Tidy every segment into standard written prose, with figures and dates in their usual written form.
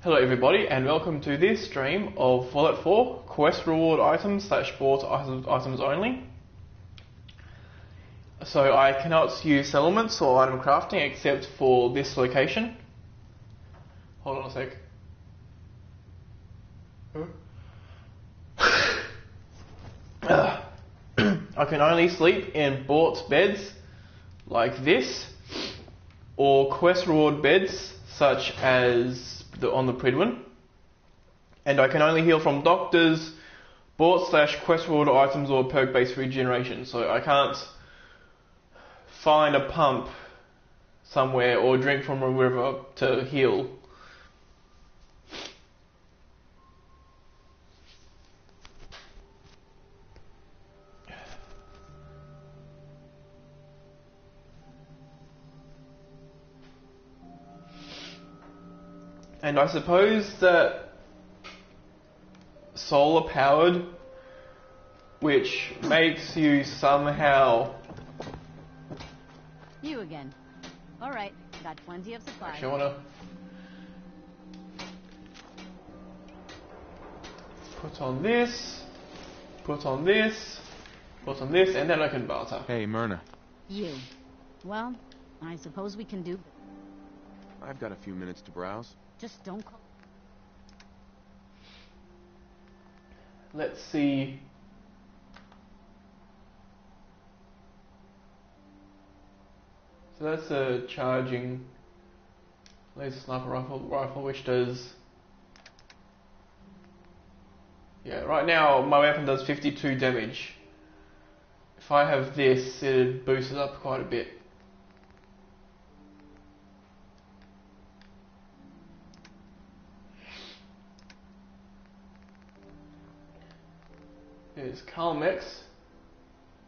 Hello everybody and welcome to this stream of Fallout 4 quest reward items / bought items only. So I cannot use settlements or item crafting except for this location. Hold on a sec. I can only sleep in bought beds like this or quest reward beds such as on the Pridwin, and I can only heal from doctors, bought / quest reward items or perk based regeneration, so I can't find a pump somewhere or drink from a river to heal. And I suppose that solar powered, which makes you somehow... You again. Alright, got plenty of supplies. Actually, I wanna put on this, put on this, put on this, and then I can barter. Hey, Myrna. You. Well, I suppose we can do... I've got a few minutes to browse. Just don't call... Let's see. So that's a charging laser sniper rifle which does... Yeah, right now my weapon does 52 damage. If I have this, it boosts it up quite a bit. There's Calmex,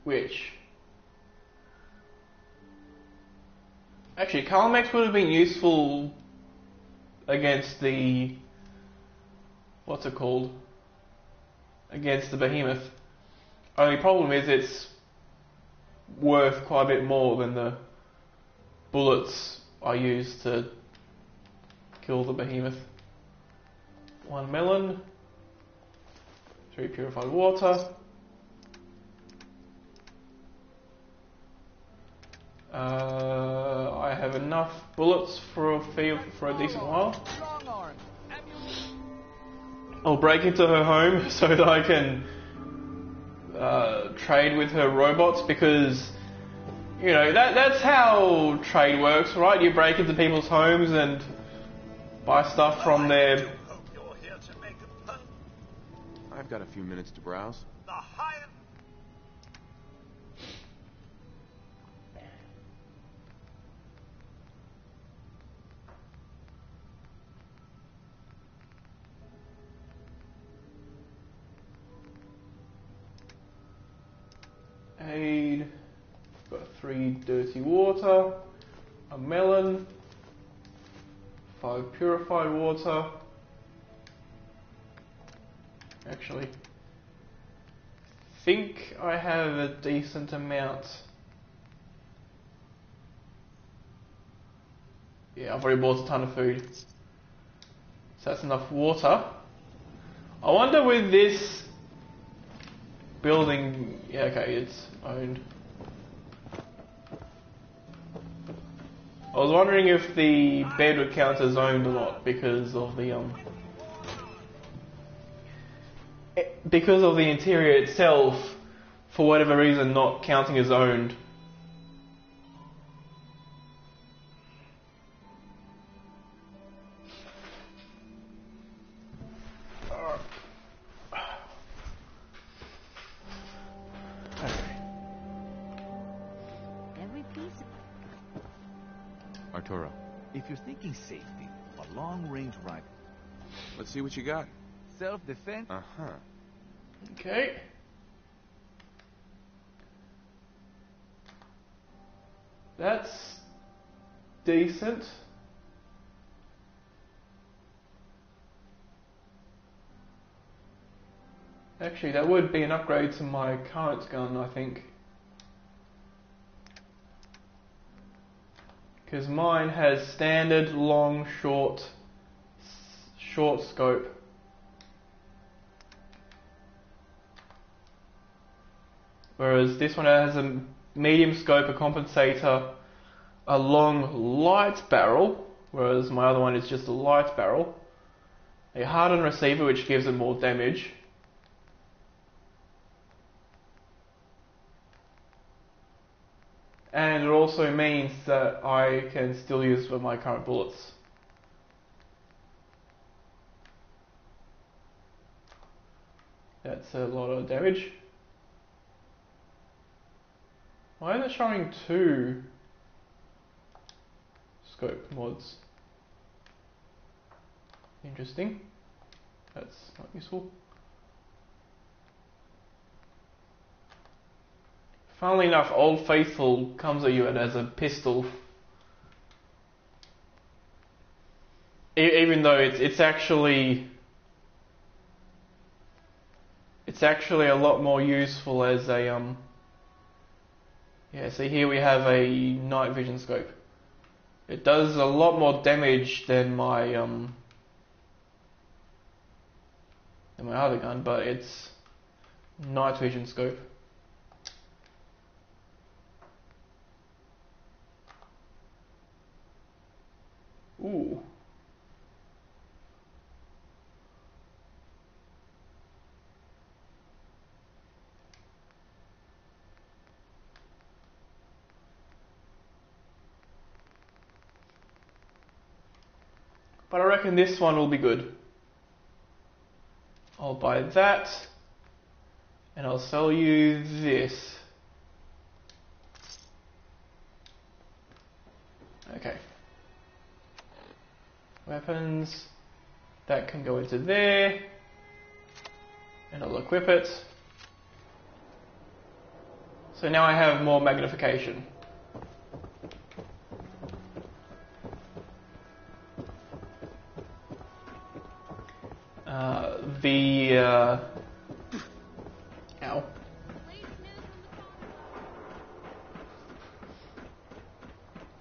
which... Actually, Calmex would have been useful against the... What's it called? Against the behemoth. Only problem is it's worth quite a bit more than the bullets I use to kill the behemoth. 1 melon. 3 purified water. I have enough bullets for a decent while. I'll break into her home so that I can trade with her robots, because you know that's how trade works, right? You break into people's homes and buy stuff from their... I've got a few minutes to browse. Aid. Got 3 dirty water. A melon. 5 purified water. Actually, think I have a decent amount. Yeah, I've already bought a ton of food. So that's enough water. I wonder with this building... Yeah, okay, it's owned. I was wondering if the bed would count as owned or not because of the interior itself, for whatever reason, not counting as owned. Every piece... Arturo. If you're thinking safety, a long-range rifle. Let's see what you got. Self-defense? Uh-huh. Okay. That's decent. Actually, that would be an upgrade to my current gun, I think. Because mine has standard, long, short, short scope. Whereas this one has a medium scope, a compensator, a long light barrel, whereas my other one is just a light barrel, a hardened receiver which gives it more damage, and it also means that I can still use for my current bullets. That's a lot of damage. Why is it showing 2 scope mods? Interesting. That's not useful. Funnily enough, Old Faithful comes at you as a pistol. Even though it's actually a lot more useful as a yeah, see here we have a night vision scope. It does a lot more damage than my other gun, but it's night vision scope. Ooh. But I reckon this one will be good. I'll buy that, and I'll sell you this. Okay. Weapons. That can go into there. And I'll equip it. So now I have more magnification. Ow.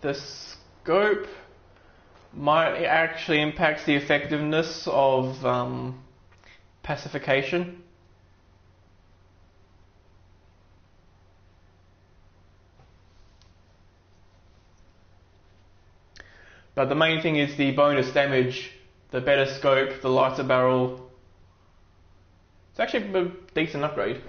The scope might actually impact the effectiveness of pacification. But the main thing is the bonus damage, the better scope, the lighter barrel. It's actually a decent upgrade.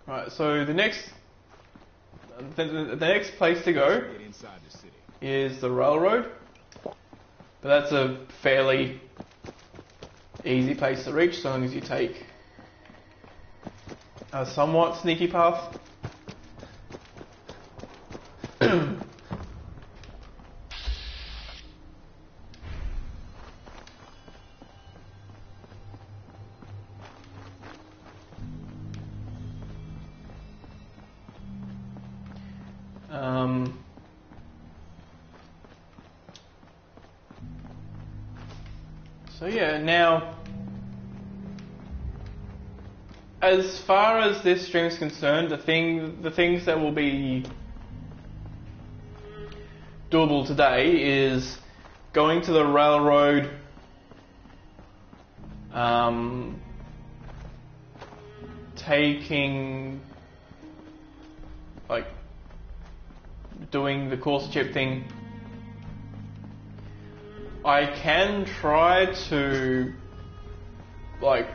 Right, so the next place to go is the railroad, but that's a fairly easy place to reach so long as you take a somewhat sneaky path. So yeah, now as far as this stream is concerned, the things that will be doable today is going to the railroad, doing the course chip thing. I can try to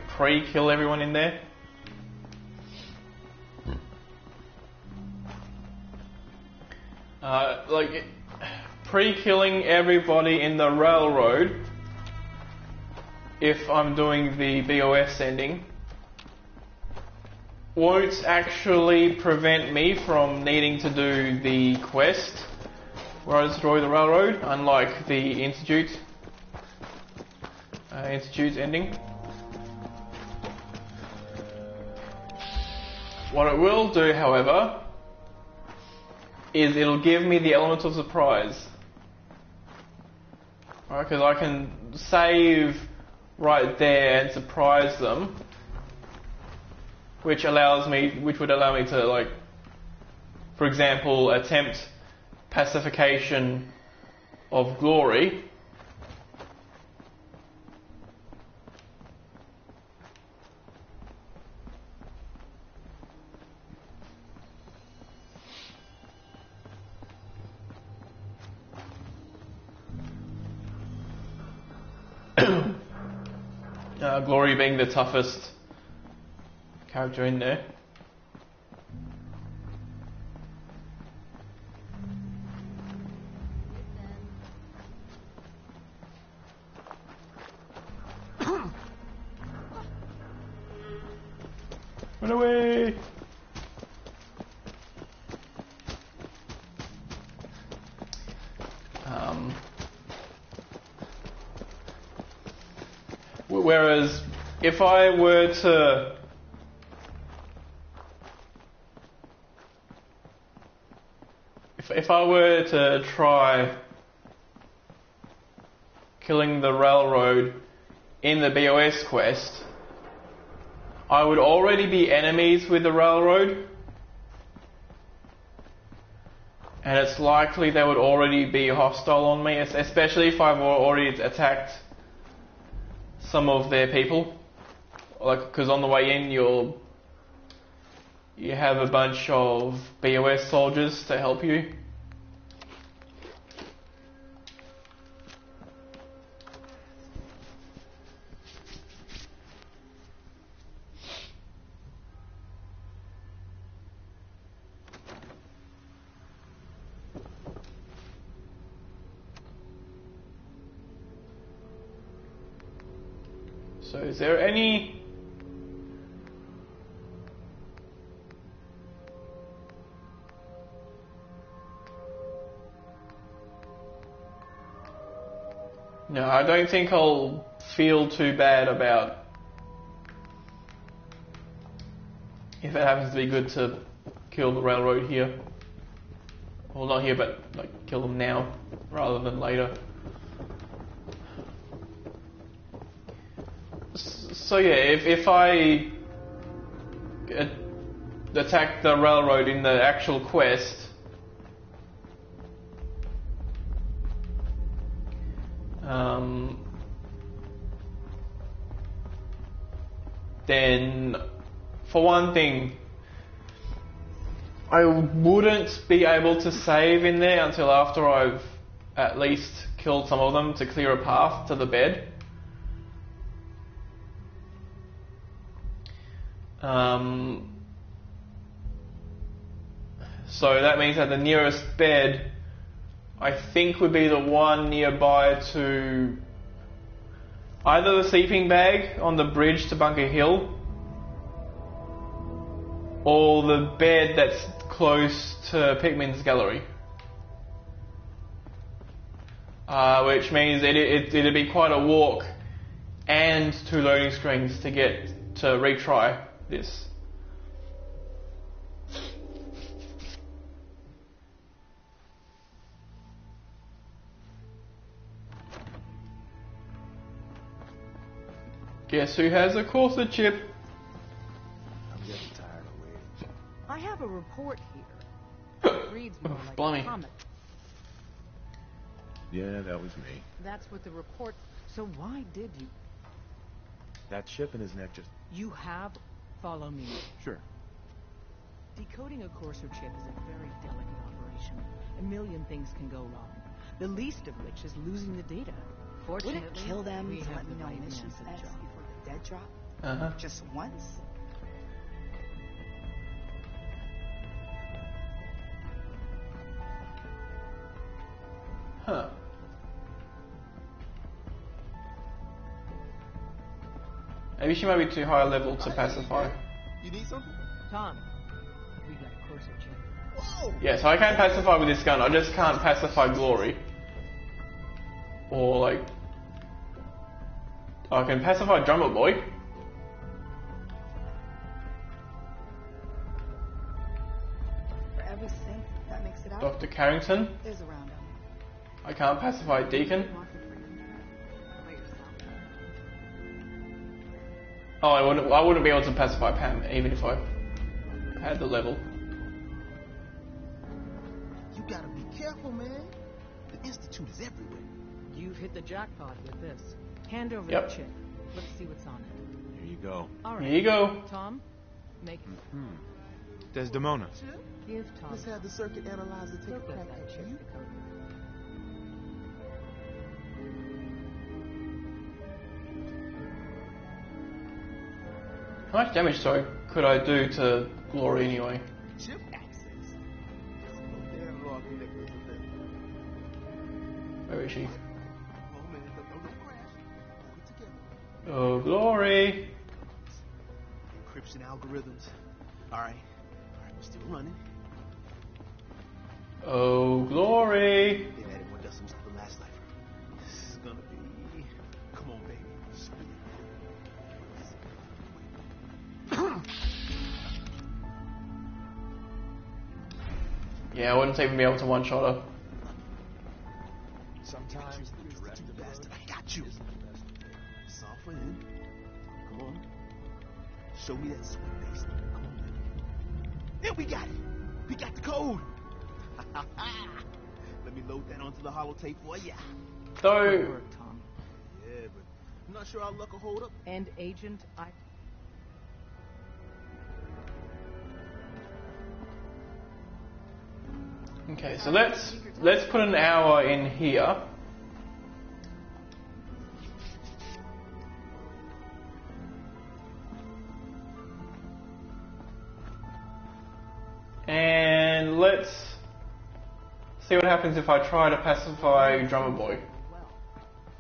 pre-kill everyone in there. Pre-killing everybody in the railroad if I'm doing the BOS ending won't actually prevent me from needing to do the quest where I destroy the railroad, unlike the Institute Institute's ending. What it will do, however, is it'll give me the element of surprise. Alright, because I can save right there and surprise them, which would allow me to, like, for example, attempt pacification of glory. Glory being the toughest character in there. Run away! Whereas, if I were to if I were to try killing the railroad in the BOS quest, I would already be enemies with the railroad, and it's likely they would already be hostile on me, especially if I've already attacked some of their people. Like, because on the way in you have a bunch of BOS soldiers to help you. So is there any... No, I don't think I'll feel too bad about if it happens to be good to kill the railroad here. Well, not here, but like kill them now rather than later. So yeah, if I attack the railroad in the actual quest, then for one thing, I wouldn't be able to save in there until after I've at least killed some of them to clear a path to the bed. So that means that the nearest bed, I think, would be the one nearby to either the sleeping bag on the bridge to Bunker Hill, or the bed that's close to Pikmin's gallery. Which means it'd be quite a walk and 2 loading screens to get to retry this. Guess who has a corset chip? I'm getting tired of waiting. I have a report here. It reads more like blimey. a comic. Yeah, that was me. That's what the report... So why did you... That chip in his neck just... You have... Follow me. Sure. Decoding a courser chip is a very delicate operation. A million things can go wrong. The least of which is losing the data. Would Fortunately, it kill them we to have let me the know right mission man for the status job. before the dead drop? Uh-huh. Just once? Huh. Maybe she might be too high a level to pacify. You need something? Tom, we got a courser chip. Whoa! Yeah, so I can pacify with this gun, I just can't pacify Glory. Or like... I can pacify Drummer Boy. For every cent that makes it out, Dr. Carrington. there's a round on I can't pacify Deacon. it. Want the freedom? By yourself. Oh, I wouldn't be able to pacify Pam even if I had the level. You gotta be careful, man. The Institute is everywhere. You've hit the jackpot with this. Hand over Yep. the chip. Let's see what's on it. Here you go. All right. Here you go. Tom, make it. Desdemona. Give Tom. Let's have the circuit analyzer take a Look crack at that at chip you. decoded. How much damage, sorry, could I do to Glory anyway? Chip access. Oh, damn log connectors with that. Where is she? Oh, man. Don't crash. Hold it together. Oh, Glory! Encryption algorithms. Alright, we're still running. Oh, Glory! They've added more decimals to the last cipher. This is gonna be... Come on, baby. Spin it. Yeah, I wouldn't even be able to one-shot her. Sometimes the best. I got you. Soft for him. Come on. Show me that sweet face. Come on, baby. There, we got it. We got the code. Let me load that onto the holotape for ya. Good Though, work, Tom. Yeah, but I'm not sure our luck will hold up. And Agent, I... okay, so let's put an hour in here. And let's see what happens if I try to pacify Drummer Boy. Well,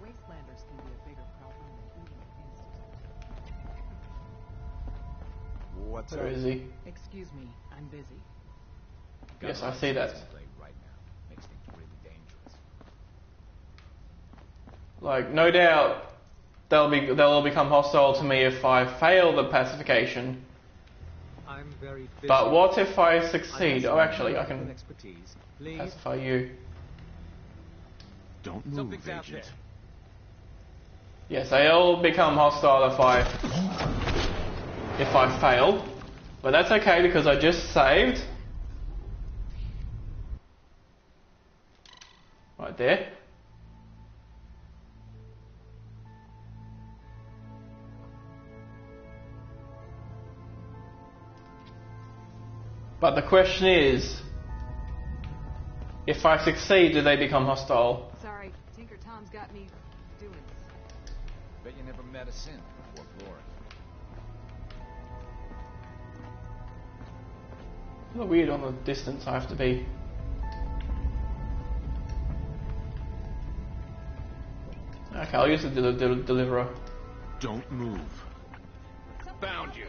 wastelanders can be a bigger problem than eating an institute. What's Where is he? Excuse me, I'm busy. Yes, I see that. Right now makes things really dangerous. Like, no doubt they'll become hostile to me if I fail the pacification. I'm very busy. But what if I succeed? Oh, actually, I With can expertise. Please. pacify you. Don't move, Something's out agent. there. Yes, they'll become hostile if I fail. But that's okay because I just saved. Right there. But the question is, if I succeed, do they become hostile? Sorry, Tinker Tom's got me doing this. Bet you never met a sin before glory. A little weird on the distance I have to be. Okay, I'll use the deliverer. Don't move. Found you.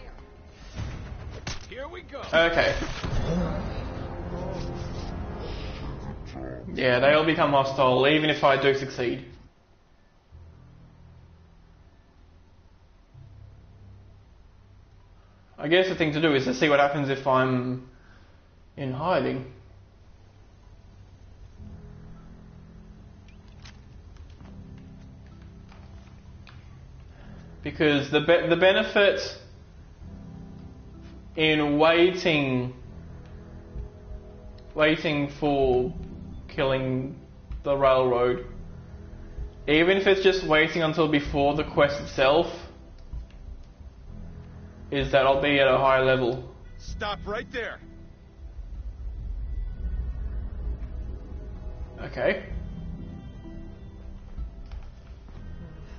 Here we go. Okay. Yeah, they'll become hostile even if I do succeed. I guess the thing to do is to see what happens if I'm in hiding. Because the benefit in waiting for killing the railroad, even if it's just waiting until before the quest itself, is that I'll be at a higher level. Stop right there. Okay.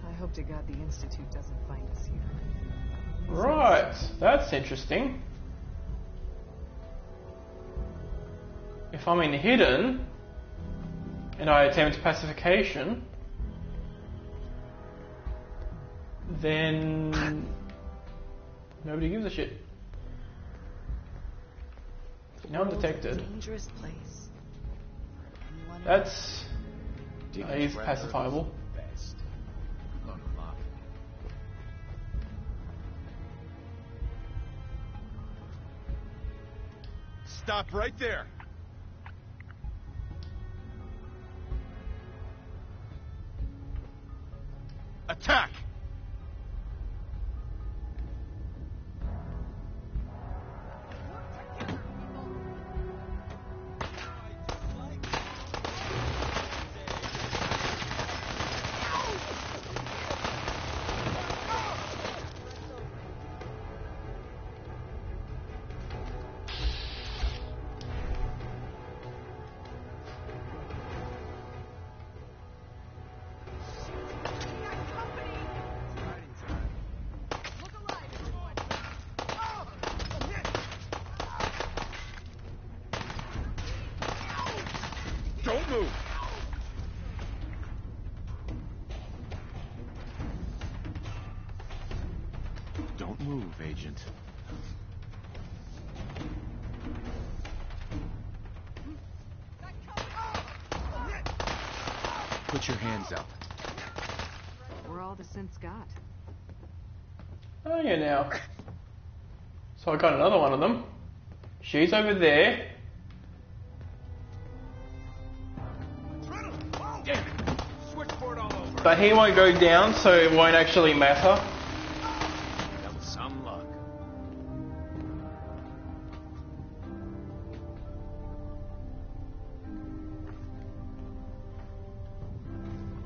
I hope to God the Institute doesn't find us here. Right, that's interesting. If I'm in hidden and I attempt pacification, then nobody gives a shit. Now I'm detected. Dangerous place. Anyone That's Deacon's he's record pacifiable. is the best. Learn a lot. Stop right there. Attack! Don't move! Don't move, Agent. Put your hands up. We're all the synth's got. Oh yeah, now. So I got another one of them. She's over there. Damn it! Switchboard all over. But he won't go down, so it won't actually matter. That was some luck.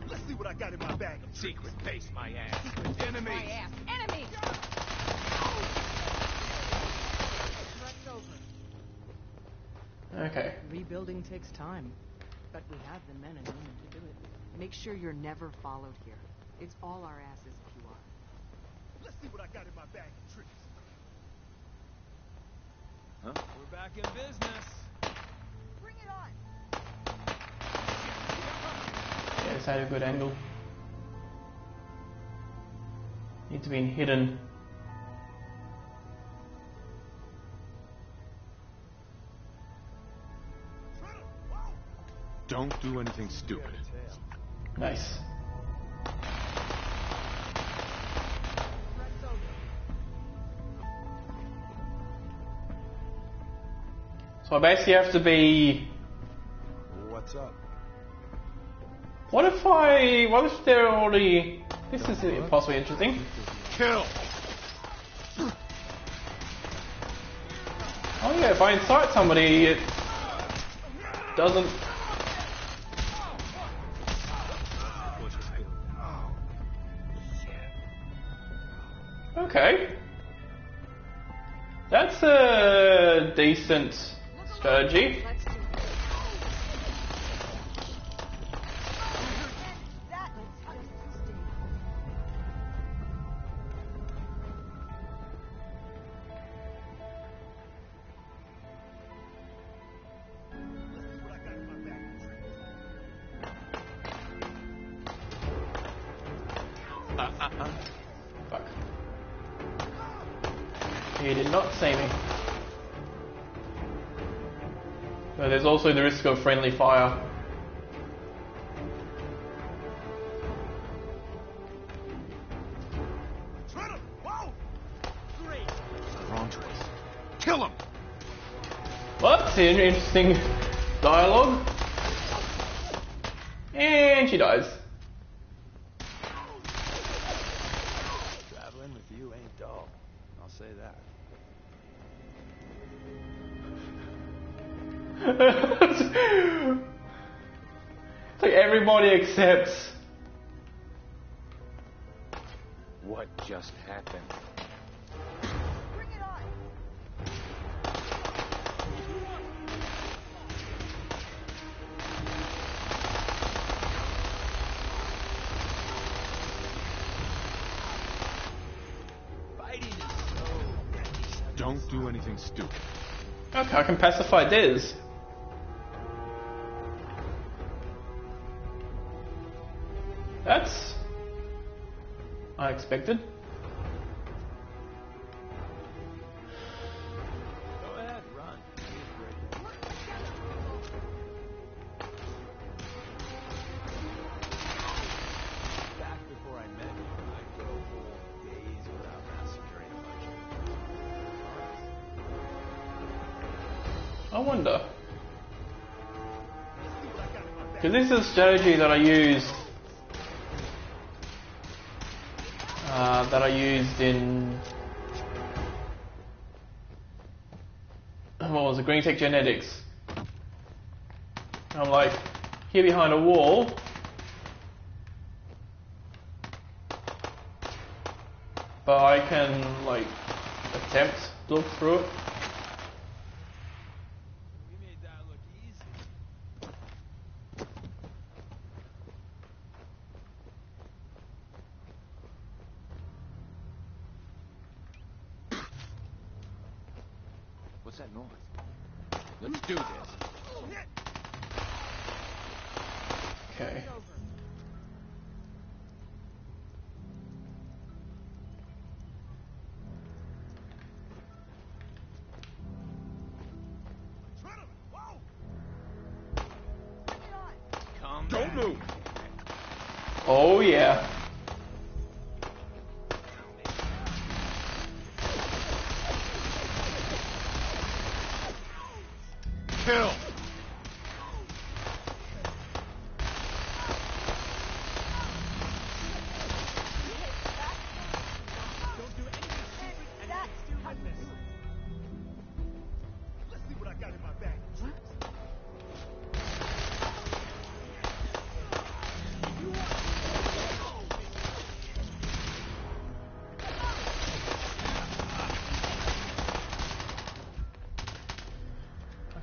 Let's see what I got in my bag. Secret base, my ass. Enemy. My ass. Enemy! Okay. Rebuilding takes time, but we have the men and women to do it. Make sure you're never followed here. It's all our asses if you are. Let's see what I got in my bag of tricks. Huh? We're back in business. Bring it on. Yeah, it's at a good angle. Needs to be hidden. Don't do anything stupid. Nice. So I basically have to be... What's up? What if they're already... This is possibly interesting. Kill! Oh yeah, if I incite somebody, it doesn't... Okay. That's a decent strategy. Let's do it. That Fuck. He did not see me. But there's also the risk of friendly fire. Wrong choice. Kill him! Well, that's an interesting dialogue. And she dies. Traveling with you ain't dull. I'll say that. It's like everybody accepts. What just happened? bring it on. Fighting is so... Don't do anything stupid. Okay, I can pacify Dez. That's unexpected. Go ahead, run. Be a great guy. Back before I met you, I'd go whole days without massacring a bunch of I wonder. Because this is a strategy that I used. In what was it? Green Tech Genetics. I'm like here behind a wall. But I can like attempt to look through it. We made that look easy. What's that noise? Let's do this. Okay. Don't move. Oh yeah. Kill. Don't do anything stupid and let's do this. Let's see what I got in my bag.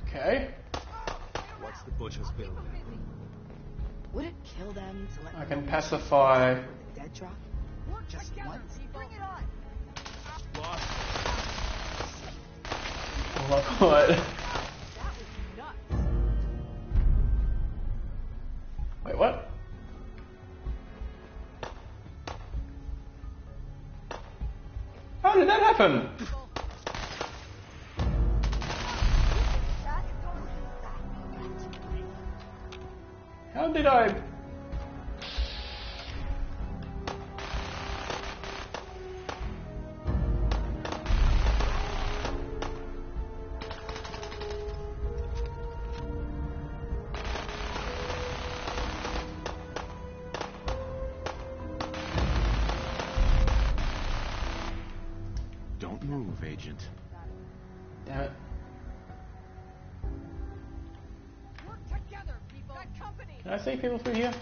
Okay. What's the butcher's bill? Would it kill them to let I me can know pacify. the dead drop? Just once? Bring it on. Boss. Look what. That was nuts. Wait, what? How did that happen? How did I? Don't move, Agent. Damn it. Work together, people. Got company. Can I see people through here?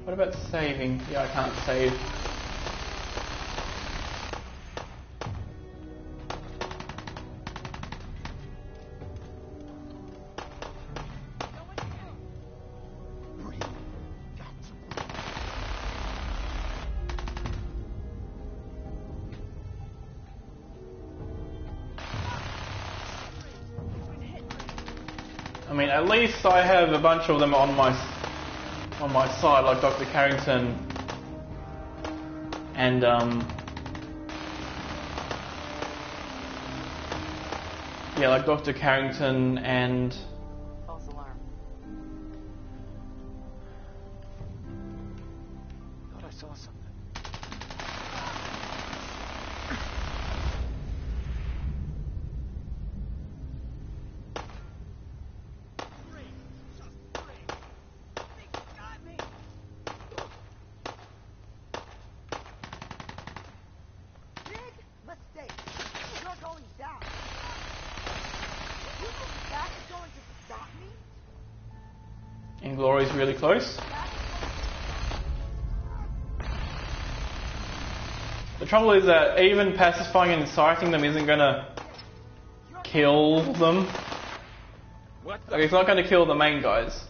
What about saving? Yeah, I can't save. I mean, at least I have a bunch of them on my side, like Dr. Carrington and yeah, like Dr. Carrington and False alarm. Thought I saw something. Big mistake. You're going down. You think that is going to stop me? Inglory's really close. The trouble is that even pacifying and inciting them isn't gonna kill them. What the? Like, it's not gonna kill the main guys.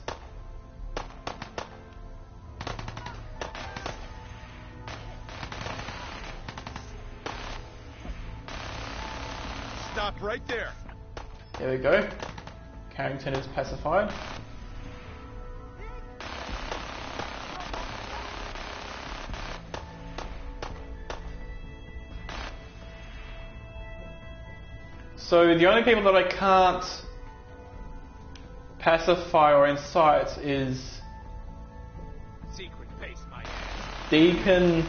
Stop right there. There we go. Carrington is pacified. So the only people that I can't pacify or incite is Secret base, my ass. Deacon,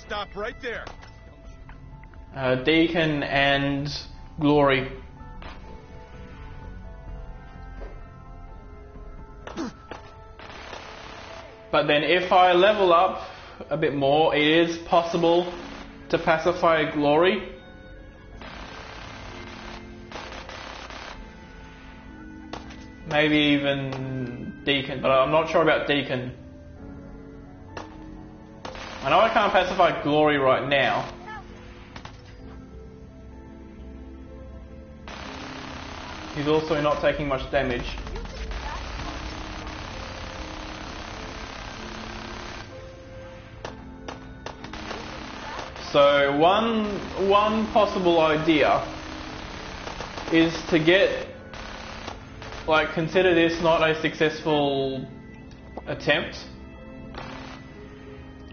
Stop right there. Deacon and Glory. But then if I level up a bit more, it is possible to pacify Glory. Maybe even Deacon, but I'm not sure about Deacon. I know I can't pacify Glory right now. He's also not taking much damage. So one possible idea is to get, like, consider this not a successful attempt.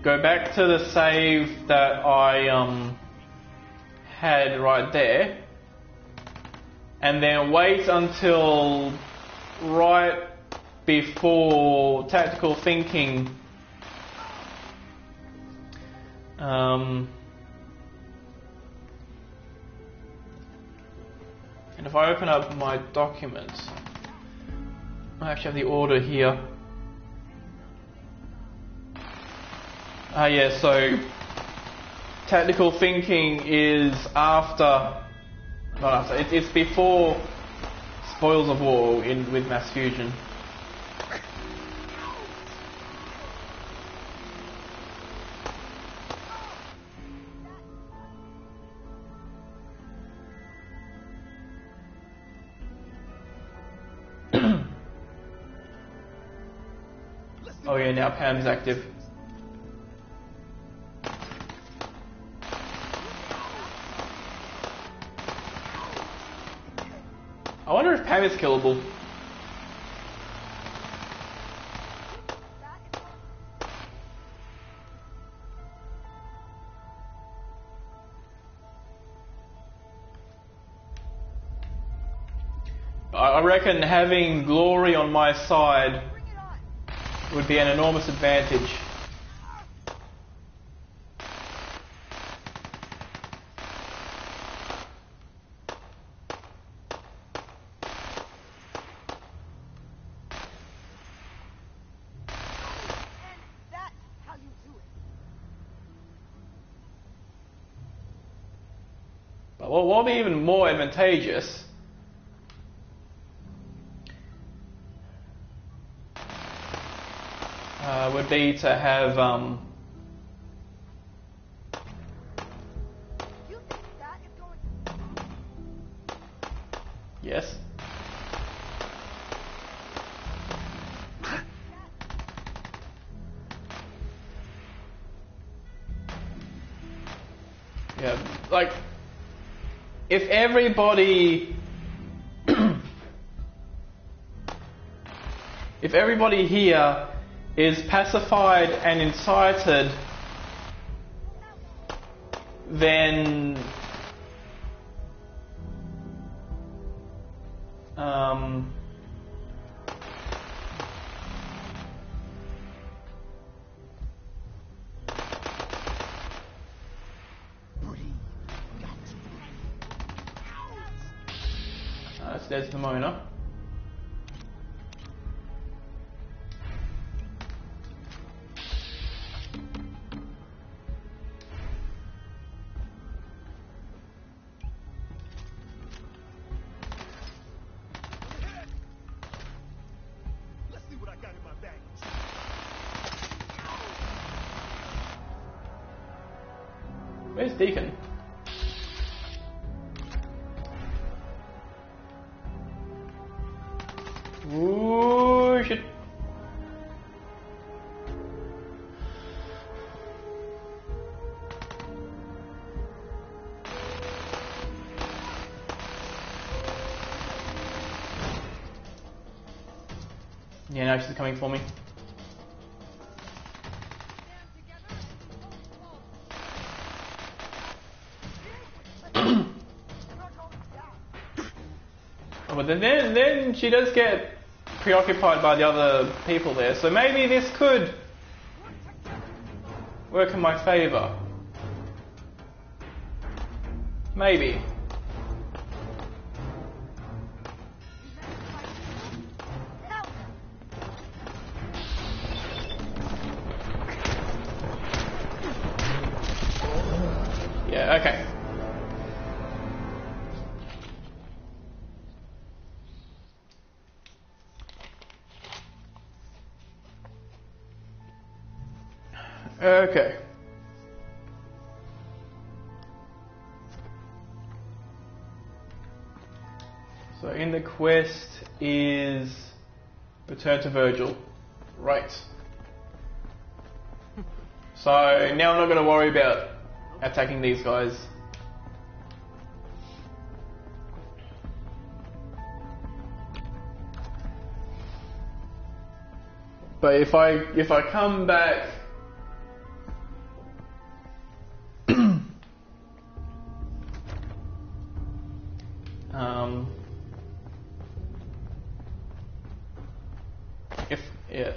Go back to the save that I had right there, and then wait until right before tactical thinking. And if I open up my documents, I actually have the order here. Yeah, so tactical thinking is after, not after, it's before Spoils of War with Mass Fusion. Oh yeah, now Pam's active. I wonder if Pam is killable. I reckon having Glory on my side would be an enormous advantage. But what will be even more advantageous would be to have yes. Yeah, like if everybody if everybody here is pacified and incited, then there's the Mona. Let's see what I got in my bag. Where's Deacon? Ooh, shit. Yeah, now she's coming for me. Oh, but then she does get preoccupied by the other people there, so maybe this could work in my favour. Maybe. Yeah, okay. Okay. So in the quest is return to Virgil. Right. So now I'm not going to worry about attacking these guys. But if I come back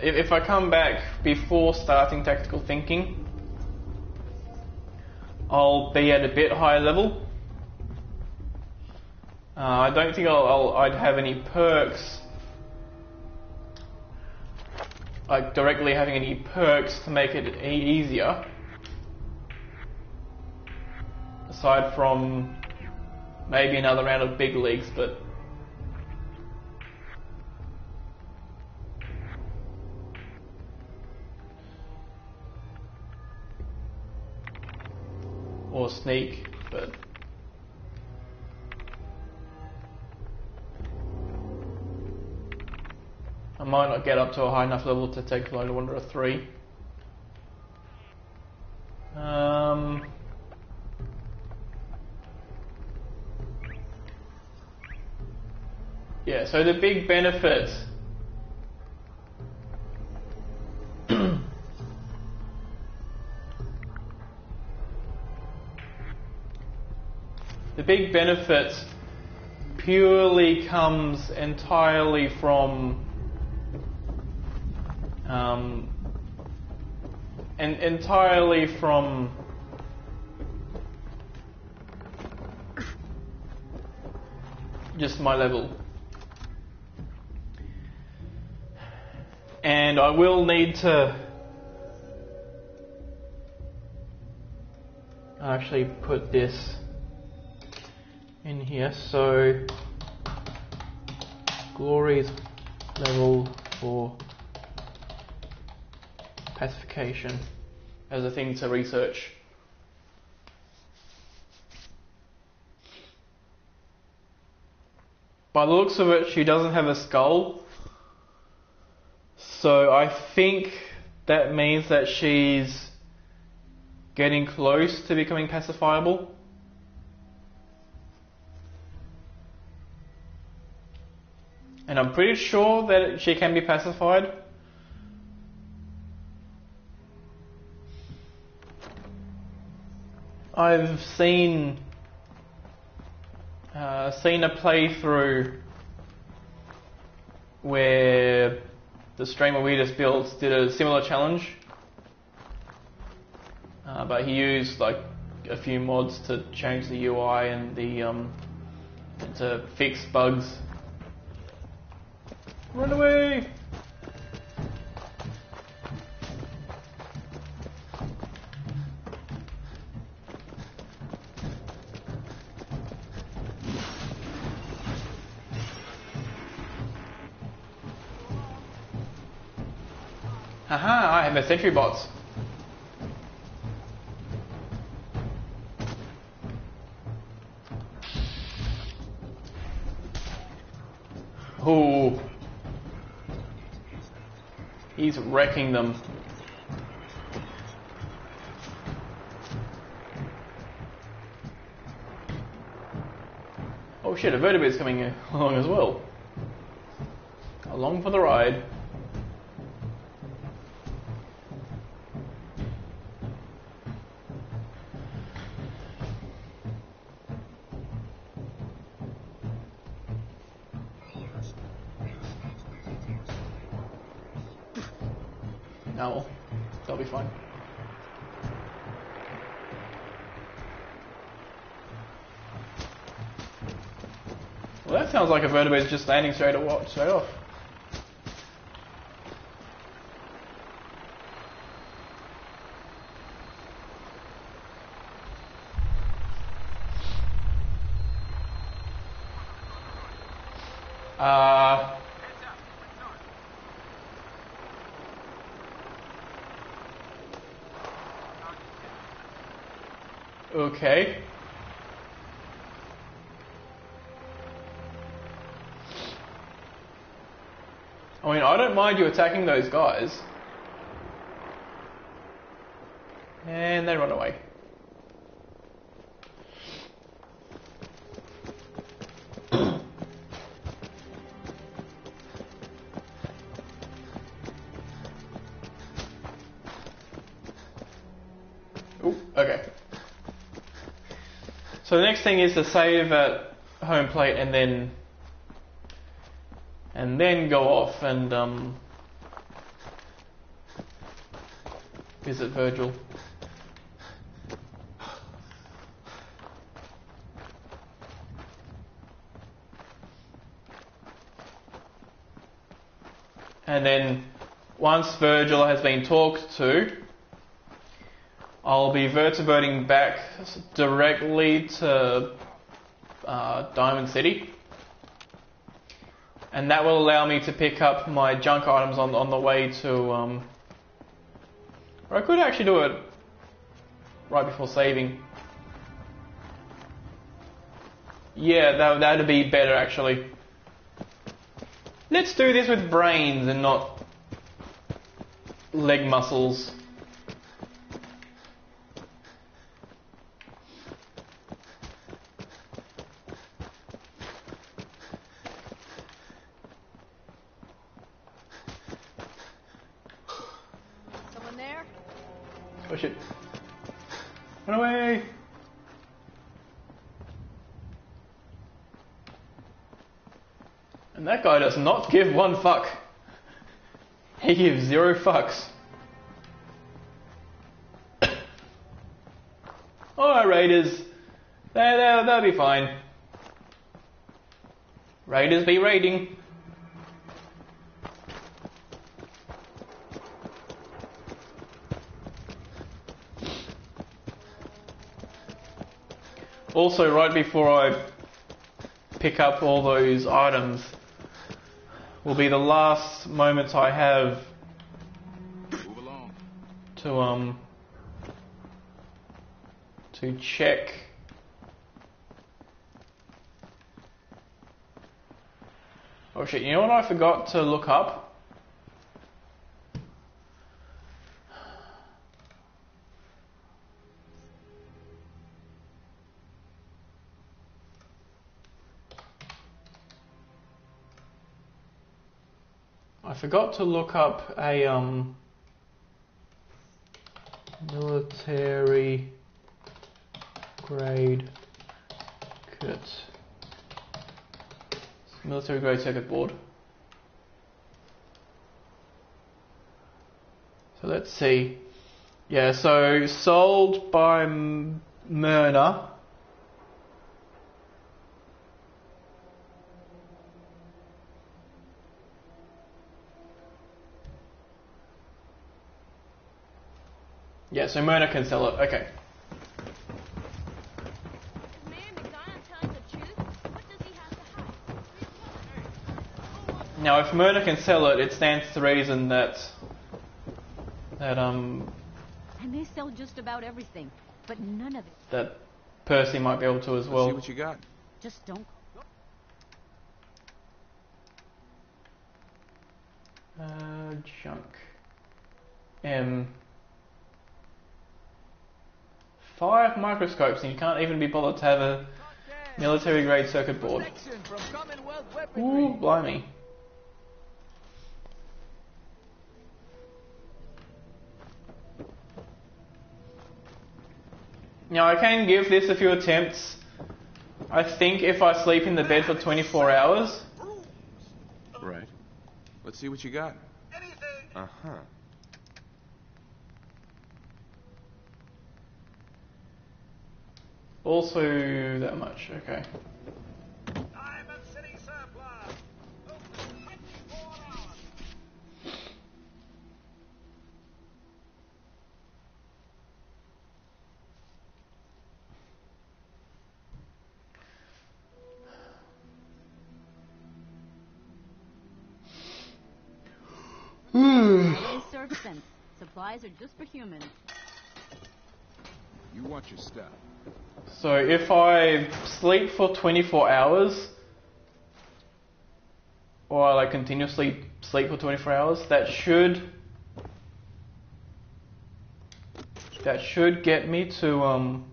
if I come back before starting tactical thinking, I'll be at a bit higher level. I don't think I'd have any perks, like directly having any perks to make it easier, aside from maybe another round of big leagues, but or sneak, but I might not get up to a high enough level to take Lone Wanderer 3. Yeah, so the big benefit the big benefit purely comes entirely from just my level. And I will need to actually put this in here. So glory's level for pacification as a thing to research. By the looks of it, she doesn't have a skull. So I think that means that she's getting close to becoming pacifiable. And I'm pretty sure that she can be pacified. I've seen a playthrough where the streamer we just built did a similar challenge, but he used like a few mods to change the UI and the to fix bugs. Run away! Haha, I have my sentry bots. Ooh. He's wrecking them. Oh shit, a vertebrate's coming along as well. Along for the ride. Oh well, they'll be fine. sounds like a vertebrate's just landing straight off. Okay. I mean, I don't mind you attacking those guys. And they run away. Ooh, okay. So the next thing is to save at home plate and then go off and visit Virgil. And then once Virgil has been talked to, I'll be vertebrating back directly to Diamond City, and that will allow me to pick up my junk items on the way to. Or I could actually do it right before saving. Yeah, that'd be better actually. Let's do this with brains and not leg muscles. Someone there? Oh shit. Run away! And that guy does not give one fuck. He gives 0 fucks. Alright, Raiders. They'll be fine. Raiders be raiding. Also, right before I pick up all those items, will be the last moments I have to check oh shit, you know what I forgot to look up? I forgot to look up a military grade kit. Military grade circuit board. So let's see. Yeah, so sold by Myrna. Yeah, so Myrna can sell it. Okay. Now, if Myrna can sell it, it stands to reason that And they sell just about everything, but none of it. that Percy might be able to as well. See what you got. Just don't. Junk. 5 microscopes, and you can't even be bothered to have a military grade circuit board. Ooh, blimey. Now I can give this a few attempts. I think if I sleep in the bed for 24 hours. Right. Let's see what you got. Uh-huh. Also that much, okay. Diamond City, sir. ever since. Supplies are just for humans. You watch your step. So if I sleep for 24 hours, or I like continuously sleep for 24 hours, that should get me to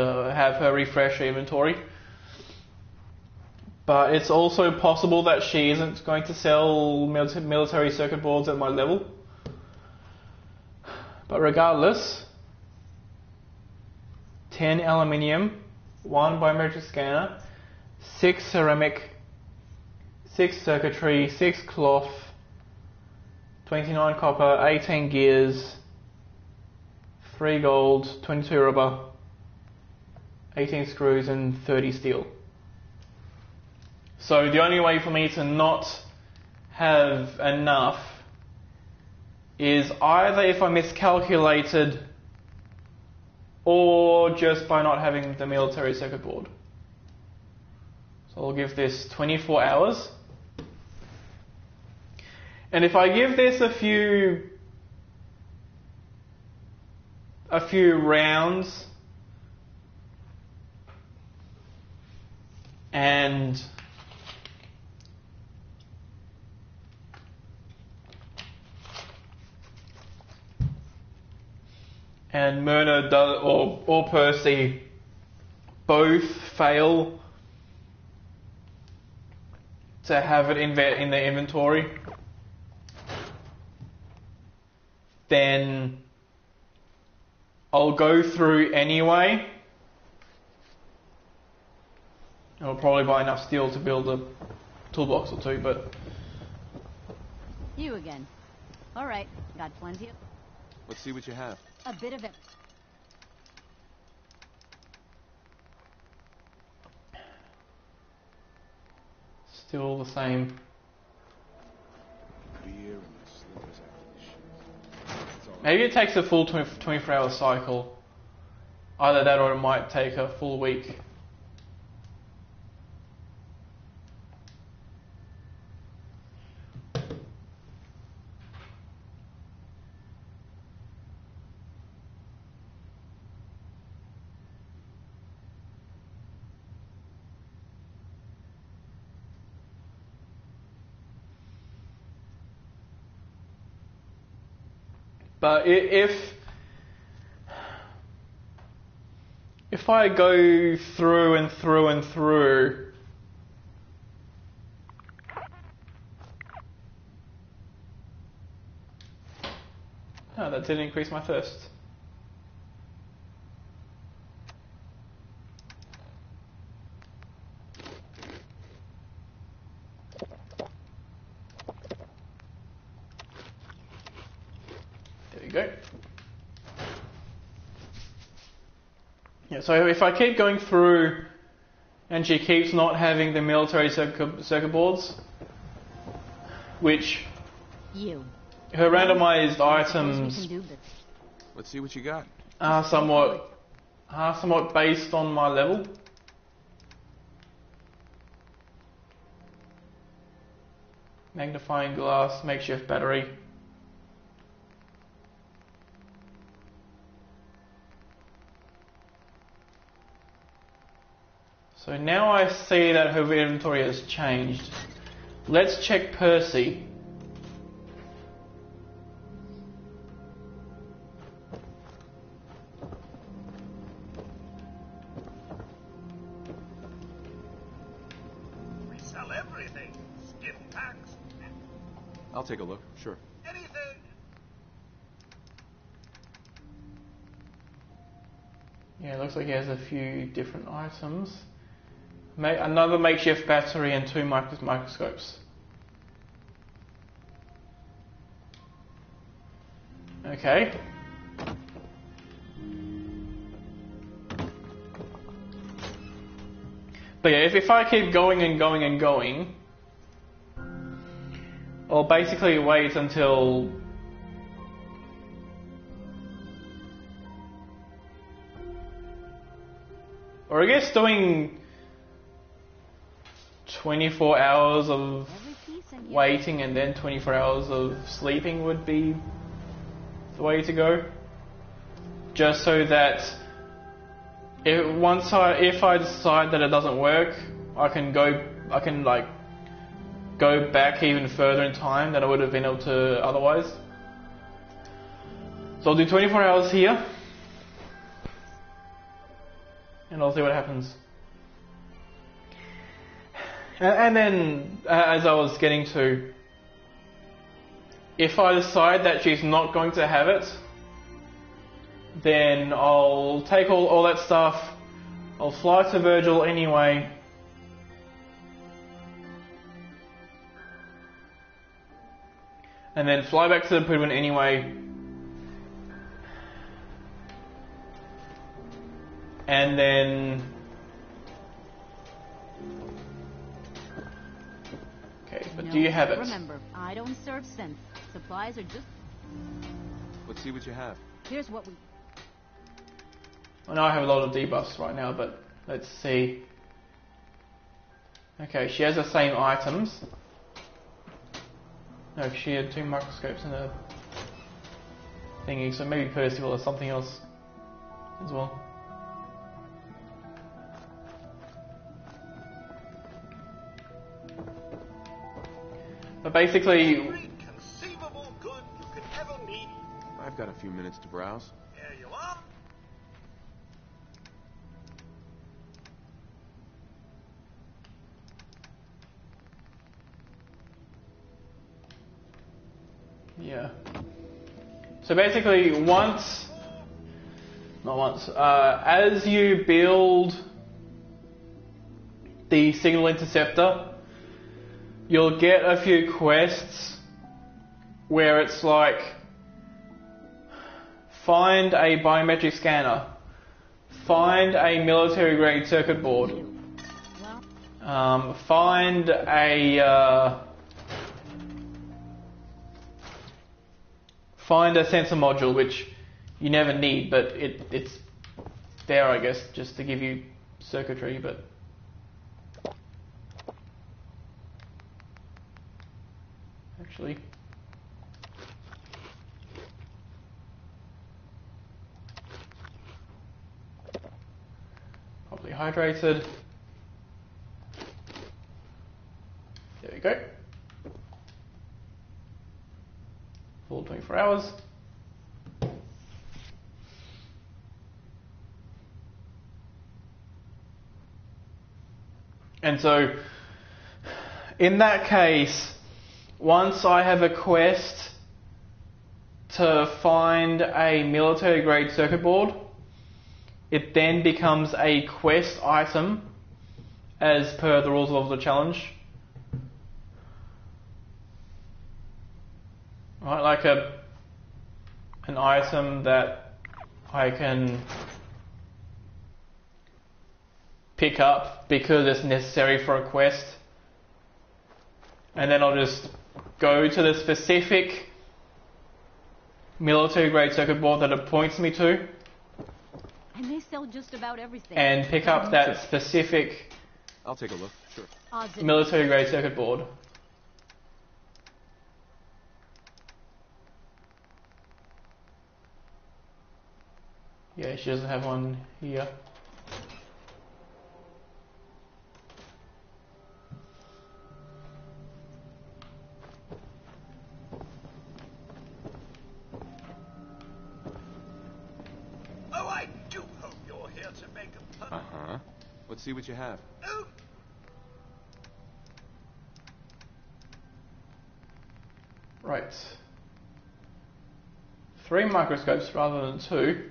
have her refresh her inventory. But it's also possible that she isn't going to sell military circuit boards at my level. But regardless, 10 aluminium, 1 biometric scanner, 6 ceramic, 6 circuitry, 6 cloth, 29 copper, 18 gears, 3 gold, 22 rubber, 18 screws and 30 steel. So the only way for me to not have enough is either if I miscalculated or just by not having the military circuit board. So I'll give this 24 hours. And if I give this a few rounds and Myrna or Percy both fail to have it in their inventory, then I'll go through anyway. I'll probably buy enough steel to build a toolbox or two, but... You again. Alright, got plenty of... Let's see what you have. A bit of it. Still the same. Beer and my slippers after the shoot. That's all. Maybe it takes a full 24-hour cycle. Either that or it might take a full week. But if I go through and through and through, no, that didn't increase my thirst. Go. Yeah, so if I keep going through and she keeps not having the military circuit boards, which her randomized items Let's see what you got. are somewhat based on my level. Magnifying glass, makeshift battery. So now I see that her inventory has changed. Let's check Percy. We sell everything. Skin packs. I'll take a look. Sure. Anything. Yeah, it looks like he has a few different items. Another makeshift battery and 2 microscopes. Okay. But yeah, if I keep going and going and going, I'll basically wait until... Or I guess doing 24 hours of Every piece in here. waiting and then 24 hours of sleeping would be the way to go. Just so that if I decide that it doesn't work, I can like go back even further in time than I would have been able to otherwise. So I'll do 24 hours here, and I'll see what happens. And then, as I was getting to, if I decide that she's not going to have it, then I'll take all that stuff, I'll fly to Virgil anyway, and then fly back to the Pridwin anyway, and then... Okay, but do you have it? Remember, I don't serve synth. Supplies are just... Let's see what you have. Here's what we... I know I have a lot of debuffs right now, but let's see. Okay, she has the same items. No, she had 2 microscopes and a thingy, so maybe Percival or something else as well. But basically, Every conceivable good you could ever need. I've got a few minutes to browse. There you are. yeah. So basically, as you build the signal interceptor, you'll get a few quests where it's like, find a biometric scanner, find a military grade circuit board, find a sensor module, which you never need, but it's there, I guess, just to give you circuitry. But actually, probably hydrated. There we go. Full 24 hours. And so, in that case, once I have a quest to find a military grade circuit board, it then becomes a quest item as per the rules of the challenge. Right, like an item that I can pick up because it's necessary for a quest, and then I'll just go to the specific military grade circuit board that it points me to, And they sell just about everything. and pick up that specific I'll take a look. Sure. Odds and military grade circuit board. Yeah, she doesn't have one here. Oh, I do hope you're here to make a Uh-huh. Let's see what you have. Oh, Right. 3 microscopes rather than 2.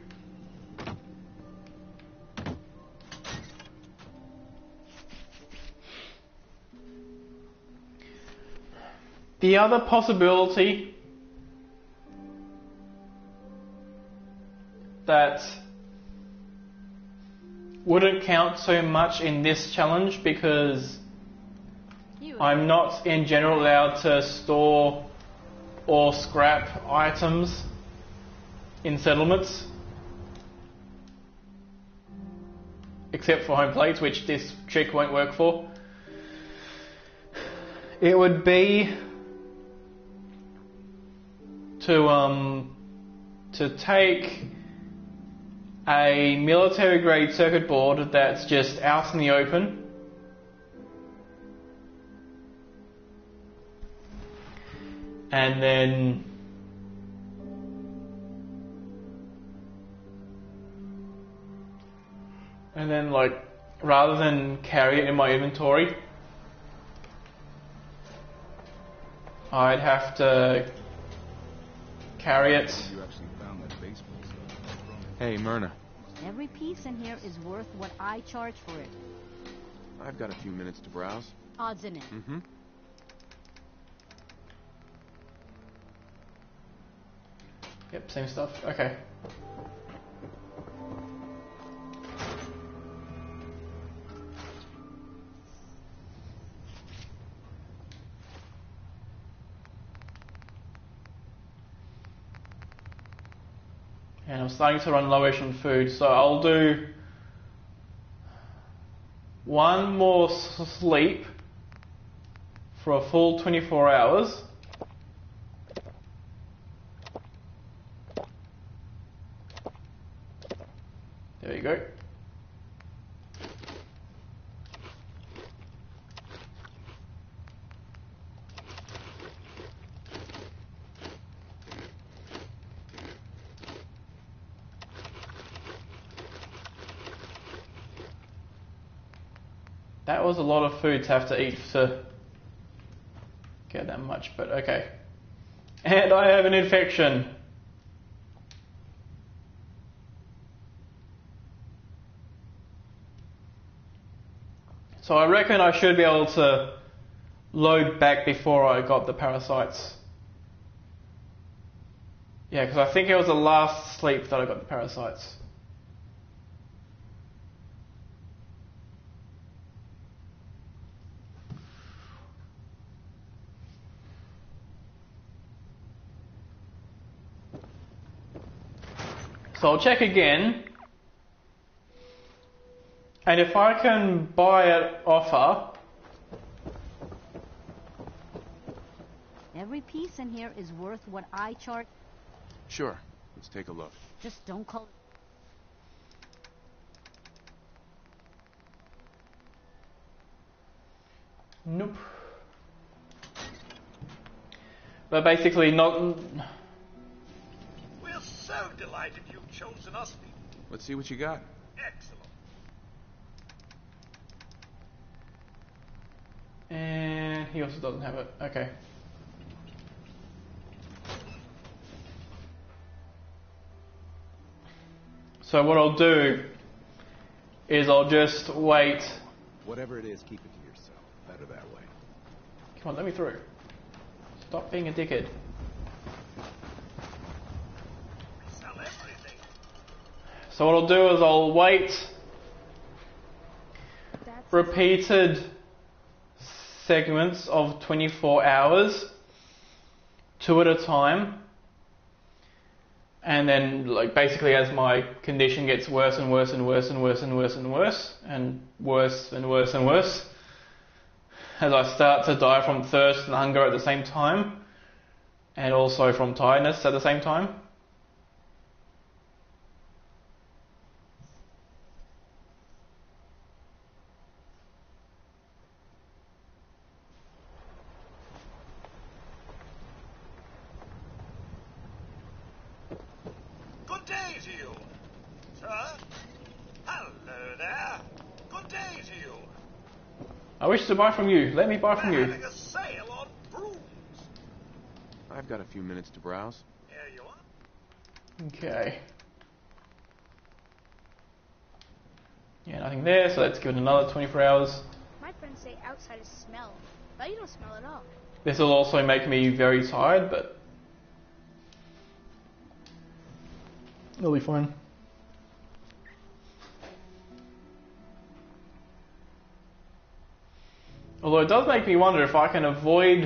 The other possibility that wouldn't count so much in this challenge because I'm not in general allowed to store or scrap items in settlements, except for home plates, which this trick won't work for. It would be to take a military grade circuit board that's just out in the open, and then like, rather than carry it in my inventory, I'd have to carry it. You actually found that baseball stuff. Hey, Myrna. Every piece in here is worth what I charge for it. I've got a few minutes to browse. Odds in it. Mm-hmm. Yep, same stuff. Okay. And I'm starting to run lowish on food, so I'll do one more sleep for a full 24 hours. There you go. That was a lot of food to have to eat to get that much, but okay. And I have an infection. So I reckon I should be able to load back before I got the parasites. Yeah, because I think it was the last sleep that I got the parasites. So I'll check again, and if I can buy at offer, Every piece in here is worth what I charge. Sure. Let's take a look. Just don't call it. nope. But basically not. We're so delighted you've chosen us. Let's see what you got. Excellent. And he also doesn't have it. Okay. So what I'll do is I'll just wait. Whatever it is, keep it to yourself. Better that way. Come on, let me through. Stop being a dickhead. Sell everything. So what I'll do is I'll wait repeated segments of 24 hours, 2 at a time, and then like basically as my condition gets worse and worse and worse and worse and worse and worse and worse and worse and worse, as I start to die from thirst and hunger at the same time, and also from tiredness at the same time. Good day to you, sir. Hello there. Good day to you. I wish to buy from you. Let me buy from We're you. having a sale on brooms. I've got a few minutes to browse. Here you are. Okay. Yeah, nothing there, so let's give it another 24 hours. My friends say outsiders smell, but you don't smell at all. This will also make me very tired, but it'll be fine. Although it does make me wonder if I can avoid...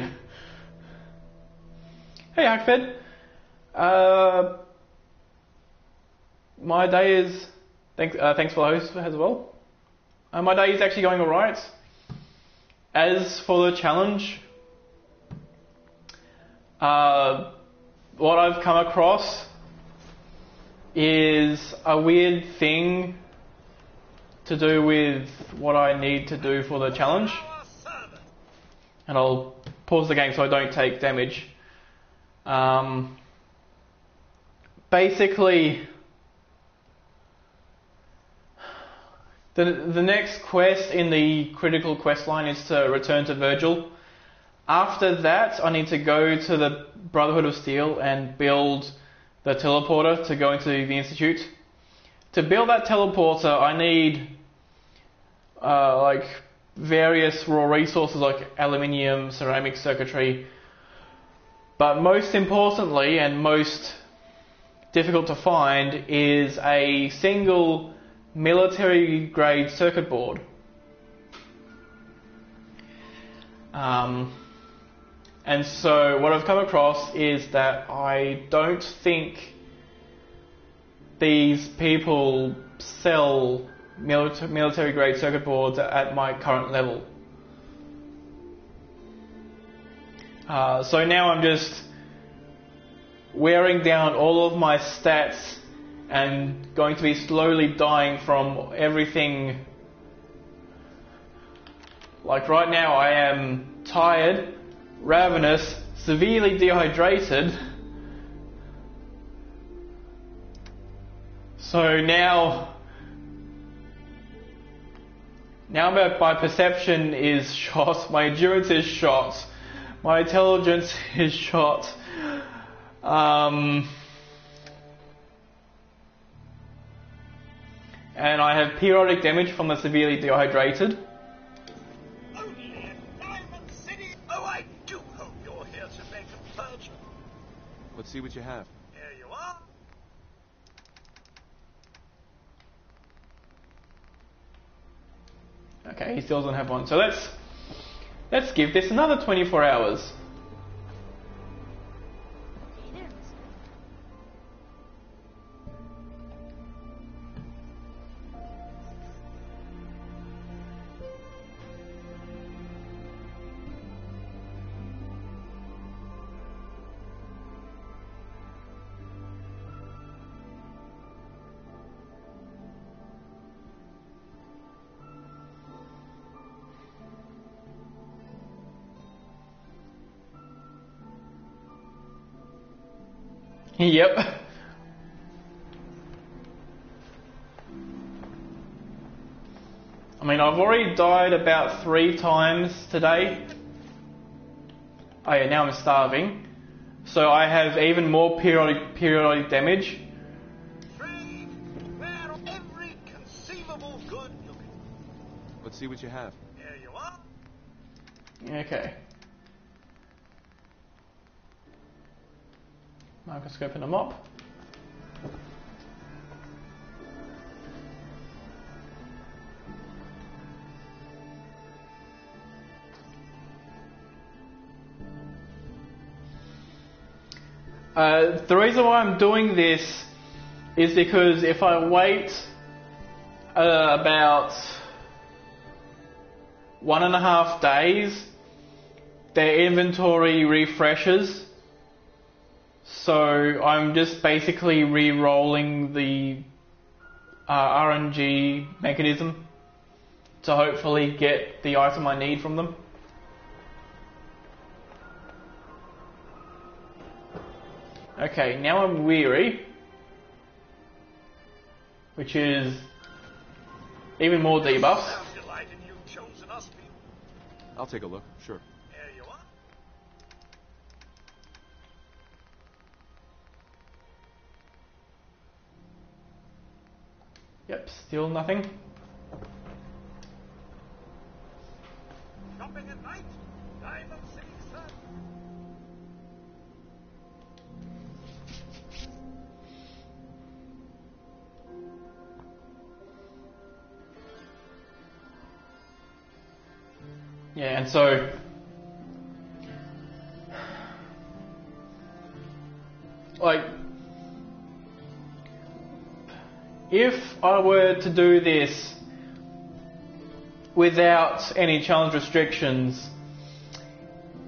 Hey, Hackfed. My day is... Thanks for the host as well. My day is actually going alright. As for the challenge, What I've come across is a weird thing to do with what I need to do for the challenge. And I'll pause the game so I don't take damage. Basically, the next quest in the critical quest line is to return to Virgil. After that, I need to go to the Brotherhood of Steel and build the teleporter to go into the Institute. To build that teleporter, I need like various raw resources like aluminium, ceramic circuitry. But most importantly, and most difficult to find, is a single military grade circuit board. And so what I've come across is that I don't think these people sell military grade circuit boards at my current level. So now I'm just wearing down all of my stats and going to be slowly dying from everything. Like right now I am tired, ravenous, severely dehydrated. So now my perception is shot, my endurance is shot, my intelligence is shot. And I have periodic damage from the severely dehydrated. Only in Diamond City. Oh, I do hope you're here to make a purchase. Let's see what you have. Here you are. Okay, he still doesn't have one. So let's give this another 24 hours. Hey there, mister. Yep. I mean, I've already died about 3 times today. Oh yeah, now I'm starving. So I have even more periodic damage. Trade where every conceivable good you can. Let's see what you have. Here you are. Okay. Microscope and a mop. The reason why I'm doing this is because if I wait about 1.5 days, their inventory refreshes. So I'm just basically re-rolling the RNG mechanism to hopefully get the item I need from them. Okay, now I'm weary, which is even more debuffs. I'm delighted you've chosen us people. I'll take a look, sure. Here you are. Yep, still nothing. Shopping at night. Diamond City, sir. Yeah, and so like if I were to do this without any challenge restrictions,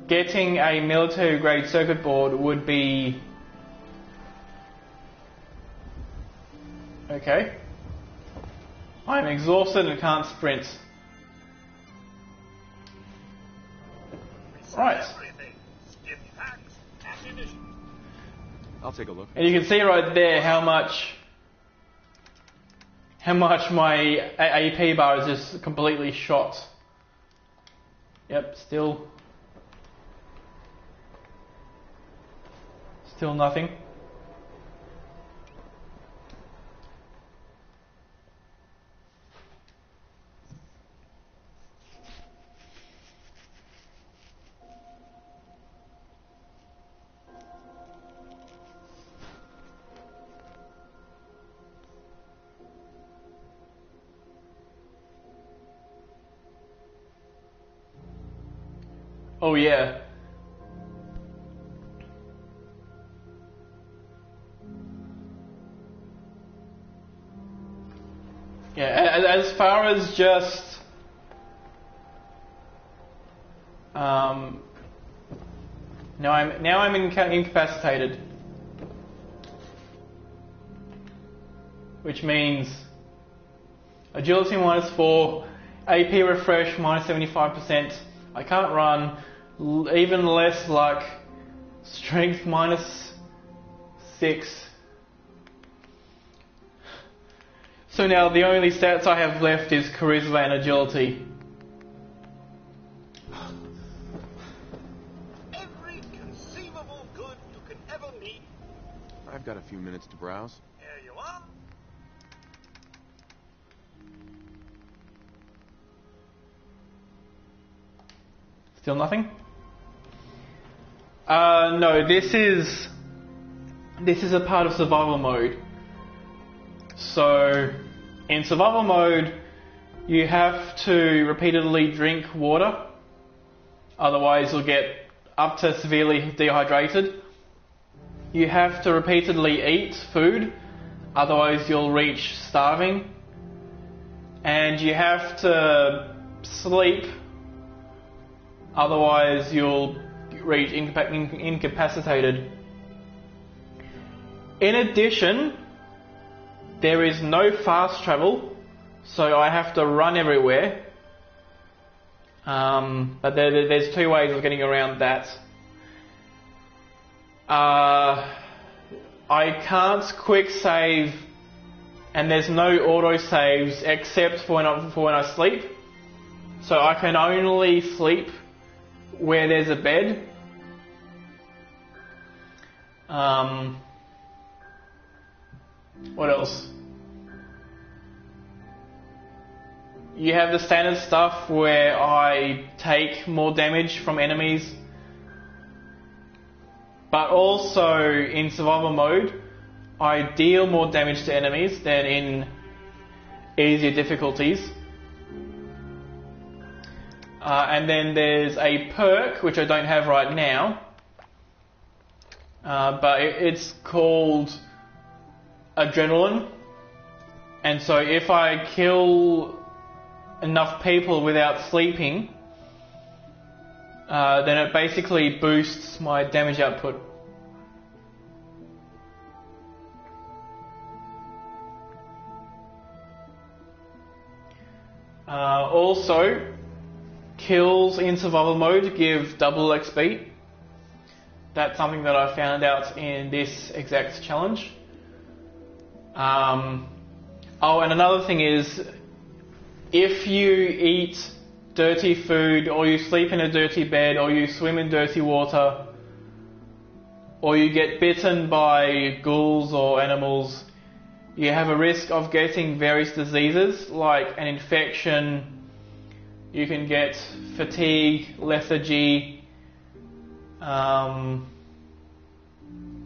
getting a military grade circuit board would be... Okay. I'm exhausted and can't sprint. Right. I'll take a look. And you can see right there how much my AP bar is just completely shot. Yep, still nothing. Oh yeah. Yeah, as far as just now I'm incapacitated, which means agility -4, AP refresh -75%. I can't run. Even less luck. Strength -6. So now the only stats I have left is charisma and agility. Every conceivable good you could ever need. I've got a few minutes to browse. There you are. Still nothing? No, this is a part of survival mode. So, in survival mode, you have to repeatedly drink water, otherwise you'll get up to severely dehydrated. You have to repeatedly eat food, otherwise you'll reach starving. And you have to sleep, otherwise you'll reach incapacitated. In addition, there is no fast travel, so I have to run everywhere. But there's two ways of getting around that. I can't quick save, and there's no auto saves except for when I sleep. So I can only sleep where there's a bed. What else? You have the standard stuff where I take more damage from enemies, but also in survival mode I deal more damage to enemies than in easier difficulties. And then there's a perk which I don't have right now, but it's called adrenaline, and so if I kill enough people without sleeping, then it basically boosts my damage output. Also, kills in survival mode give double XP. That's something that I found out in this exact challenge. Oh, and another thing is, if you eat dirty food, or you sleep in a dirty bed, or you swim in dirty water, or you get bitten by ghouls or animals, you have a risk of getting various diseases like an infection. You can get fatigue, lethargy,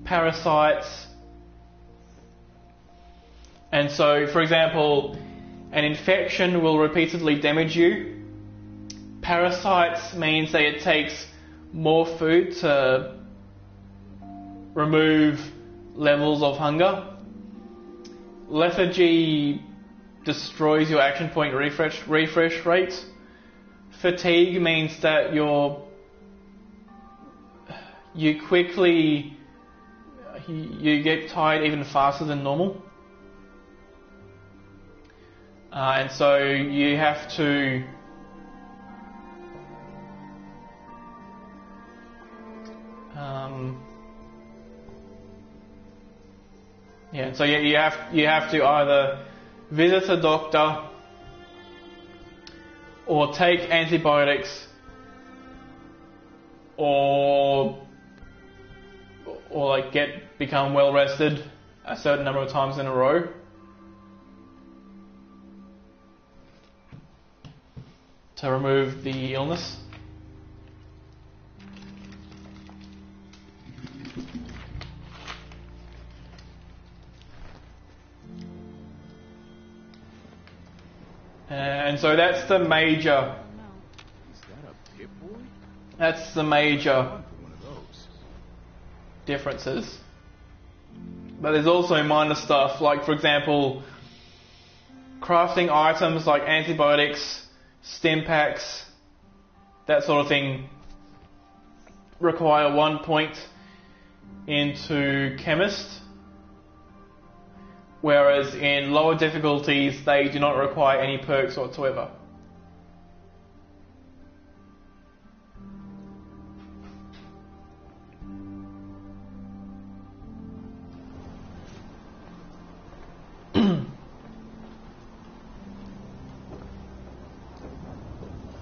parasites. And so, for example, an infection will repeatedly damage you. Parasites means that it takes more food to remove levels of hunger. Lethargy destroys your action point refresh rate. Fatigue means that your you quickly you get tired even faster than normal. And so you have to so you have to either visit a doctor or take antibiotics or like become well rested a certain number of times in a row. To remove the illness. And so that's the major. Is that a pit boy? That's the major Fun for one of those. differences. But there's also minor stuff, like for example, crafting items like antibiotics, stim packs, that sort of thing require 1 point into chemist, whereas in lower difficulties they do not require any perks whatsoever.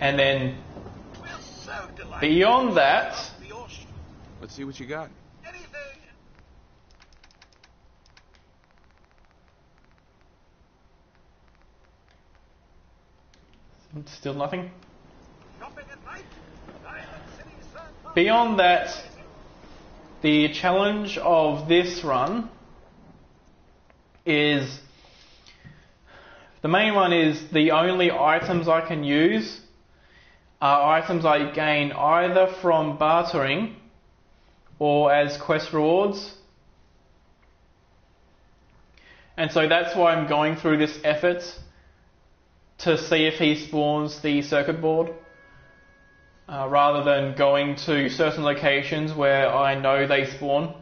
And then beyond that, Let's see what you got. still nothing. Beyond that, the challenge of this run is, the main one is the only items I can use are items I gain either from bartering or as quest rewards. And so that's why I'm going through this effort to see if he spawns the circuit board, rather than going to certain locations where I know they spawn.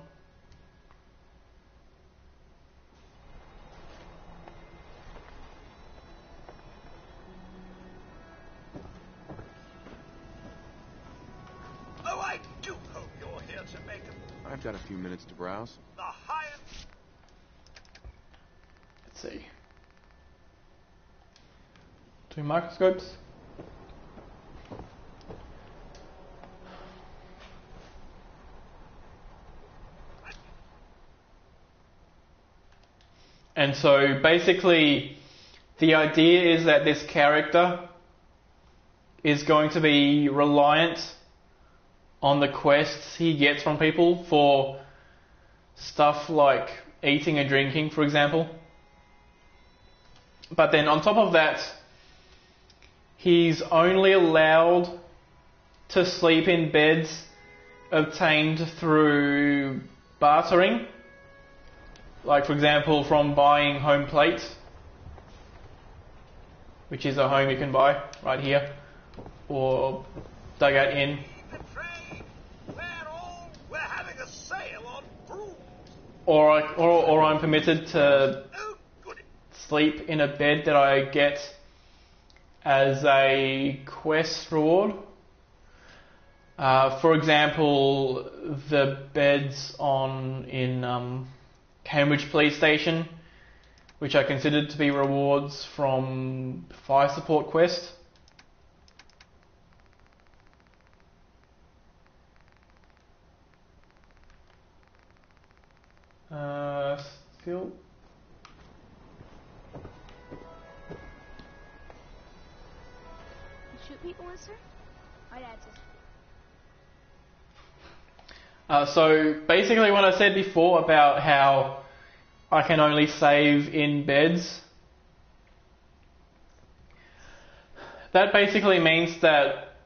Oh, I do hope you're here to make I've got a few minutes to browse. the highest. Let's see. 2 microscopes. And so basically the idea is that this character is going to be reliant on the quests he gets from people for stuff like eating and drinking, for example. But then on top of that, he's only allowed to sleep in beds obtained through bartering. Like for example, from buying home plate, which is a home you can buy right here, or Dugout Inn. We're having a sale on brooms. Or I'm permitted to sleep in a bed that I get as a quest reward. For example, the beds in Cambridge Police Station, which are considered to be rewards from Fire Support Quest. Still. You shoot people, sir? My dad says. So basically what I said before about how I can only save in beds, that basically means that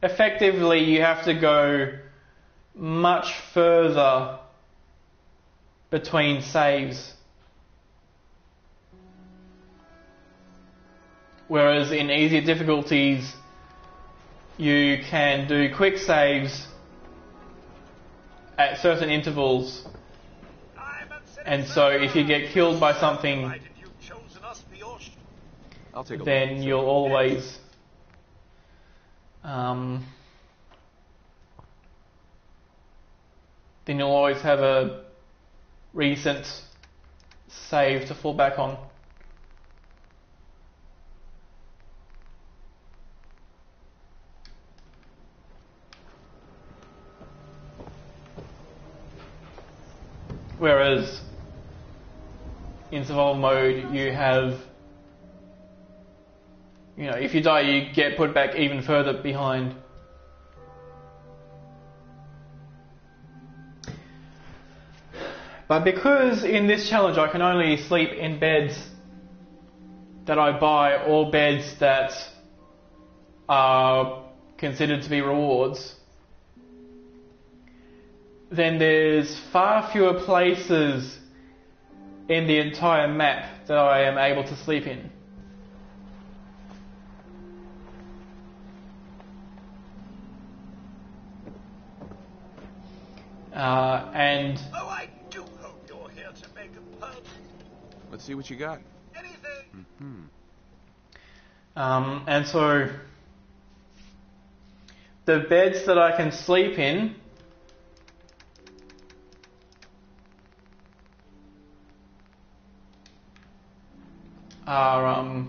effectively you have to go much further between saves. Whereas in easier difficulties, you can do quick saves at certain intervals, and so if you get killed by something, I'll take a then look. you'll always have a recent save to fall back on. Whereas in survival mode, you have, if you die, you get put back even further behind. But because in this challenge I can only sleep in beds that I buy or beds that are considered to be rewards, then there's far fewer places in the entire map that I am able to sleep in. And Oh, I do hope you're here to make a pun. Let's see what you got. Anything? and so the beds that I can sleep in are,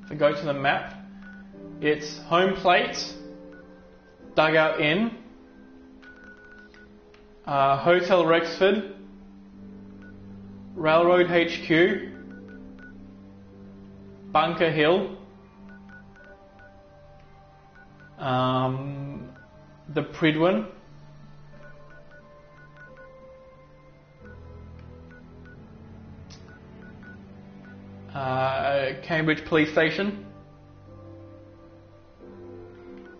if I go to the map, it's Home Plate, Dugout Inn, Hotel Rexford, Railroad HQ, Bunker Hill, the Pridwin, Cambridge Police Station,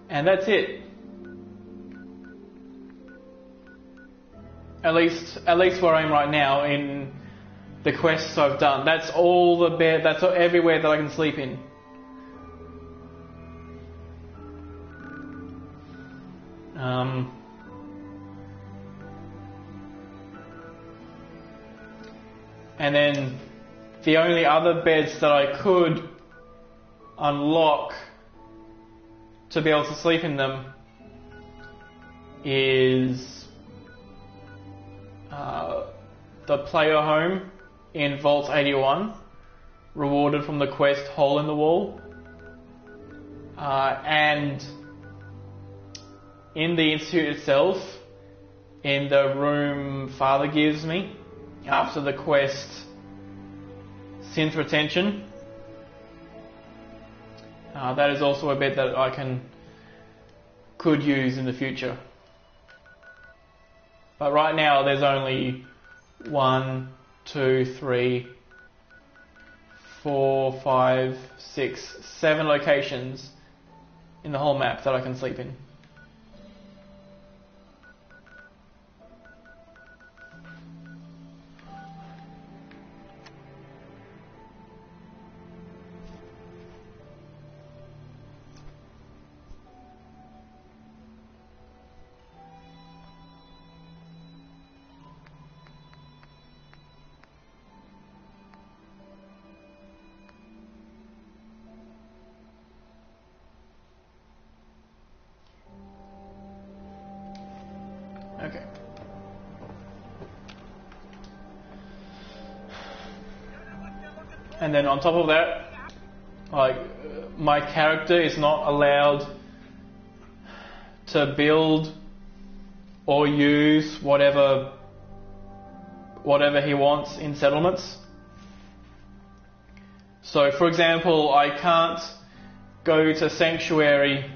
and that's it. At least where I am right now in the quests I've done. That's all the bed. That's everywhere that I can sleep in. And then the only other beds that I could unlock to be able to sleep in them is the player home in Vault 81, rewarded from the quest Hole in the Wall, and in the Institute itself, in the room Father gives me after the quest Synth Retention. That is also a bed that I could use in the future. But right now there's only 1, 2, 3, 4, 5, 6, 7 locations in the whole map that I can sleep in. Okay. And then on top of that, my character is not allowed to build or use whatever he wants in settlements. So, for example, I can't go to Sanctuary.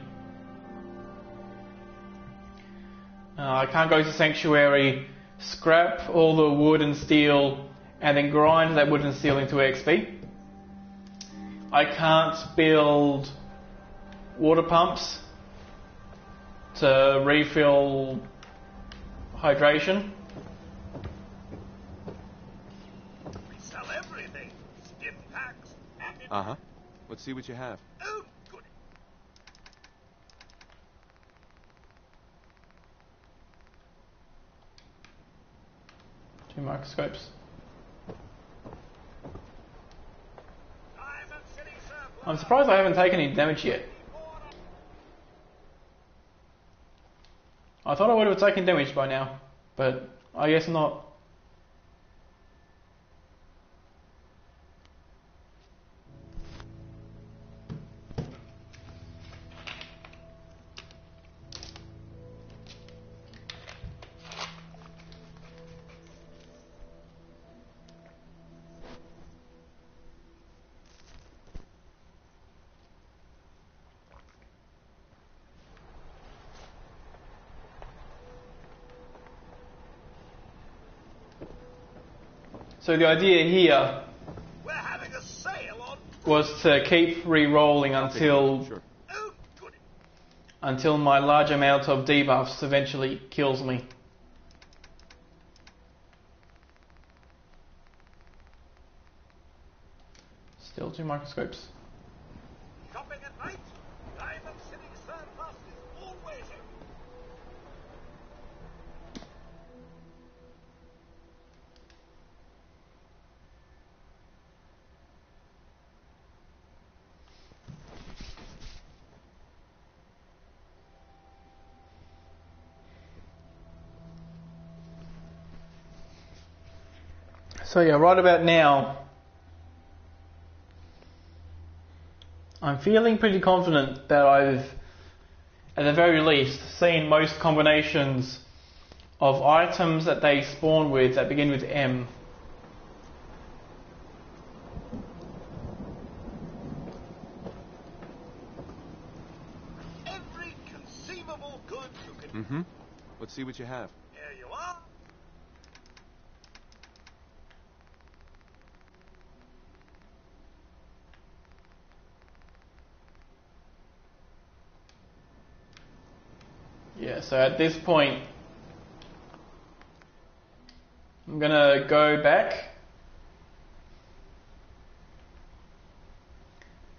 Scrap all the wood and steel, and then grind that wood and steel into XP. I can't build water pumps to refill hydration. We sell everything. Skin packs. Let's see what you have. Oh, good. microscopes. I'm surprised I haven't taken any damage yet. I thought I would have taken damage by now, but I guess not. So the idea here We're having a sale on. was to keep re-rolling until Sure. Oh, goody. until my large amount of debuffs eventually kills me. Still 2 microscopes. Shopping at night? Diamond City Surplus is always open. So yeah, right about now, I'm feeling pretty confident that I've, at the very least, seen most combinations of items that they spawn with that begin with M. Every conceivable good you can. Mm-hmm. Let's see what you have. Here you are. Yeah, so at this point, I'm gonna go back.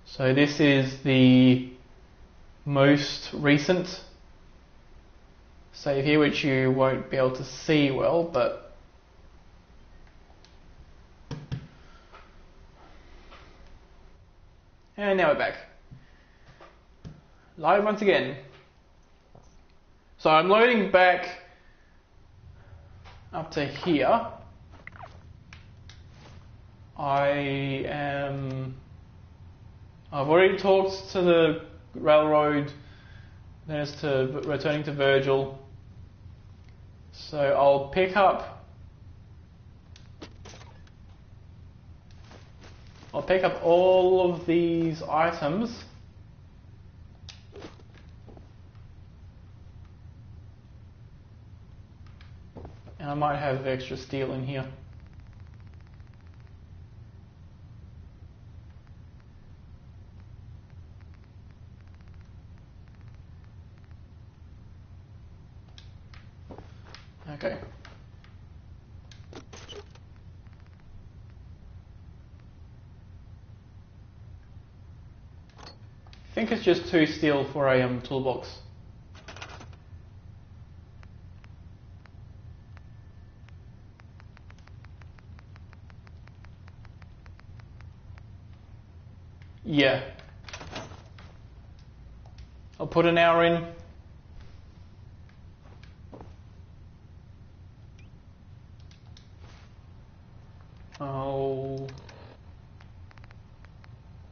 So this is the most recent save here, which you won't be able to see well, but and now we're back. Live once again. So I'm loading back up to here. I've already talked to the railroad, then it's to returning to Virgil. So I'll pick up all of these items. And I might have extra steel in here. Okay. I think it's just 2 steel for a toolbox. Yeah. I'll put an hour in. I'll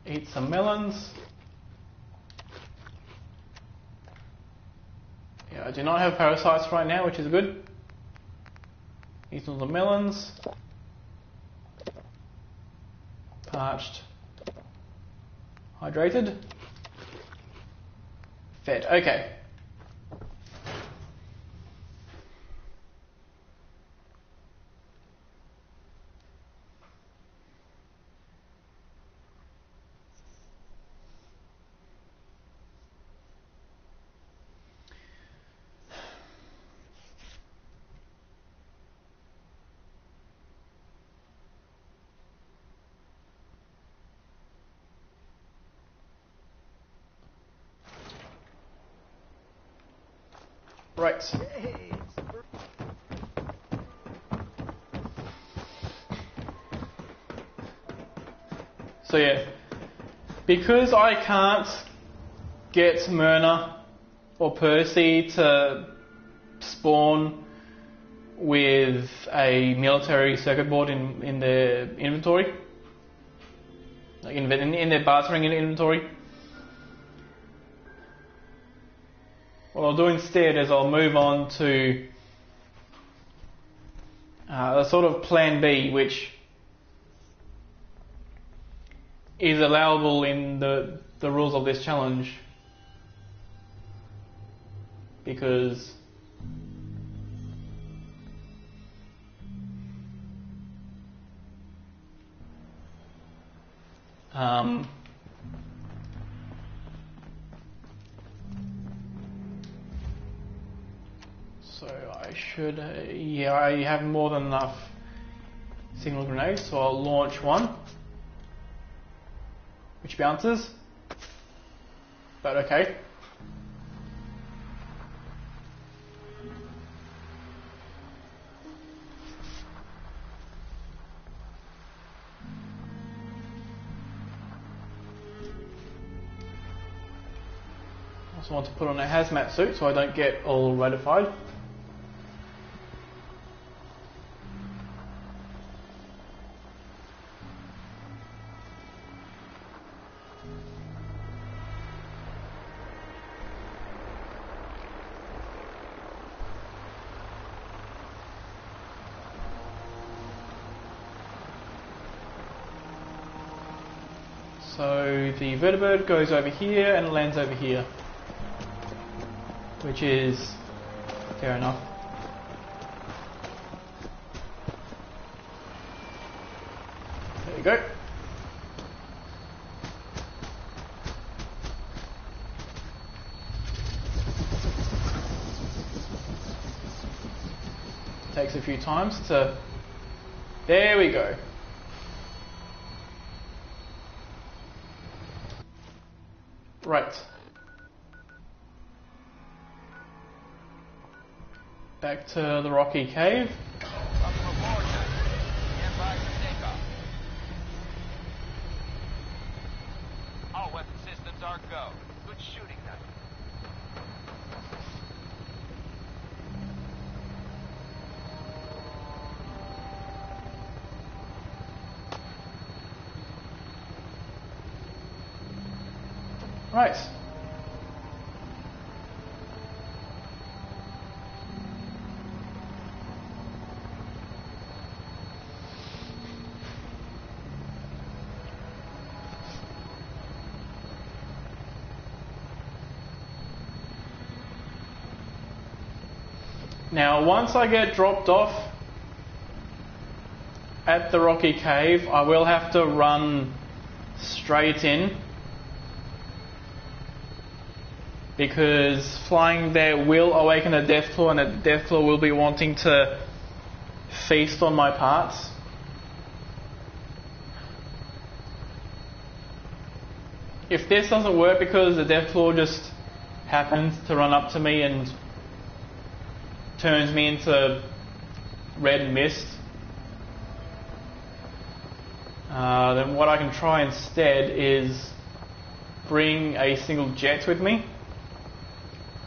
eat some melons. Yeah, I do not have parasites right now, which is good. Eat all the melons. Parched. Hydrated. Fed. Okay. Right. So yeah, because I can't get Myrna or Percy to spawn with a military circuit board in their inventory, like in their bartering inventory, what I'll do instead is I'll move on to a sort of plan B, which is allowable in the rules of this challenge, because so I should, yeah, I have more than enough signal grenades, so I'll launch one, which bounces, but okay. I also want to put on a hazmat suit so I don't get all ratified. So the vertibird goes over here and lands over here, which is fair enough. There you go. Takes a few times to... There we go. Right. Back to the rocky cave. All weapon systems are go. Good shooting night. Right. Now, once I get dropped off at the rocky cave, I will have to run straight in, because flying there will awaken a Deathclaw, and a Deathclaw will be wanting to feast on my parts. If this doesn't work because the Deathclaw just happens to run up to me and turns me into red mist, then what I can try instead is bring a single jet with me.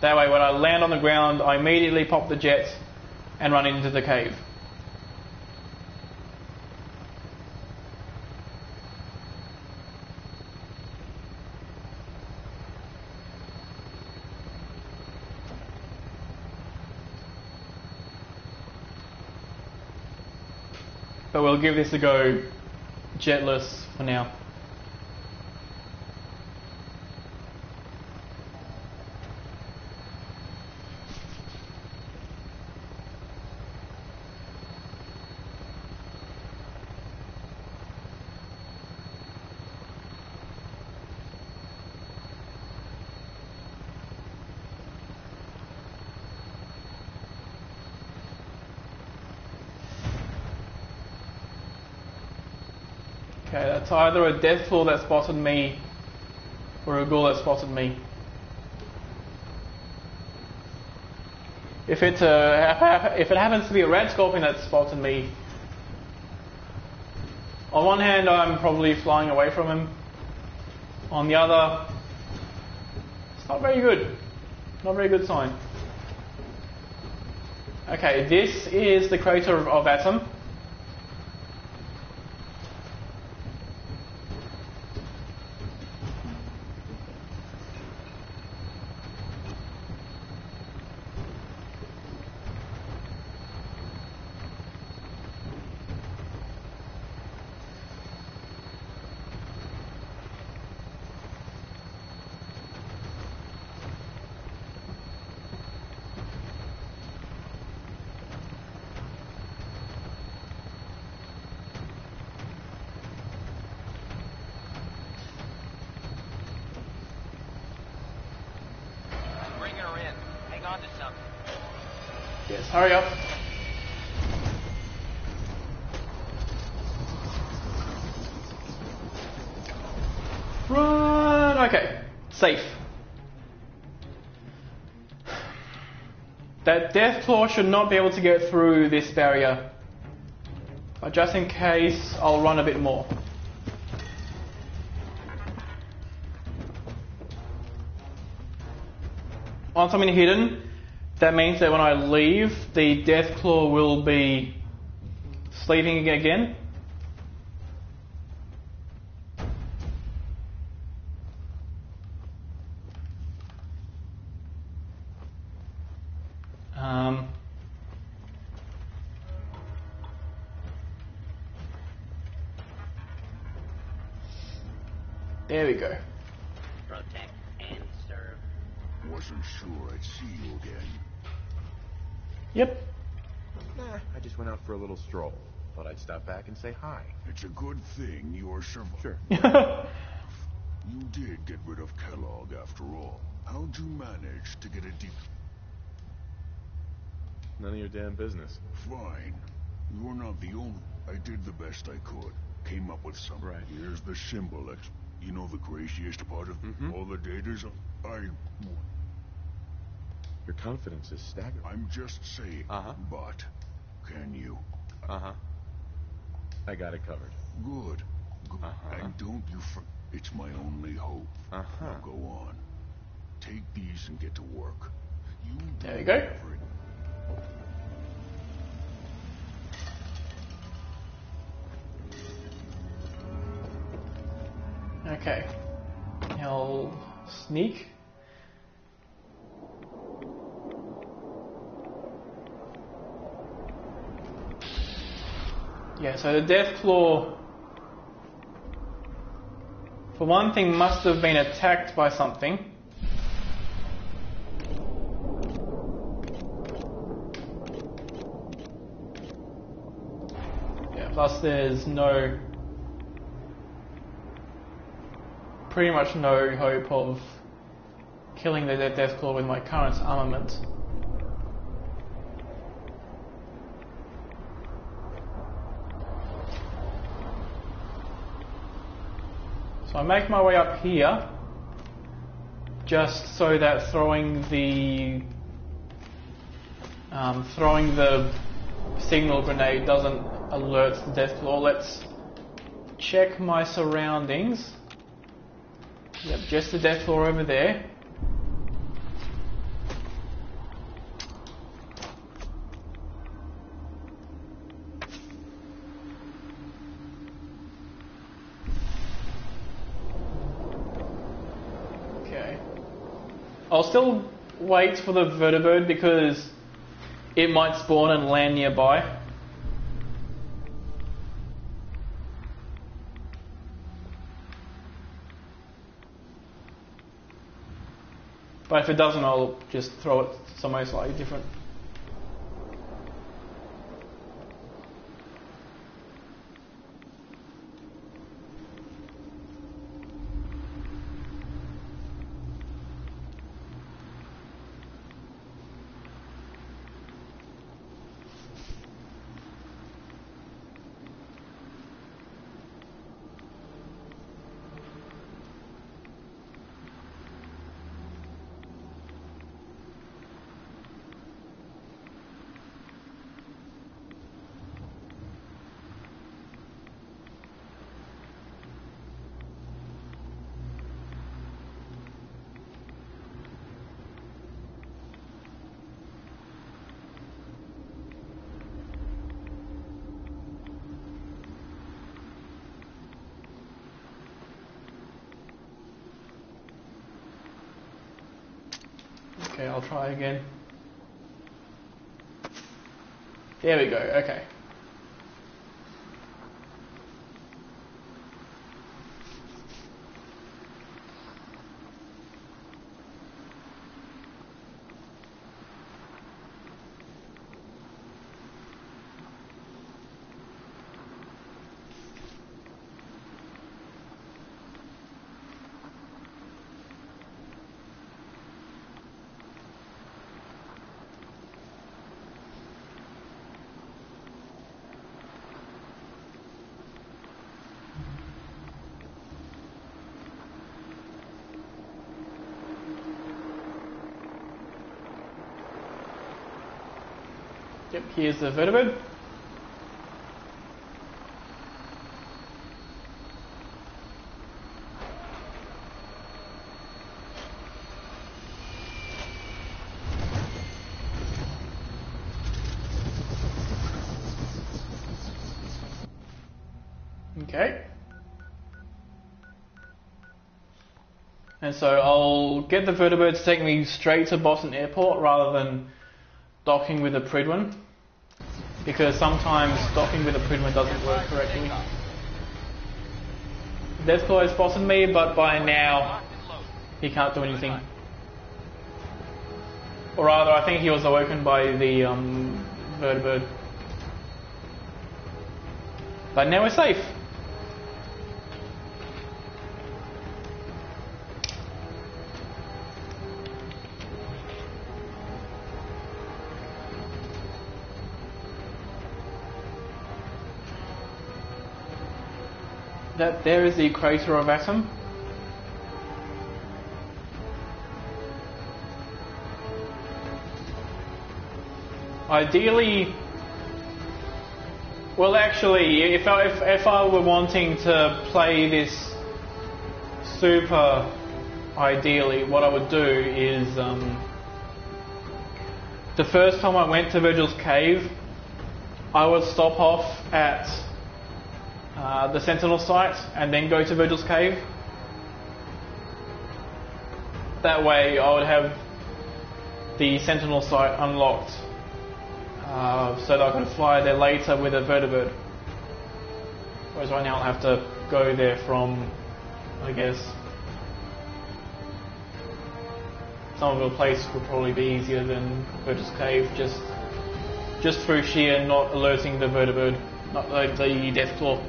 That way when I land on the ground, I immediately pop the jet and run into the cave. But we'll give this a go jetless for now. Okay, that's either a Deathclaw that spotted me or a Ghoul that spotted me. If it happens to be a Red Scorpion that spotted me, On one hand, I'm probably flying away from him. On the other, it's not very good. Not a very good sign. Okay, this is the crater of Atom. Bringing her in. Hang on to something. Yes, hurry up. Run! Okay, safe. That death claw should not be able to get through this barrier. But just in case, I'll run a bit more. Once I'm in hidden, that means that when I leave, the death claw will be sleeping again. There we go. Protect and serve. Wasn't sure I'd see you again. Yep. Nah, I just went out for a little stroll. Thought I'd stop back and say hi. It's a good thing you're surviving. Sure. You did get rid of Kellogg after all. How'd you manage to get a deep... None of your damn business. Fine. You're not the only... I did the best I could. Came up with some... Right. Here's the symbol. You know the craziest part of all the data's... Your confidence is staggering. I'm just saying. But... Can you... I got it covered. Good. And don't you It's my only hope. Now go on. Take these and get to work. There you go. Okay. I'll sneak. Yeah, so the death claw, for one thing, must have been attacked by something. Yeah, plus there's pretty much no hope of killing the death claw with my current armament. So I make my way up here, just so that throwing the signal grenade doesn't alert the death claw. Let's check my surroundings. Yep, just the death claw over there. I'll still wait for the vertibird because it might spawn and land nearby. But if it doesn't, I'll just throw it somewhere slightly different. Okay, I'll try again. There we go, okay. Yep, here's the vertebrate. Okay. And so I'll get the vertebrate to take me straight to Boston Airport rather than docking with a Pridwin, because sometimes docking with a Pridwin doesn't work correctly. Deathclaw has spotted me, but by now he can't do anything. Or rather, I think he was awoken by the vertebrate. But now we're safe. That there is the crater of Atom. Ideally, well, actually, if I were wanting to play this super ideally, what I would do is the first time I went to Virgil's Cave, I would stop off at the Sentinel site and then go to Virgil's Cave. That way I would have the Sentinel site unlocked so that I could fly there later with a vertibird. Whereas right now I'll have to go there from, I guess, Somerville Place would probably be easier than Virgil's Cave, just through sheer not alerting the vertibird, not the Deathclaw.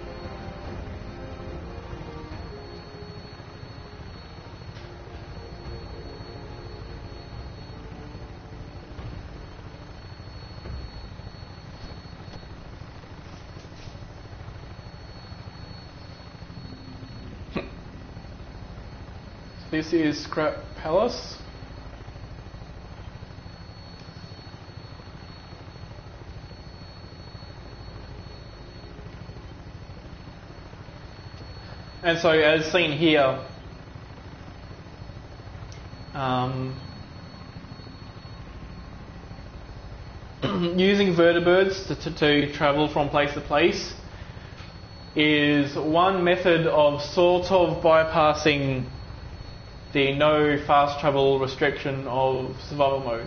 This is Scrap Palace. And so, as seen here, using vertibirds to travel from place to place is one method of sort of bypassing the no fast travel restriction of survival mode.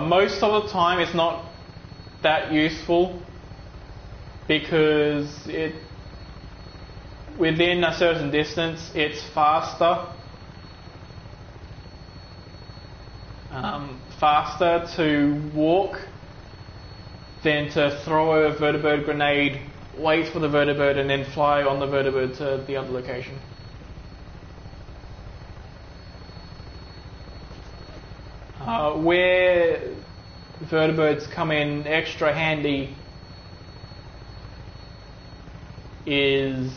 Most of the time it's not that useful because within a certain distance it's faster to walk than to throw a vertibird grenade, wait for the vertibird and then fly on the vertibird to the other location. Where vertibirds come in extra handy is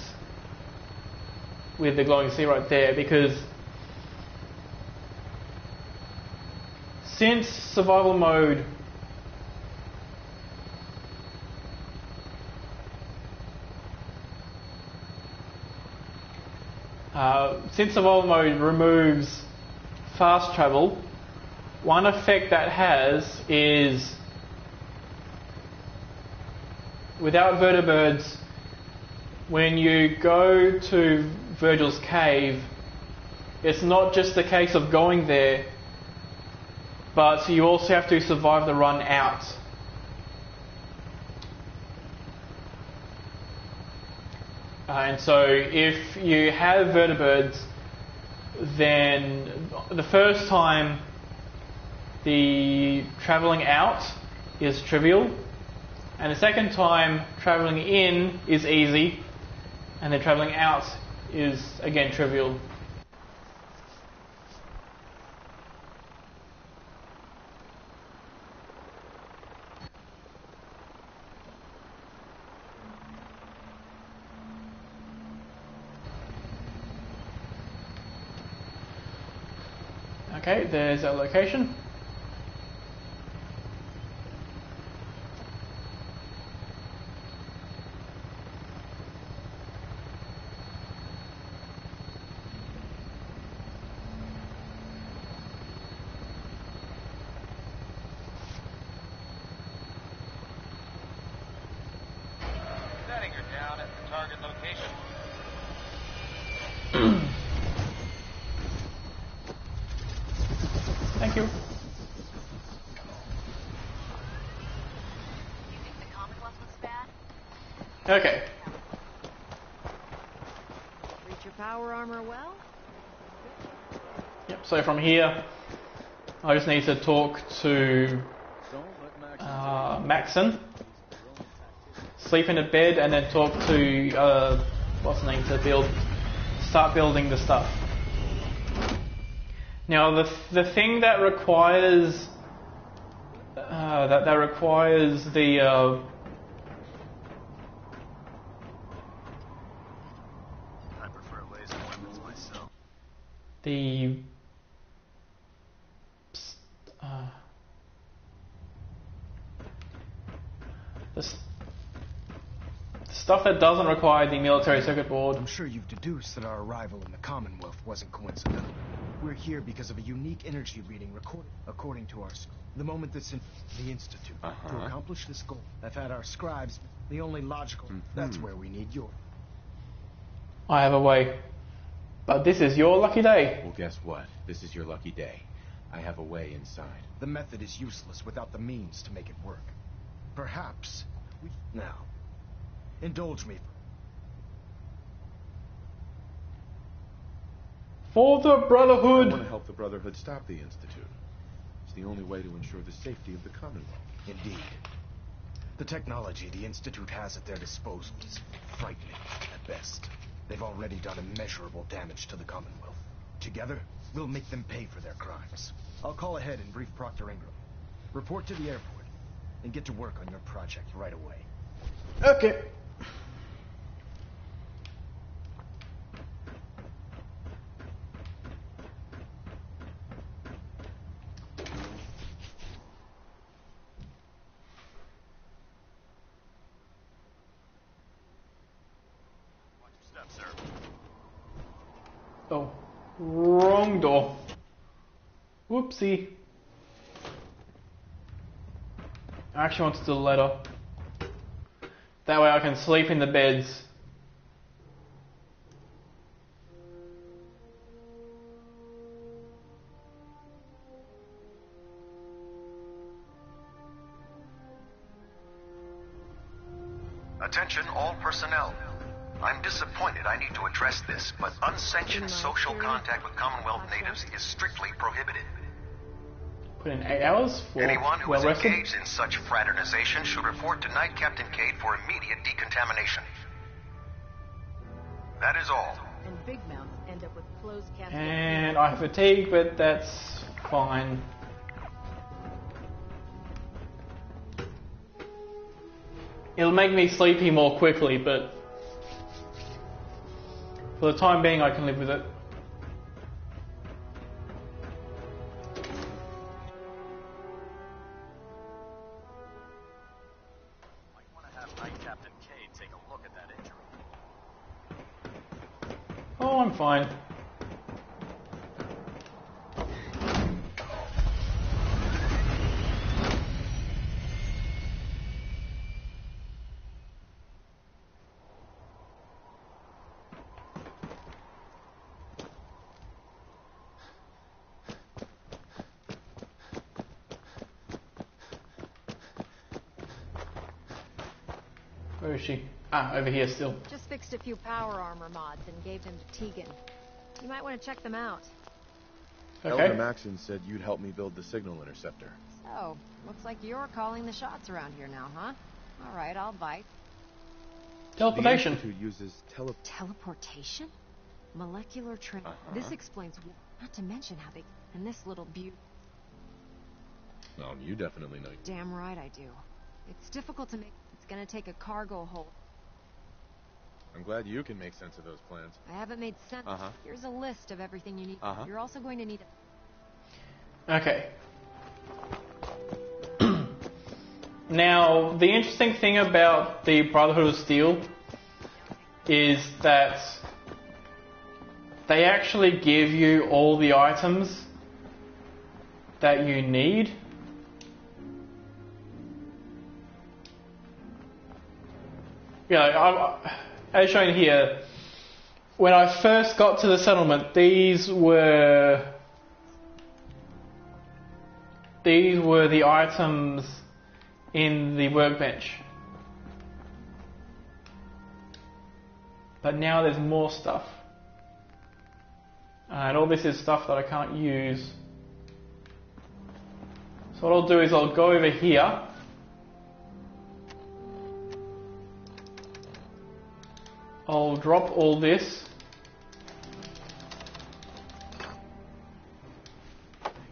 with the glowing sea right there, because since survival mode removes fast travel, one effect that has is without vertibirds, when you go to Virgil's Cave, it's not just a case of going there, but you also have to survive the run out. And so if you have vertibirds, then the first time the travelling out is trivial, and the second time travelling in is easy, and then travelling out is again trivial. Okay, there's our location. Setting her down at the target location. Thank you. You think the Commonwealth looks bad? Okay. Reach your power armor well? Yep, so from here, I just need to talk to Maxon, sleep in a bed, and then talk to, what's the name, to start building the stuff. Now, the thing that requires that requires the I prefer laser weapons myself. the stuff that doesn't require the military circuit board. I'm sure you've deduced that our arrival in the Commonwealth wasn't coincidental. We're here because of a unique energy reading recorded according to our the moment that's in the Institute. To accomplish this goal, I've had our scribes, the only logical... That's where we need your... I have a way. But this is your lucky day. Well, guess what? This is your lucky day. I have a way inside. The method is useless without the means to make it work. Perhaps we... Now, indulge me. For the I Brotherhood! want to help the Brotherhood stop the Institute. It's the only way to ensure the safety of the Commonwealth. Indeed. The technology the Institute has at their disposal is frightening at best. They've already done immeasurable damage to the Commonwealth. Together, we'll make them pay for their crimes. I'll call ahead and brief Proctor Ingram. Report to the airport, and get to work on your project right away. Okay. Watch your step, sir. Oh, wrong door. Whoopsie. I actually want to do the letter. That way I can sleep in the beds. Attention all personnel. I'm disappointed I need to address this, but unsanctioned social contact with Commonwealth natives is strictly prohibited. Put in 8 hours for Anyone who is well rested. engaged in such fraternization should report to Night Captain Cade for immediate decontamination. That is all. And big mounts end up with closed casket. And I have fatigue, but that's fine. It'll make me sleepy more quickly, but for the time being I can live with it. Might want to have Night Captain Cade take a look at that injury. Oh, I'm fine. Where is she? Ah, over here still. Just fixed a few power armor mods and gave them to Tegan. You might want to check them out. Okay. Elder Maxon said you'd help me build the signal interceptor. So, looks like you're calling the shots around here now, huh? Alright, I'll bite. Teleportation. The Institute uses Teleportation? Molecular This explains not to mention how they... And this little beaut... Well, you definitely know. Damn right I do. It's difficult to make... It's gonna take a cargo hold. I'm glad you can make sense of those plans. I haven't made sense. Here's a list of everything you need. You're also going to need Okay. Now, the interesting thing about the Brotherhood of Steel is that they actually give you all the items that you need. As shown here, when I first got to the settlement, these were the items in the workbench. But now there's more stuff. And all this is stuff that I can't use. So what I'll do is I'll go over here. I'll drop all this.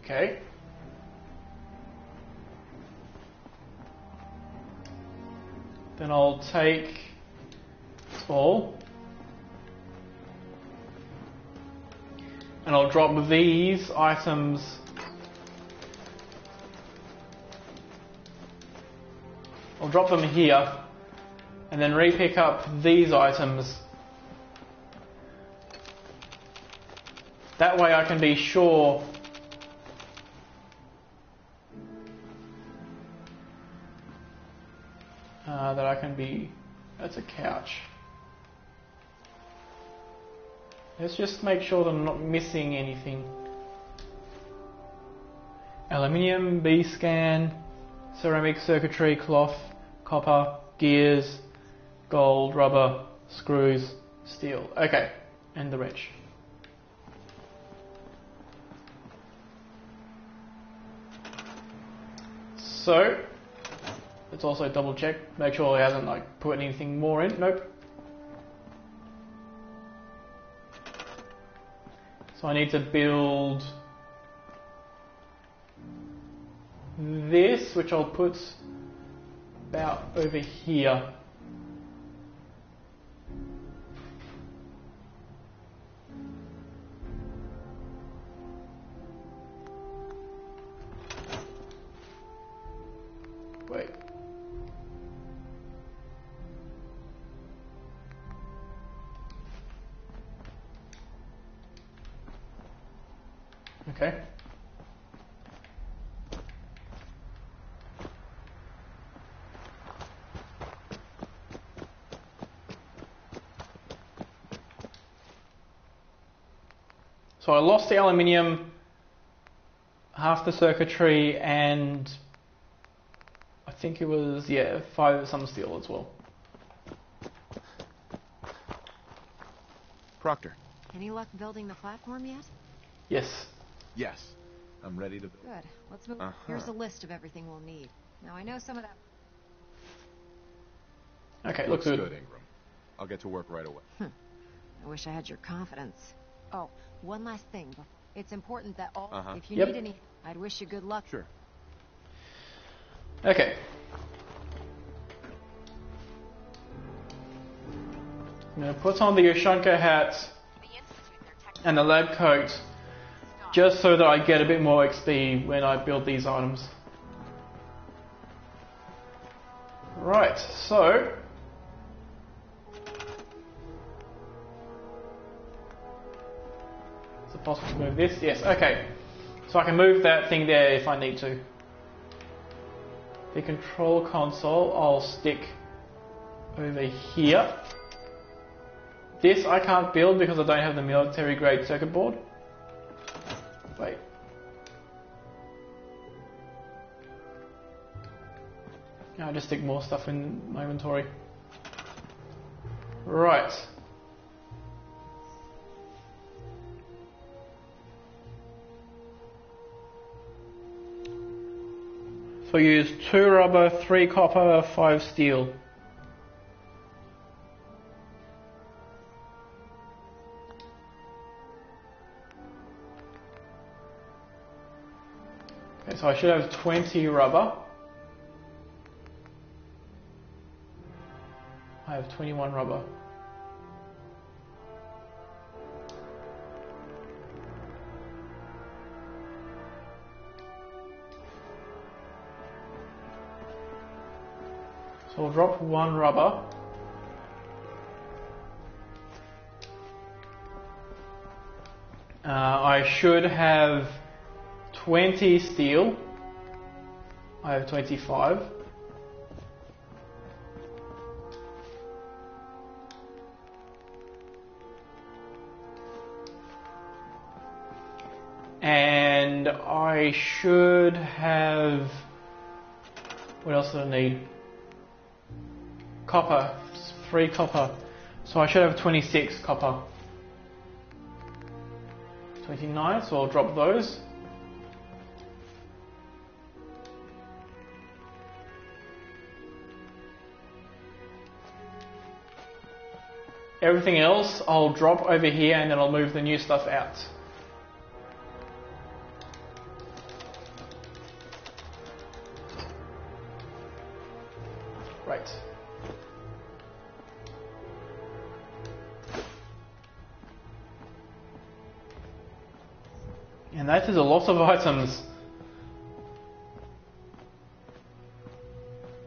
Okay. Then I'll take all. And I'll drop these items I'll drop them here and then re-pick up these items. That way I can be sure that I can be... That's a couch. Let's just make sure that I'm not missing anything. Aluminium, B-scan, ceramic, circuitry, cloth, copper, gears, gold, rubber, screws, steel. Okay, and the wrench. So, let's also double check, make sure he hasn't put anything more in. Nope. So I need to build this, which I'll put about over here. Wait. Okay. So I lost the aluminium, half the circuitry, and I think it was, 5 some steel as well. Proctor. Any luck building the platform yet? Yes. Yes. I'm ready to... Good. Let's move. Here's a list of everything we'll need. Now, I know some of that... Okay, looks good. Ingram. I'll get to work right away. I wish I had your confidence. Oh, one last thing. It's important that all... If you need any... I'd wish you good luck. Sure. Okay. I'm going to put on the Ushanka hat and the lab coat just so that I get a bit more XP when I build these items. Right, so... Is it possible to move this? Yes, okay. So I can move that thing there if I need to. The control console I'll stick over here. This I can't build because I don't have the military grade circuit board. Wait. I'll just stick more stuff in my inventory. Right. So use 2 rubber, 3 copper, 5 steel. Okay, so I should have 20 rubber. I have 21 rubber. So we'll drop 1 rubber. I should have 20 steel. I have 25. And I should have... What else do I need? Copper. 3 copper. So I should have 26 copper. 29, so I'll drop those. Everything else I'll drop over here and then I'll move the new stuff out. Right. And that is a lot of items.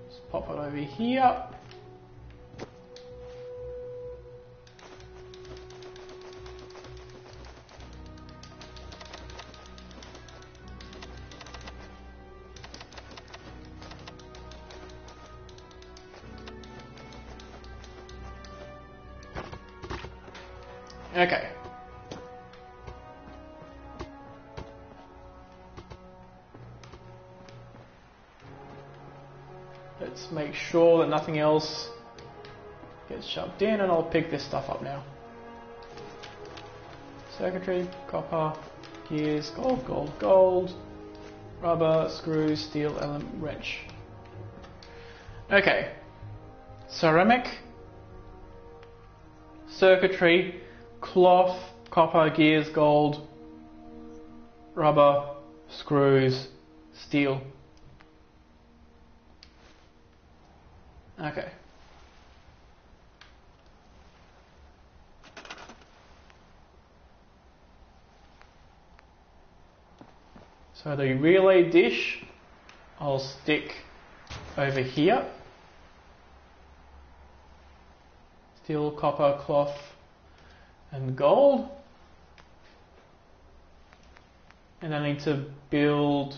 Let's pop it over here. Okay. Let's make sure that nothing else gets shoved in, and I'll pick this stuff up now. Circuitry, copper, gears, gold, gold, gold, rubber, screws, steel, element, wrench. Okay. Ceramic, circuitry, cloth, copper, gears, gold, rubber, screws, steel. Okay. So the relay dish I'll stick over here. Steel, copper, cloth, and gold. And I need to build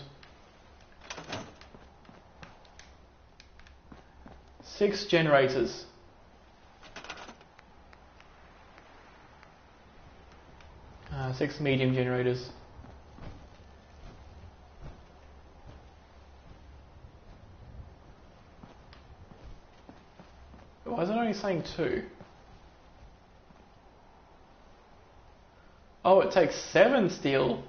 6 generators. Six medium generators. Why is it only saying 2? Oh, it takes 7 steel.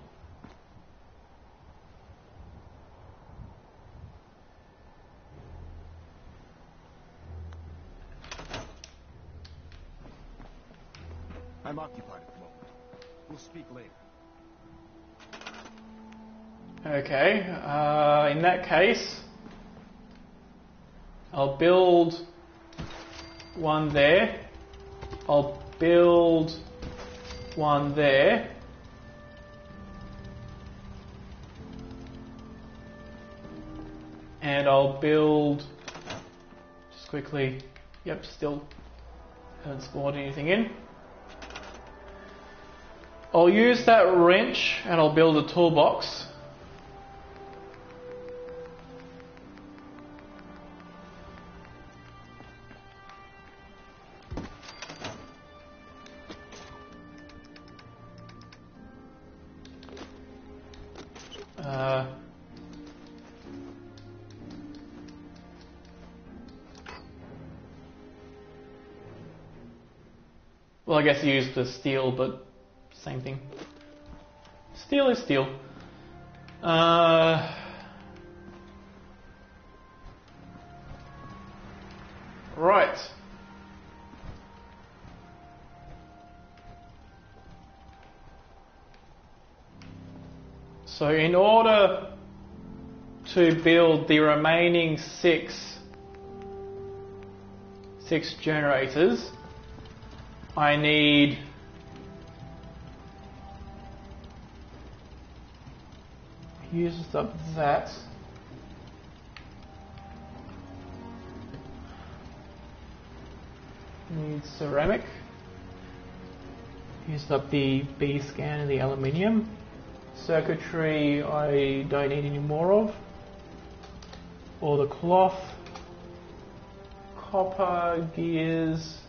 I'm occupied at the moment. We'll speak later. Okay, in that case, I'll build one there. I'll build one there. And I'll build, just quickly, yep, still haven't spawned anything in. I'll use that wrench and I'll build a toolbox. Well, I guess you use the steel, but same thing. Steel is steel. Right. So in order to build the remaining six generators, I need uses up that. Need ceramic. Used up the B scan and the aluminium. Circuitry I don't need any more of. Or the cloth. Copper, gears.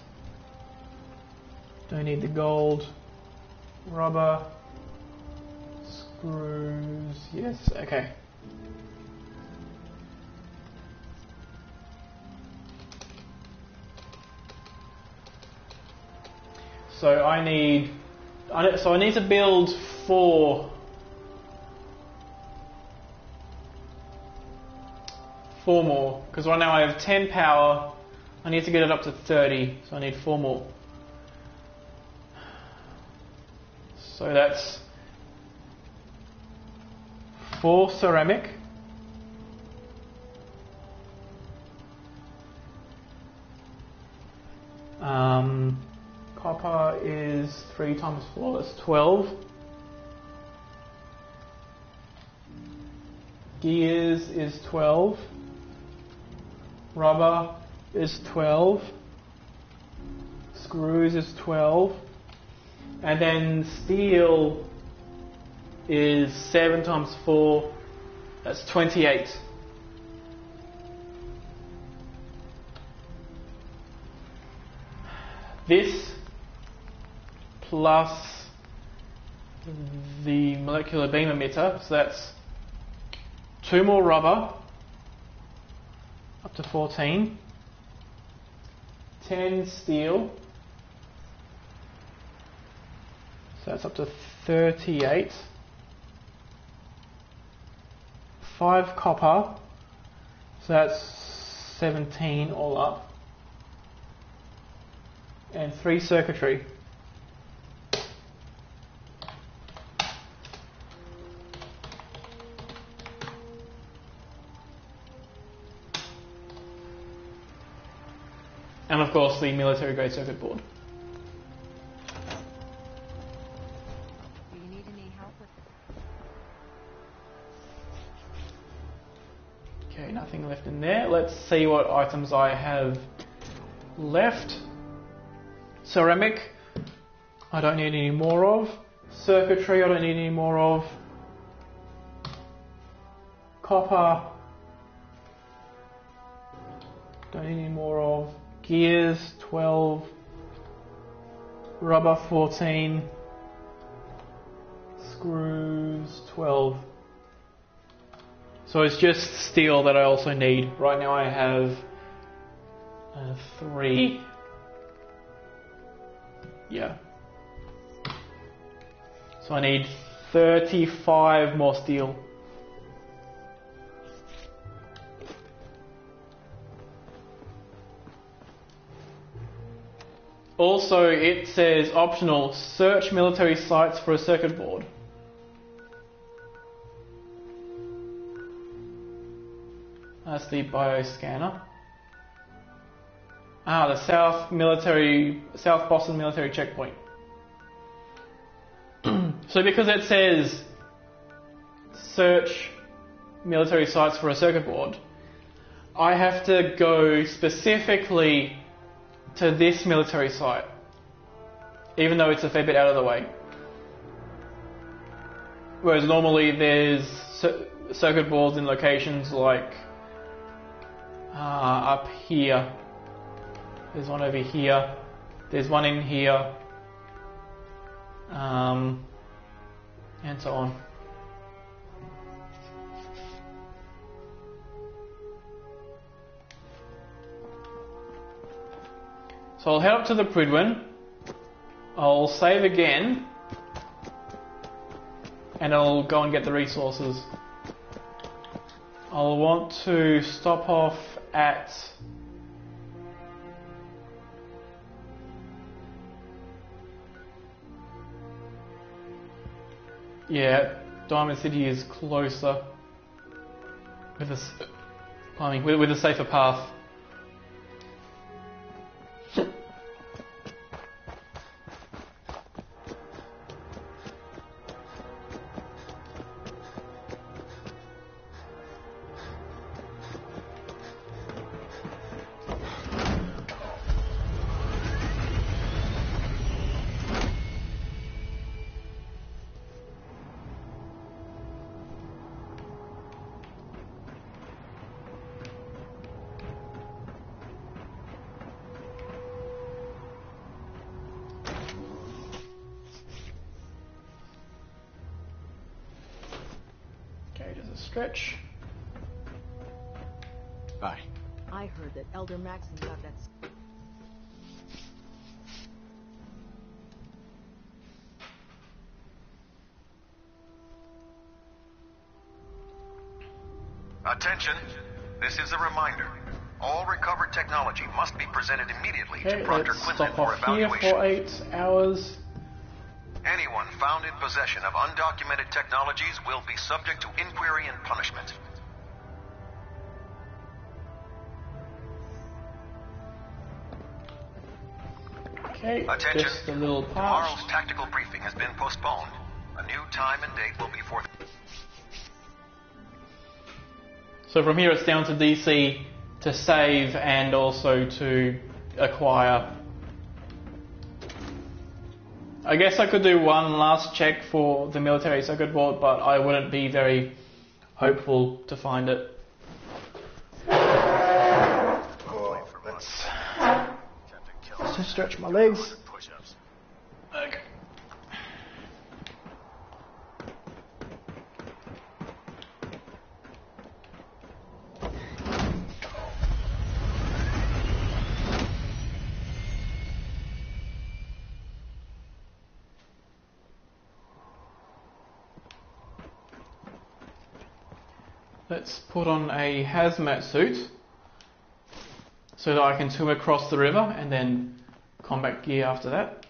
Don't need the gold. Rubber. Screws. Yes, okay. So I need to build four more, because right now I have 10 power. I need to get it up to 30, so I need 4 more. So that's 4 ceramic. Copper is 3 times 4, that's 12. Gears is 12. Rubber is 12. Screws is 12. And then steel is 7 times 4, that's 28. This plus the molecular beam emitter, so that's 2 more rubber, up to 14, 10 steel, so that's up to 38, 5 copper, so that's 17 all up, and 3 circuitry. And of course the military grade circuit board. Do you need any help with it? Okay, nothing left in there. Let's see what items I have left. Ceramic, I don't need any more of. Circuitry, I don't need any more of. Copper, don't need any more of. Gears, 12. Rubber, 14. Screws, 12. So it's just steel that I also need. Right now I have 3. Yeah. So I need 35 more steel. Also, it says optional, search military sites for a circuit board. That's the bioscanner. The South Boston military checkpoint. So because it says search military sites for a circuit board, I have to go specifically to this military site, even though it's a fair bit out of the way. Whereas normally there's circuit boards in locations like up here. There's one over here. There's one in here. And so on. So I'll head up to the Pridwin. I'll save again, and I'll go and get the resources. I'll want to stop off at... Yeah, Diamond City is closer with with a safer path. Stretch. Bye. I heard that Elder Maxon got that. Attention. This is a reminder. All recovered technology must be presented immediately Okay, to Proctor let's Quinlan stop for off here evaluation. for 8 hours. Anyone found in possession of undocumented technologies will be subject to inquiry and punishment. Okay, attention. just a little part. Tomorrow's tactical briefing has been postponed. A new time and date will be forthcoming. So from here it's down to DC to save and also to acquire. I guess I could do one last check for the military circuit board, but I wouldn't be very hopeful to find it. Let's just stretch my legs. Okay. Let's put on a hazmat suit so that I can swim across the river and then combat gear after that.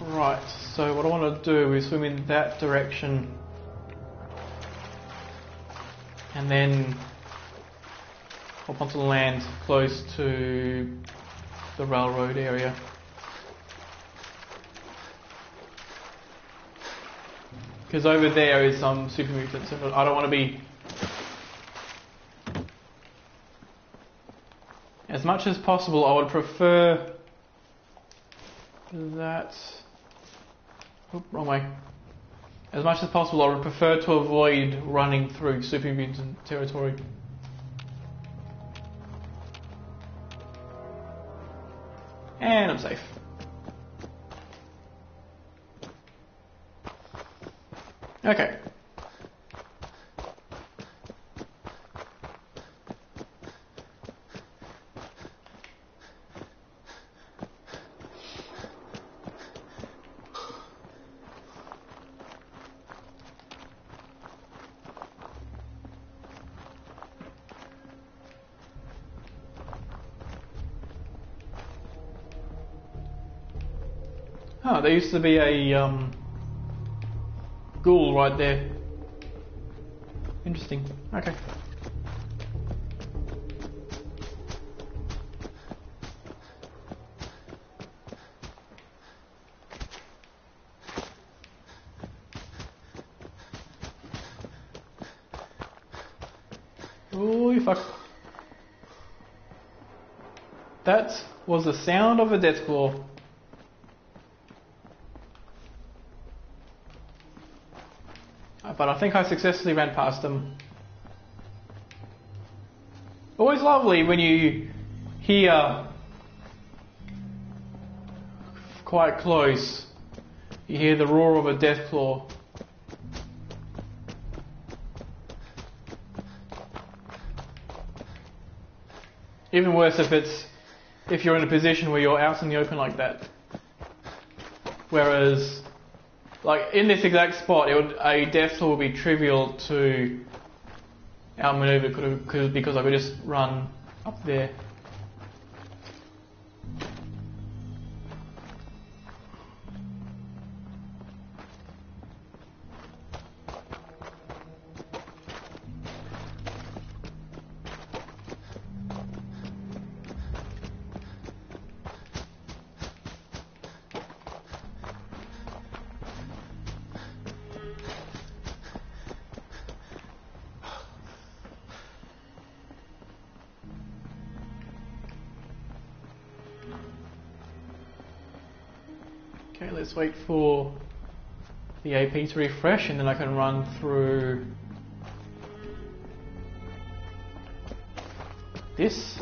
Right, so what I want to do is swim in that direction and then hop onto the land close to the railroad area. Because over there is some super mutants and I don't want to be... As much as possible I would prefer that... Oh, wrong way. As much as possible, I would prefer to avoid running through super mutant territory. And I'm safe. Okay. Oh, there used to be a ghoul right there. Interesting. Okay. Oh, fuck. That was the sound of a death claw. But I think I successfully ran past them. Always lovely when you hear quite close, you hear the roar of a death claw. Even worse if you're in a position where you're out in the open like that. Whereas, like in this exact spot, a death claw would be trivial to outmaneuver because I could just run up there. Okay, let's wait for the AP to refresh and then I can run through this.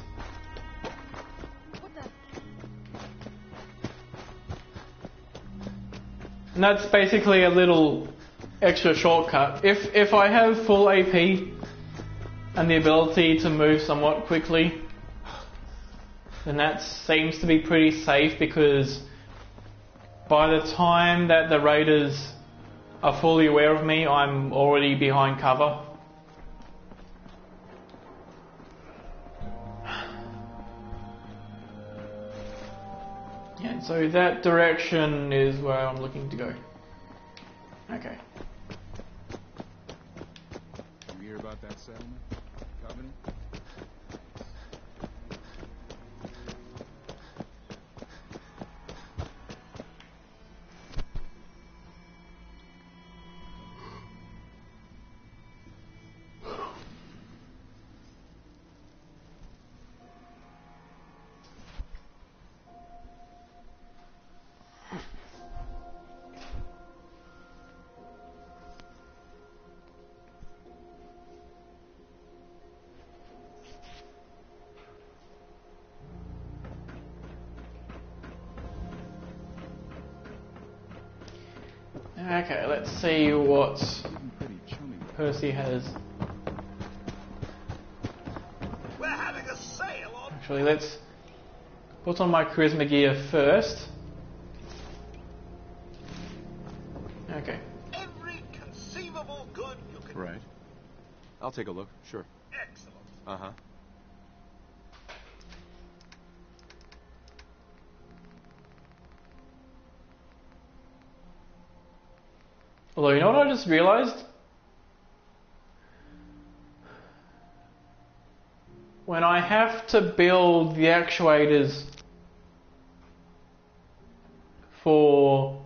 And that's basically a little extra shortcut. If I have full AP and the ability to move somewhat quickly, then that seems to be pretty safe because by the time that the raiders are fully aware of me, I'm already behind cover. Yeah, so that direction is where I'm looking to go. Okay. You hear about that settlement? Covenant? Okay, let's see what Percy has. We're having a sale on. Actually, let's put on my charisma gear first. Okay. Every conceivable good you can. Right. I'll take a look. Sure. Excellent. Uh-huh. Although, you know what I just realized? When I have to build the actuators for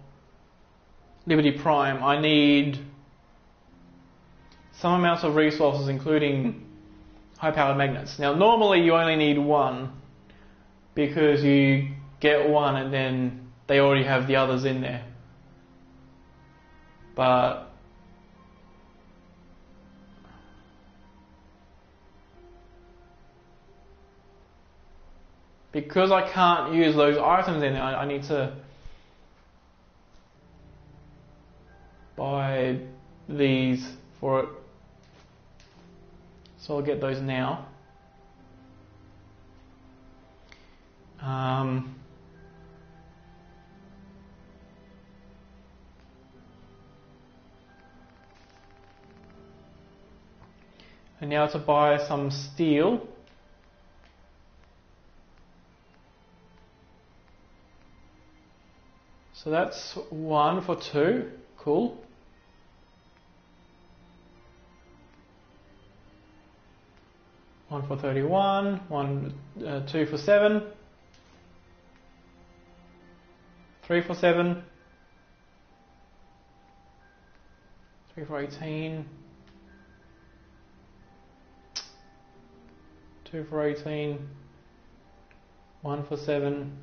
Liberty Prime, I need some amounts of resources, including high-powered magnets. Now, normally you only need one, because you get one and then they already have the others in there. But because I can't use those items in there, I need to buy these for it. So I'll get those now. And now to buy some steel. So that's 1 for 2. Cool. One for 31. 2 for 7. 3 for 7. 3 for 18. 2 for 18. 1 for 7.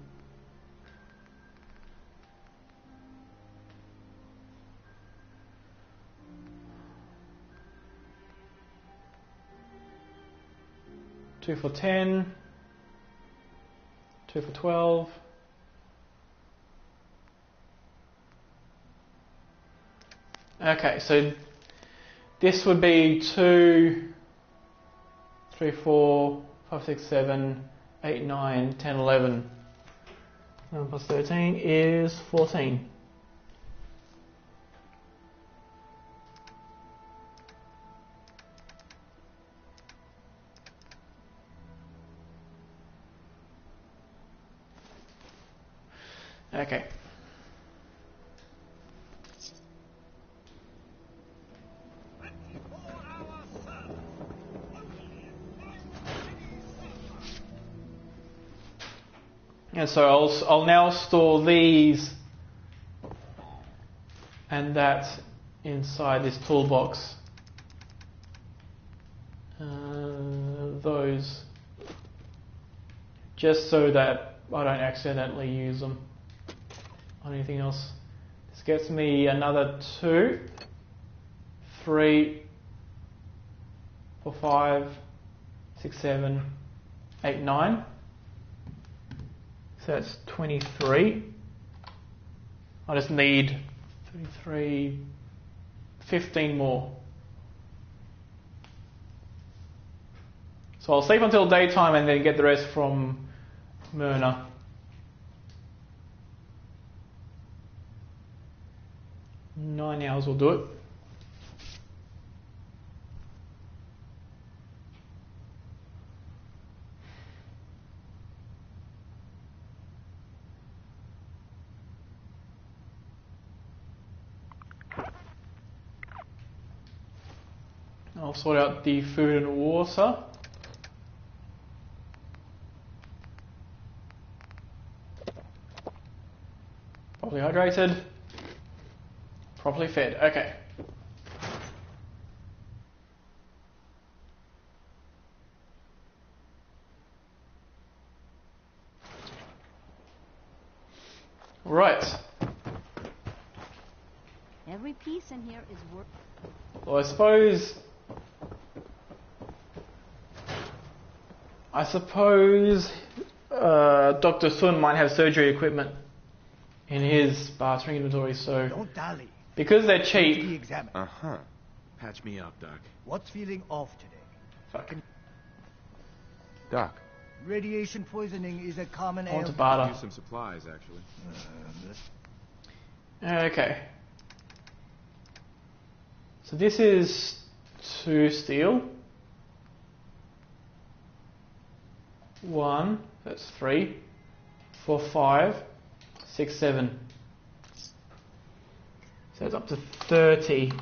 2 for 10. 2 for 12. Okay, so this would be 2, 3, 4, 5, 6, 7, 8, 9, 10, 11. 11 plus 13 is 14. Okay. And so I'll now store these and that inside this toolbox. Those, just so that I don't accidentally use them on anything else. This gets me another 2, 3, 4, 5, 6, 7, 8, 9. So that's 23. I just need 33, 15 more. So I'll sleep until daytime and then get the rest from Myrna. Nine hours will do it. I'll sort out the food and water. Properly hydrated. Properly fed. Okay. Right. Every piece in here is worth. Well, I suppose Dr. Sun might have surgery equipment in his bartering inventory, so Don't dally. Because they're cheap. Uh-huh. Patch me up, Doc. What's feeling off today? Fuck. Doc. Radiation poisoning is a common I want to ailment. barter. Use some supplies, actually. Okay. So this is 2 steel. 1, that's 3, 4, 5, 6, 7. So it's up to 30.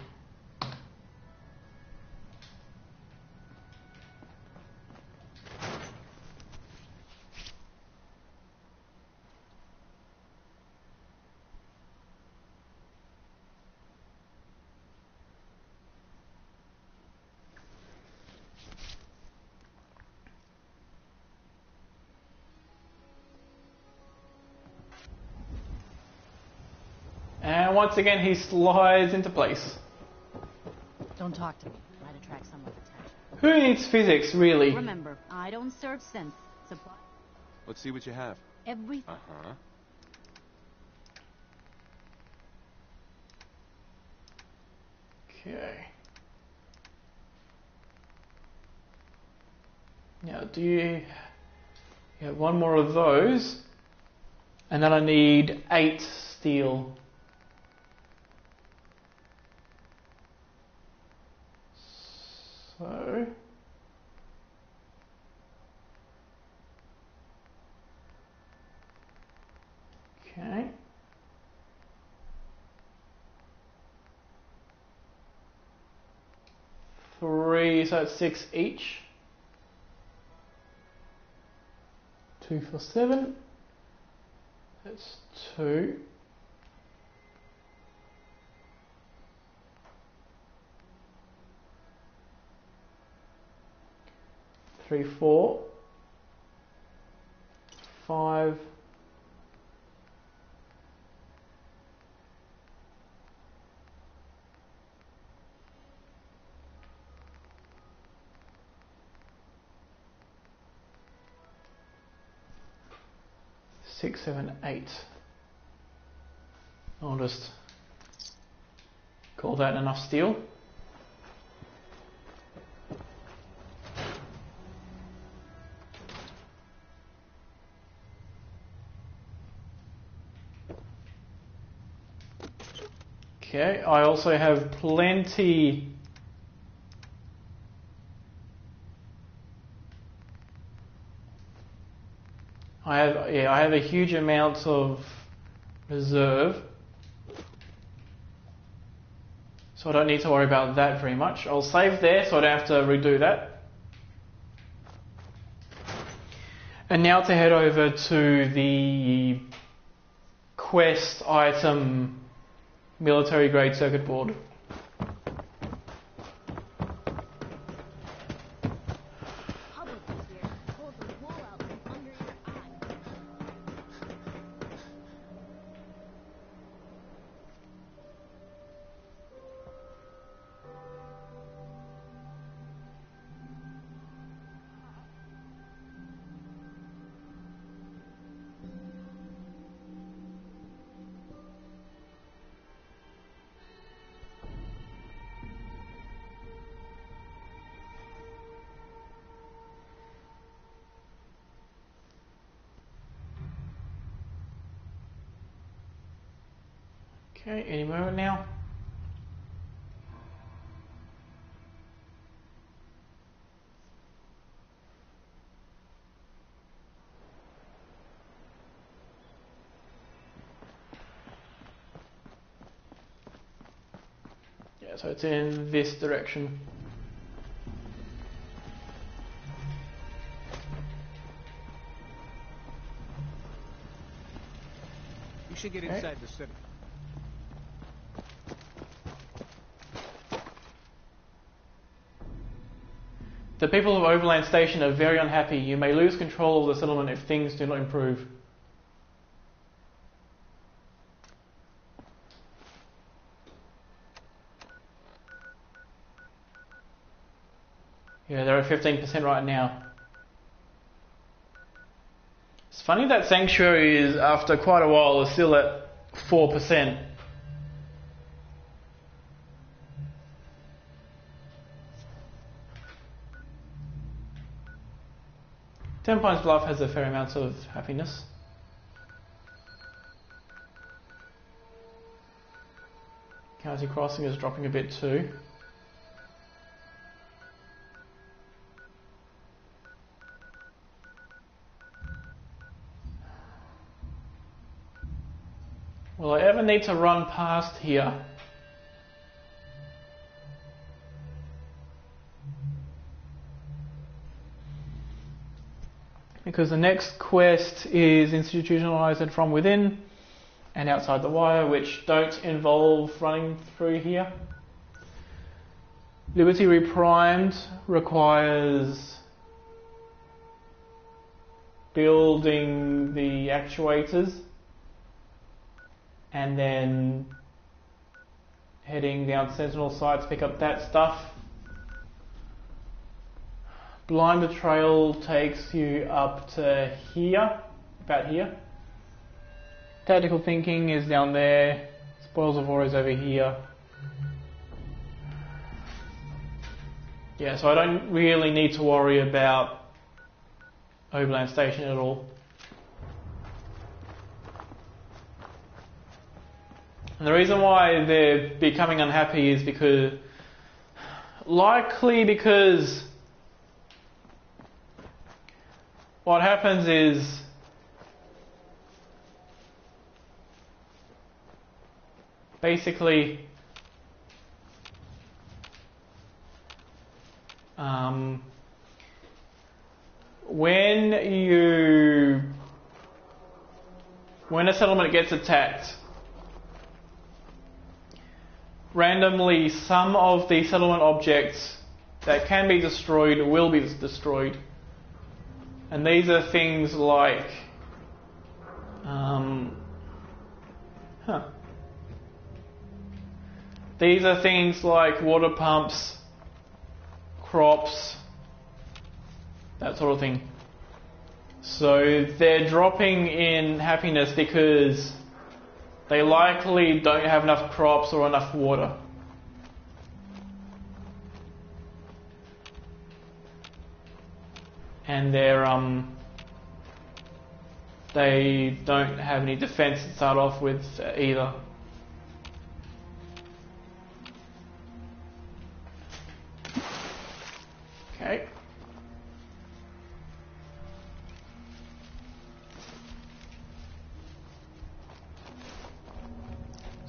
And once again, he slides into place. Don't talk to me. Might attract someone's attention. Who needs physics, really? Remember, I don't serve synths. Supply. Let's see what you have. Everything. Uh-huh. Okay. Now, do you have one more of those? And then I need 8 steel. So... Okay. Three, so that's 6 each. 2 for 7. That's 2. Three, 4. 5. 6, 7, 8. I'll just call that enough steel. Okay, I also have plenty I have a huge amount of reserve, so I don't need to worry about that very much. I'll save there so I don't have to redo that. And now to head over to the quest item military grade circuit board. Okay, any moment now. Yeah, so it's in this direction. You should get inside the city. The people of Overland Station are very unhappy. You may lose control of the settlement if things do not improve. Yeah, they're at 15% right now. It's funny that Sanctuary is, after quite a while, is still at 4%. Ten Pines Bluff has a fair amount of happiness. County Crossing is dropping a bit too. Will I ever need to run past here? Because the next quest is institutionalized and from within and outside the wire, which don't involve running through here. Liberty Reprimed requires building the actuators and then heading down to Sentinel site to pick up that stuff. Blind Betrayal takes you up to here, about here. Tactical Thinking is down there. Spoils of War is over here. Yeah, so I don't really need to worry about Overland Station at all. And the reason why they're becoming unhappy is because what happens is basically when a settlement gets attacked, randomly some of the settlement objects that can be destroyed will be destroyed. And these are things like these are things like water pumps, crops, that sort of thing. So they're dropping in happiness because they likely don't have enough crops or enough water. And they don't have any defense to start off with either. Okay.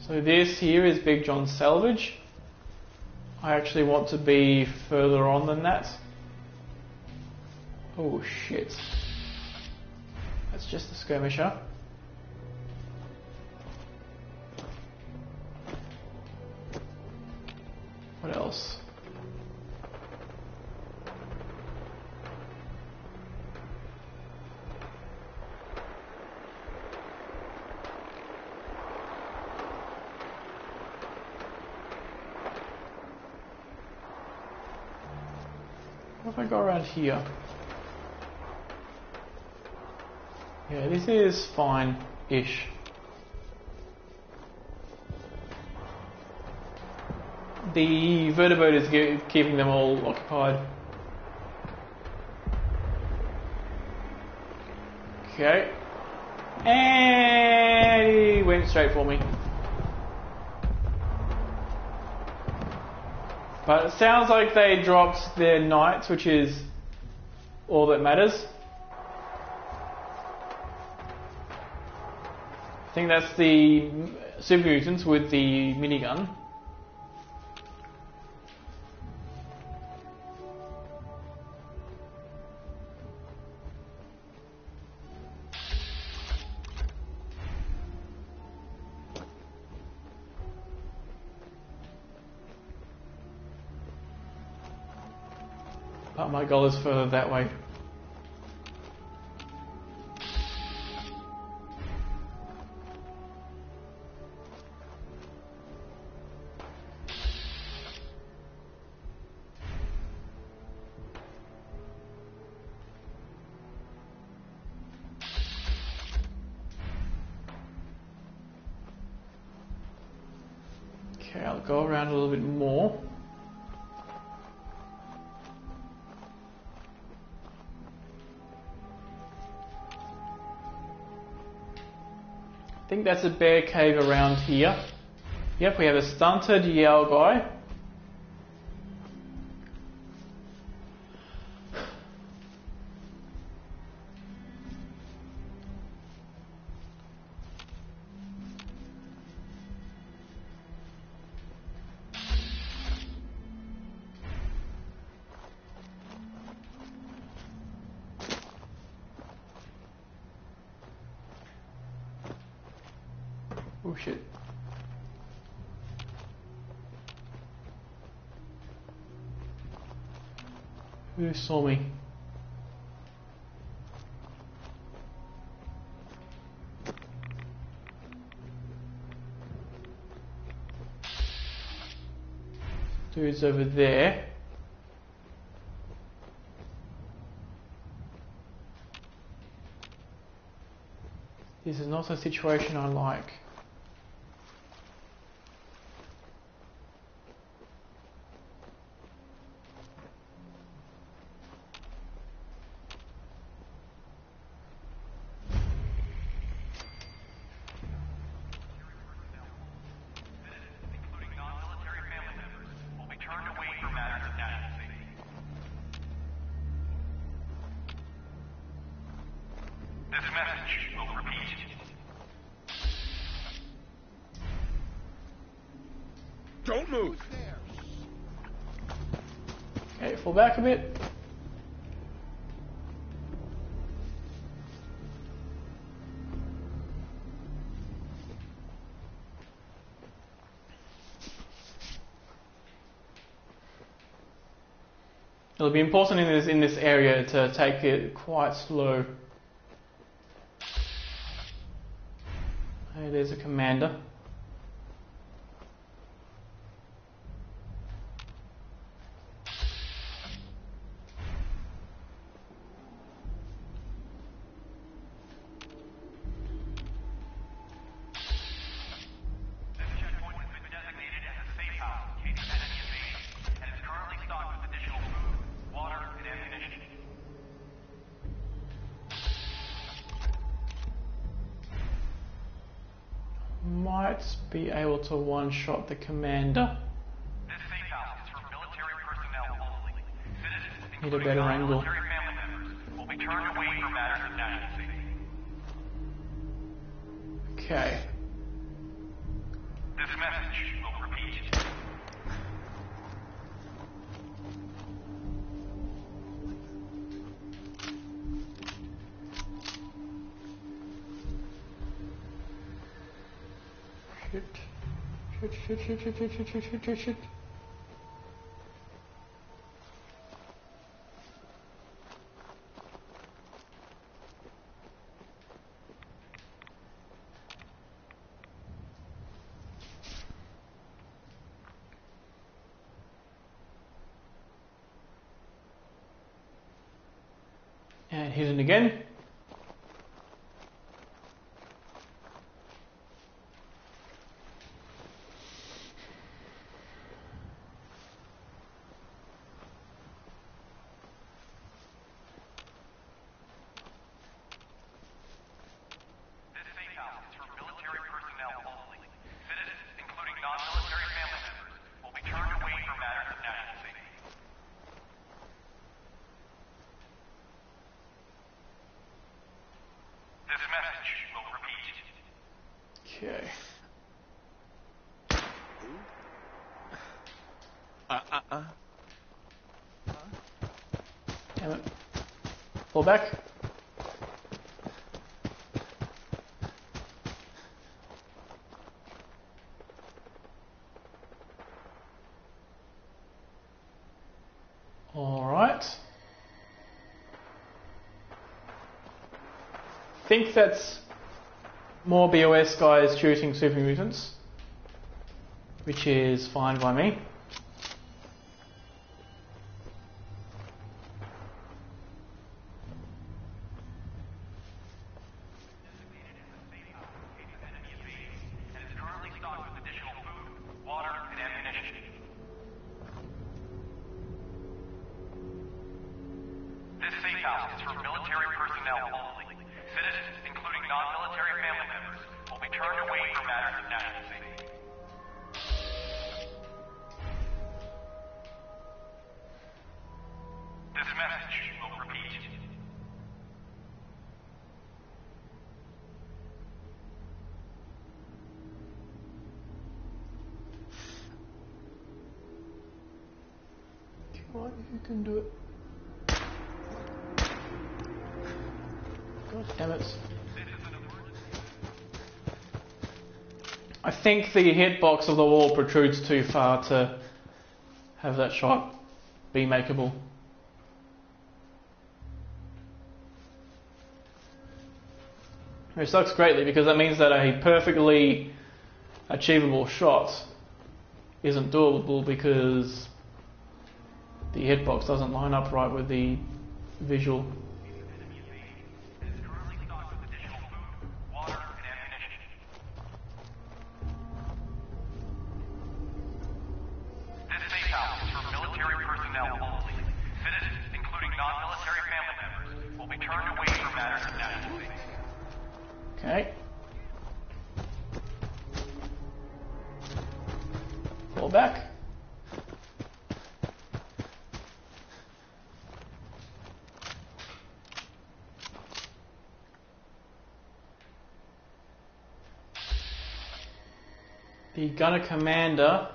So this here is Big John's salvage. I actually want to be further on than that. Oh shit. That's just a skirmisher. What else? What if I go around here? Yeah, this is fine-ish. The vertibird is keeping them all occupied. Okay. And he went straight for me. But it sounds like they dropped their knights, which is all that matters. I think that's the super mutants with the minigun. But my goal is further that way. Okay, I'll go around a little bit more. I think that's a bear cave around here. Yep, we have a stunted Yao guy. Oh shit. Who saw me? Dude's over there. This is not a situation I like. Don't move. Okay, fall back a bit. It'll be important in this area to take it quite slow. Hey, there's a commander. might be able to one-shot the commander. This safe house is for military personnel only. Citizens, Need a including better angle. non-military family members, will be turned away for matters of national safety. Okay. This message will repeat. Shit. And hidden again. Okay. Damn it. Pull back. Alright. Think that's more BOS guys shooting super mutants, which is fine by me. What? You can do it. God damn it. I think the hitbox of the wall protrudes too far to have that shot be makeable. It sucks greatly because that means that a perfectly achievable shot isn't doable because the hitbox doesn't line up right with the visual. Okay. Fall back. The gunner commander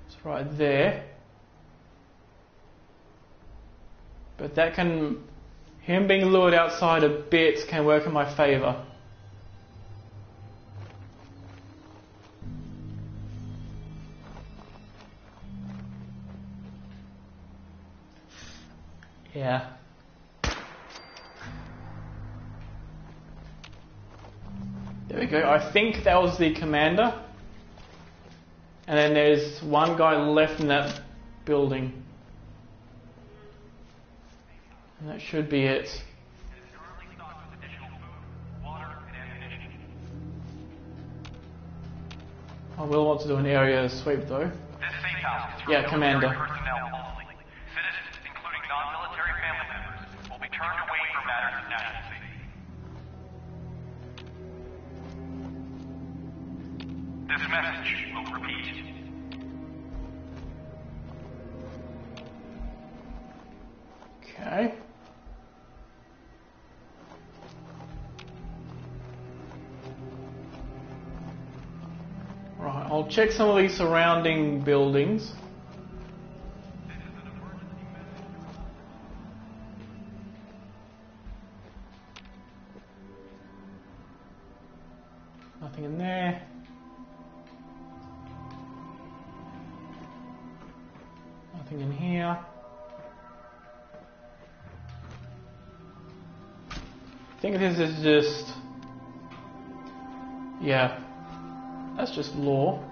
is right there. But that can... him being lured outside a bit can work in my favour. Yeah. There we go. I think that was the commander. And then there's one guy left in that building. And that should be it. I will want to do an area sweep though. Yeah, commander. Citizens, including non-military family members, will be turned away for matters of national safety. This message will repeat. Okay. Right, I'll check some of these surrounding buildings. Nothing in there. Nothing in here. I think this is just... yeah, that's just law.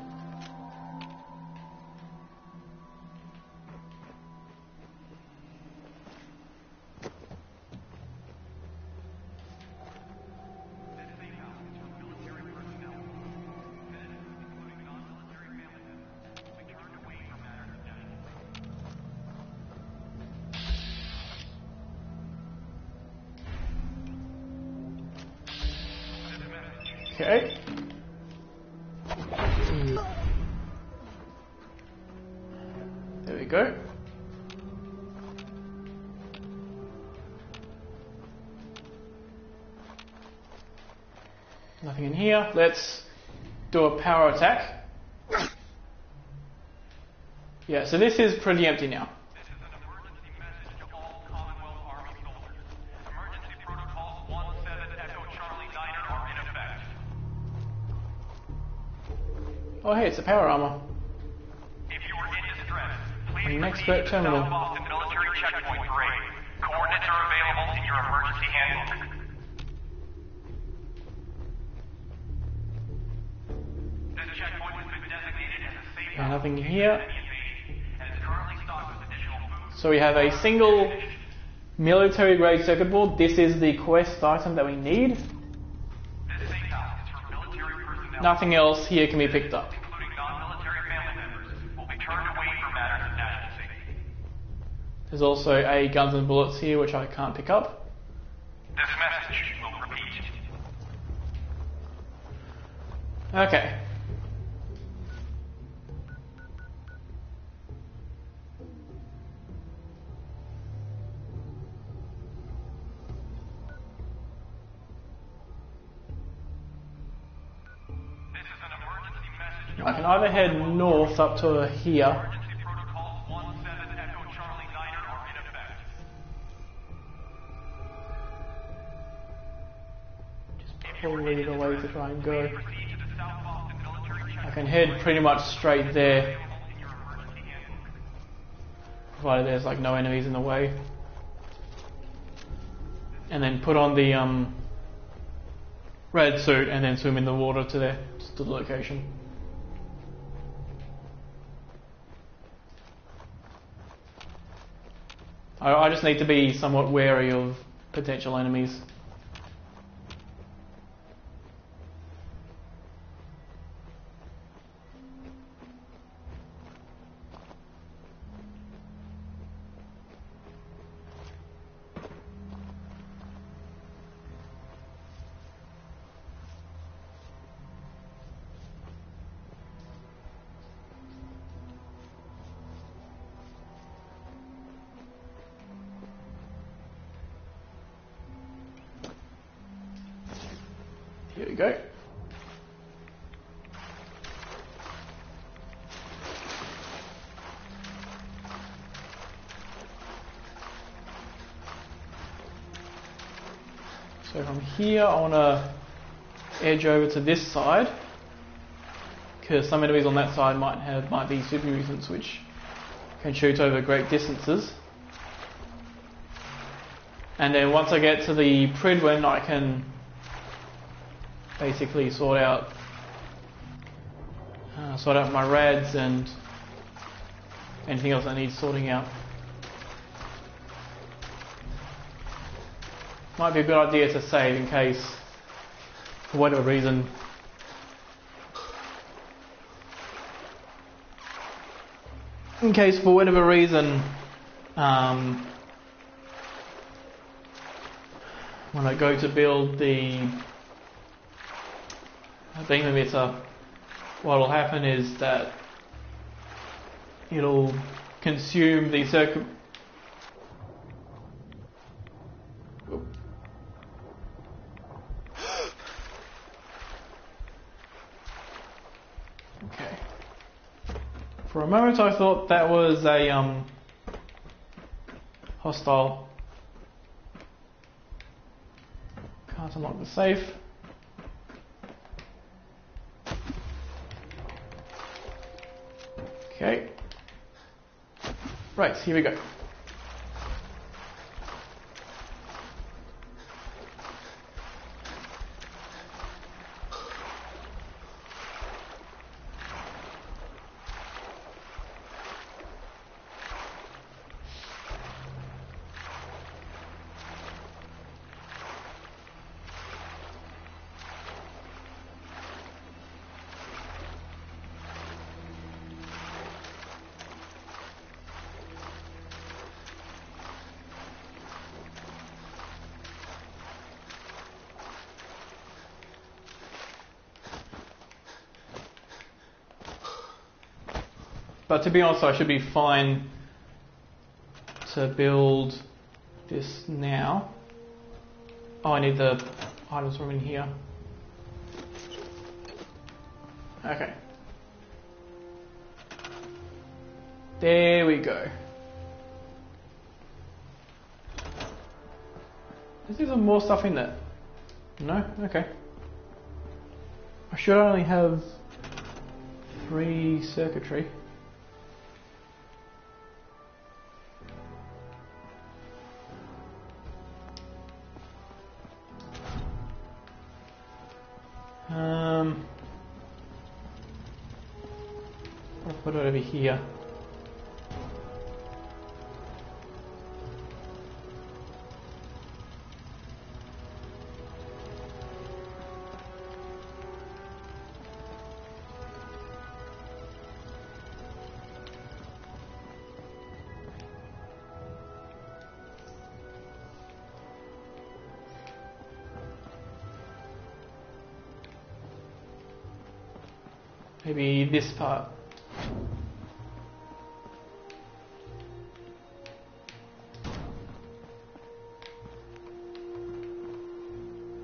Okay. There we go. Nothing in here. Let's do a power attack. Yeah, so this is pretty empty now. Oh hey, it's a power armor. If you are in distress, please An expert terminal. South Boston military checkpoint parade. Coordinates are available in your emergency handbook. This checkpoint has been designated as a safe Yeah, nothing house here. and is currently stocked with additional food. So we have a single military grade circuit board. This is the quest item that we need. This safe house is for military personnel. Nothing else here can be picked up. Including non-military family members, will be turned away from matters of national safety. There's also a guns and bullets here, which I can't pick up. This message will repeat. Okay. This is an emergency message. I can either head north up to here. Emergency protocols 17 Echo Charlie 9 are in effect. Probably the way to try and go. Proceed to the South Boston military checkpoint. I can head pretty much straight there, In your emergency handbook. provided there's like no enemies in the way. And then put on the red suit and then swim in the water to the location. I just need to be somewhat wary of potential enemies. Here we go. So from here I want to edge over to this side, because some enemies on that side might be super mutants which can shoot over great distances. And then once I get to the Pridwin, I can basically sort out my rads and anything else that needs sorting out. Might be a good idea to save in case, for whatever reason, when I go to build the beam emitter what'll happen is that it'll consume the circuit. Okay. For a moment I thought that was a hostile. Can't unlock the safe. Okay. Right, here we go. But to be honest, I should be fine to build this now. Oh, I need the items from in here. Okay. There we go. Is there some more stuff in there? No? Okay. I should only have 3 circuitry. I'll put it over here. Maybe this part.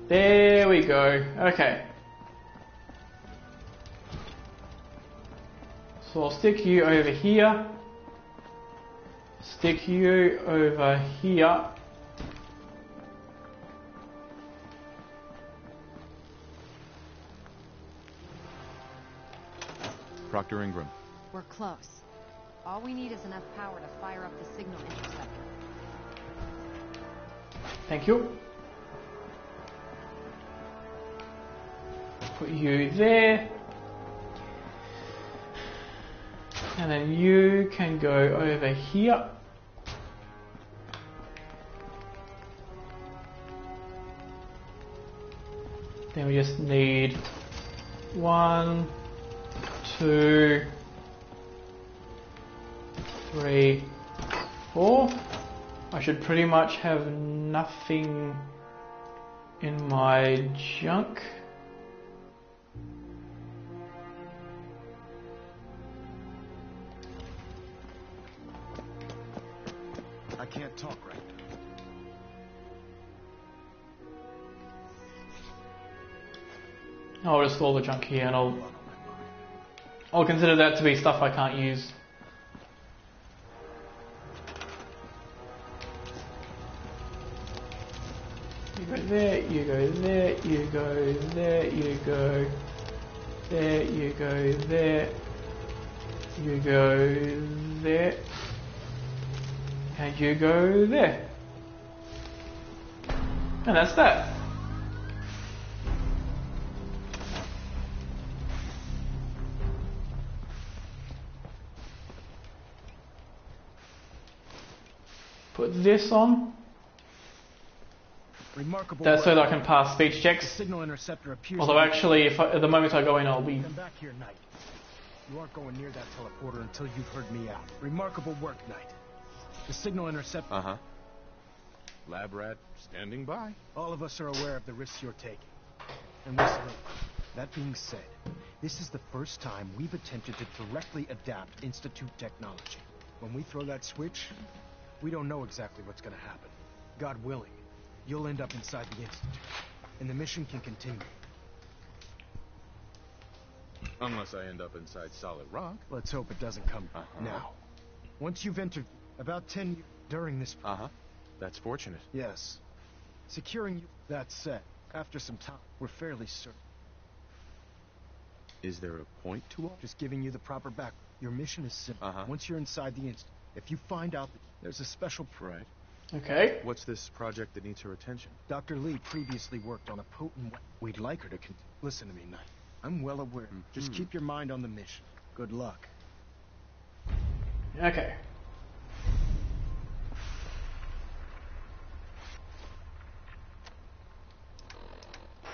There we go. Okay. So I'll stick you over here. Stick you over here. Proctor Ingram. We're close. All we need is enough power to fire up the signal interceptor. Thank you. Put you there. And then you can go over here. Then we just need 1, 2, 3, 4. I should pretty much have nothing in my junk. I can't talk right now. I'll just store the junk here and I'll consider that to be stuff I can't use. You go there, you go there, you go there, you go there, you go there, you go there, and you go there. And that's that. Put this on. Remarkable. That's so that I can pass speech checks. The signal interceptor appears. Although actually, if at the moment I go in, I'll be. Come back here, Knight. You aren't going near that teleporter until you've heard me out. Remarkable work, Knight. The signal interceptor. Uh-huh. Lab rat standing by. All of us are aware of the risks you're taking, and we salute. That being said, this is the first time we've attempted to directly adapt Institute technology. When we throw that switch, we don't know exactly what's gonna happen. God willing, you'll end up inside the Institute, and the mission can continue. Unless I end up inside solid rock. Let's hope it doesn't come now. Once you've entered about 10 years during this... That's fortunate. Yes. Securing you... That said, after some time, we're fairly certain. Is there a point to all? Just giving you the proper back. Your mission is simple. Once you're inside the Institute, if you find out that there's a special... Right. Okay. What's this project that needs her attention? Dr. Lee previously worked on a potent... We'd like her to... Listen to me, Knight. I'm well aware. Just keep your mind on the mission. Good luck. Okay.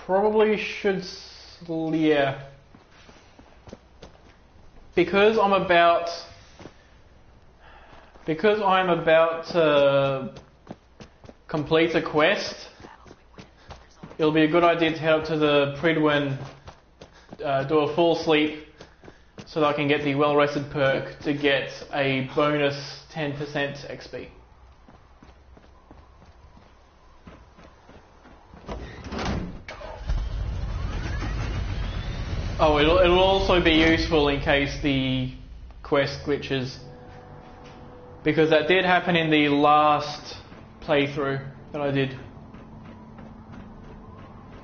Probably should... Yeah. Because I'm about to complete a quest, it'll be a good idea to head up to the Pridwin, do a full sleep, so that I can get the well-rested perk to get a bonus 10% XP. Oh, it'll also be useful in case the quest glitches, because that did happen in the last playthrough that I did.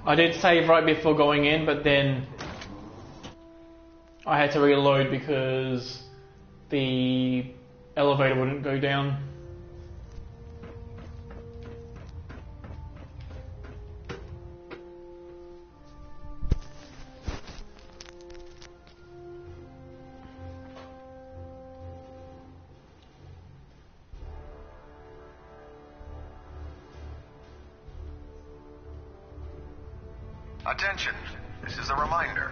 I did save right before going in, but then I had to reload because the elevator wouldn't go down. Attention, this is a reminder.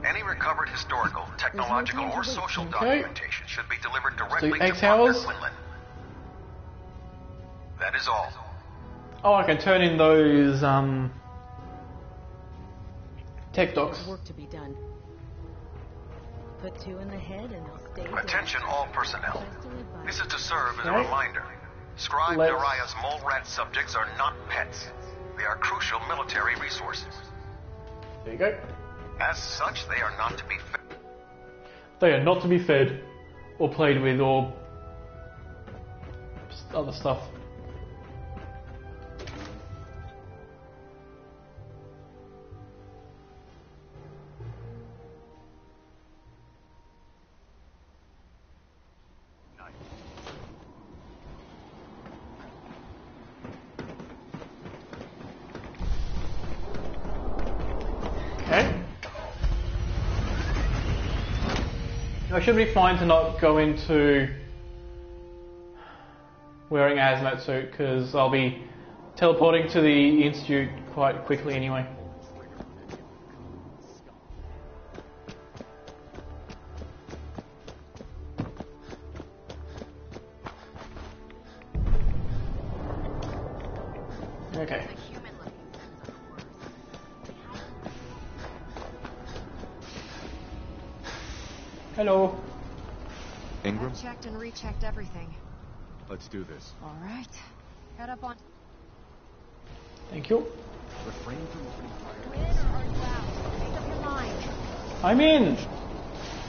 Any recovered historical, technological, or social documentation should be delivered directly to Barter Quinlan. That is all. Oh, I can turn in those tech docs. Work to be done. Put 2 in the head and I'll stay. Attention all personnel. This is to serve as a reminder. Scribe Naraya's mole rat subjects are not pets. They are crucial military resources. There you go. As such, they are not to be fed. They are not to be fed, or played with, or other stuff. I should be fine to not go into wearing a hazmat suit because I'll be teleporting to the Institute quite quickly anyway. Okay. Hello. Ingram? I've checked and rechecked everything. Let's do this. All right. Head up on... Thank you. Refrain from opening fire. In or are you out? Make up your mind. I'm in.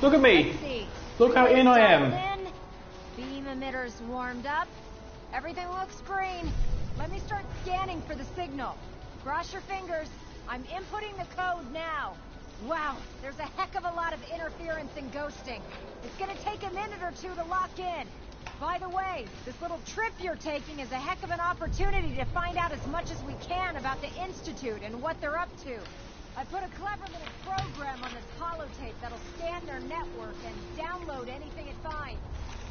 Look at me. Let's see. Look how in I am. In. Beam emitters warmed up. Everything looks green. Let me start scanning for the signal. Cross your fingers. I'm inputting the code now. Wow, there's a heck of a lot of interference and ghosting. It's gonna take a minute or 2 to lock in. By the way, this little trip you're taking is a heck of an opportunity to find out as much as we can about the Institute and what they're up to. I put a clever little program on this holotape that'll scan their network and download anything it finds.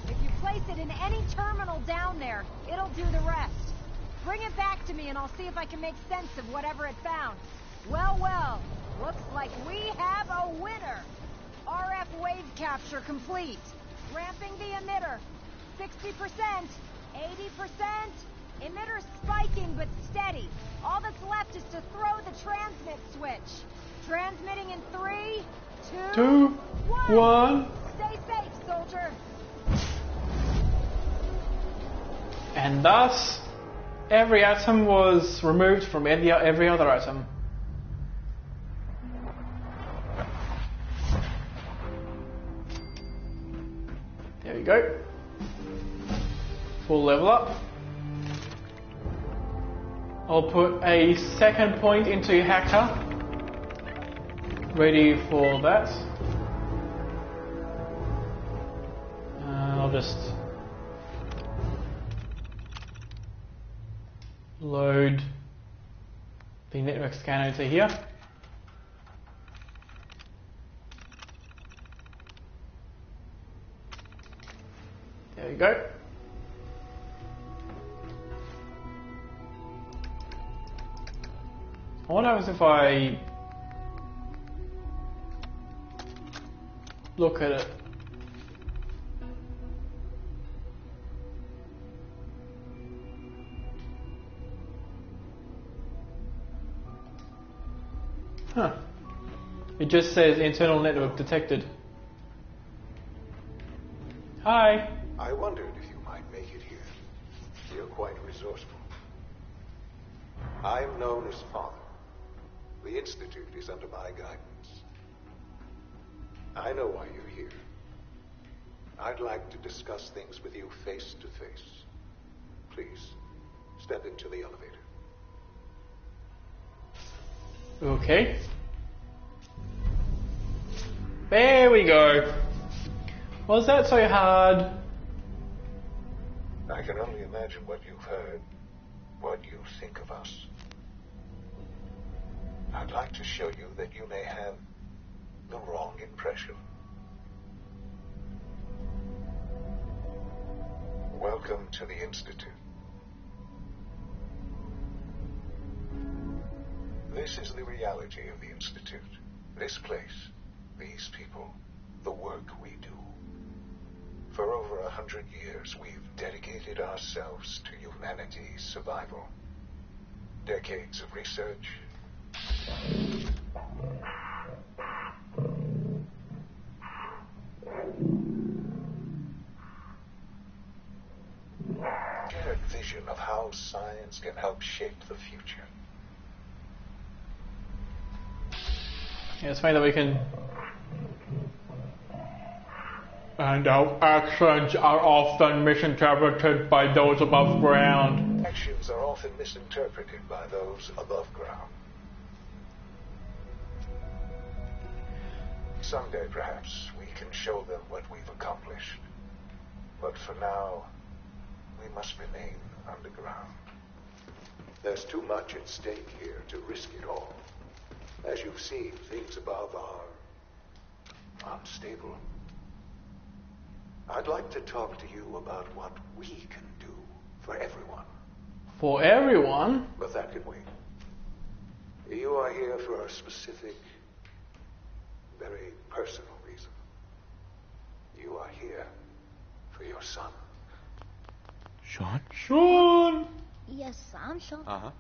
If you place it in any terminal down there, it'll do the rest. Bring it back to me and I'll see if I can make sense of whatever it found. Well, well. Looks like we have a winner. RF wave capture complete. Ramping the emitter. 60%, 80%. Emitter spiking but steady. All that's left is to throw the transmit switch. Transmitting in 3, 2, 2, 1. 1. Stay safe, soldier. And thus, every atom was removed from every other atom. There we go. Full level up. I'll put a second point into Hacker. Ready for that. I'll just load the network scanner into here. There we go. I wonder what happens if I look at it. Huh. It just says internal network detected. Hi. I wondered if you might make it here. You're quite resourceful. I'm known as Father. The Institute is under my guidance. I know why you're here. I'd like to discuss things with you face to face. Please, step into the elevator. Okay. There we go. Was that so hard? I can only imagine what you've heard, what you think of us. I'd like to show you that you may have the wrong impression. Welcome to the Institute. This is the reality of the Institute. This place, these people, the work we do. For over 100 years, we've dedicated ourselves to humanity's survival. Decades of research. Shared vision of how science can help shape the future. Yeah, it's funny that we can. And our actions are often misinterpreted by those above ground. Actions are often misinterpreted by those above ground. Someday, perhaps, we can show them what we've accomplished. But for now, we must remain underground. There's too much at stake here to risk it all. As you've seen, things above are unstable. I'd like to talk to you about what we can do for everyone. For everyone? But that can wait. You are here for a specific, very personal reason. You are here for your son. Sean? Sean! Yes, I'm Sean. Uh-huh.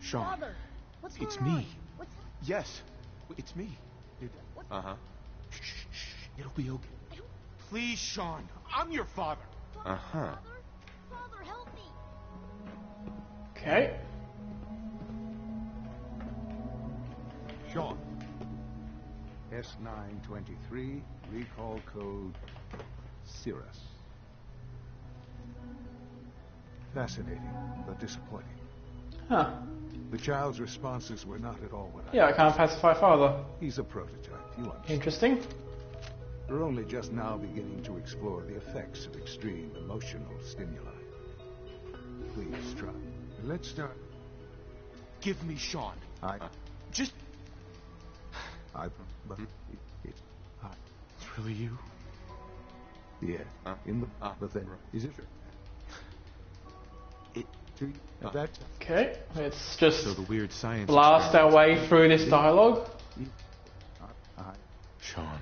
Sean. Father, what's It's going on? me. What's Yes, it's me. Uh-huh. Shh, it'll be okay. Please, Sean, I'm your father. Uh-huh. Father, help me. Okay. Sean. S923, recall code Cirrus. Fascinating, but disappointing. Huh. The child's responses were not at all what Yeah, I can't pacify father. He's a prototype, you understand. Interesting. We're only just now beginning to explore the effects of extreme emotional stimuli. Please try. Let's start. Give me Sean. Just... But it's really you? Yeah. In the... But then... Is it... That... Okay, let's just So the weird science blast our way through this dialogue. Sean.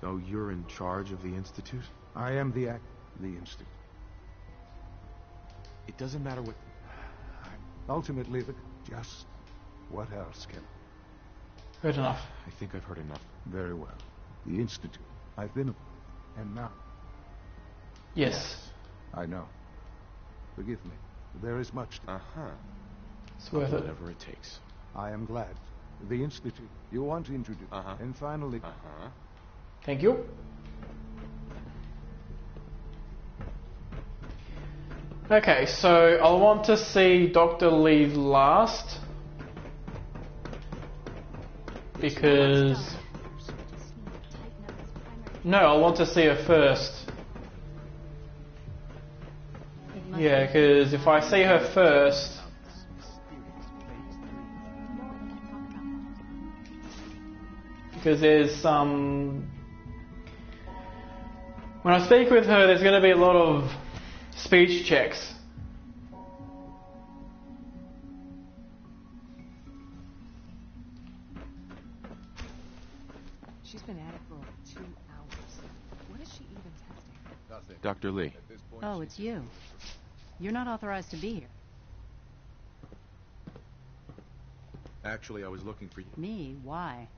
So you're in charge of the Institute? I am the Institute. It doesn't matter what... Ultimately, just what else can... Good enough. I think I've heard enough. Very well. The Institute. I've been... And now... Yes. I know. Forgive me. There is much... It's worth it. Whatever it takes. I am glad. The Institute. You want to introduce... And finally... Thank you. Okay, so I'll want to see Dr. Lee last. Because... No, I'll want to see her first. Yeah, because if I see her first... Because there's some... When I speak with her, there's going to be a lot of speech checks. She's been at it for over 2 hours. What is she even testing? Nothing. Dr. Lee. Oh, it's you. You're not authorized to be here. Actually, I was looking for you. Me? Why?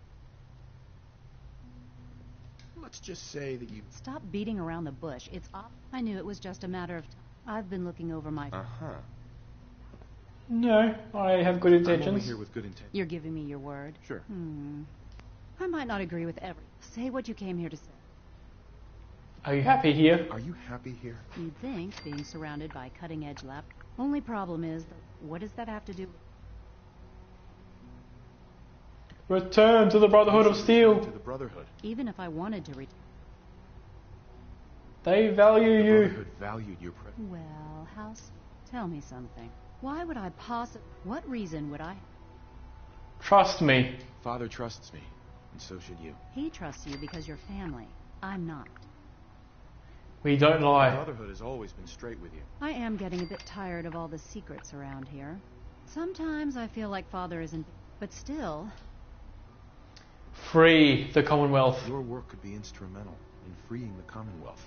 Let's just say that you... Stop beating around the bush. It's off. I knew it was just a matter of time. I've been looking over my... No, I have good intentions. I'm only here with good intentions. You're giving me your word? Sure. I might not agree with every... Say what you came here to say. Are you happy here? Are you happy here? You'd think, being surrounded by cutting-edge lab... Only problem is, what does that have to do with... Return to the Brotherhood of Steel. To the Brotherhood. Even if I wanted to return... They value The you. Brotherhood valued your presence. Well, tell me something. Why would I possibly... What reason would I... Trust me. Father trusts me, and so should you. He trusts you because you're family. I'm not. We don't lie. The Brotherhood has always been straight with you. I am getting a bit tired of all the secrets around here. Sometimes I feel like Father isn't... But still... Free the Commonwealth. Your work could be instrumental in freeing the Commonwealth.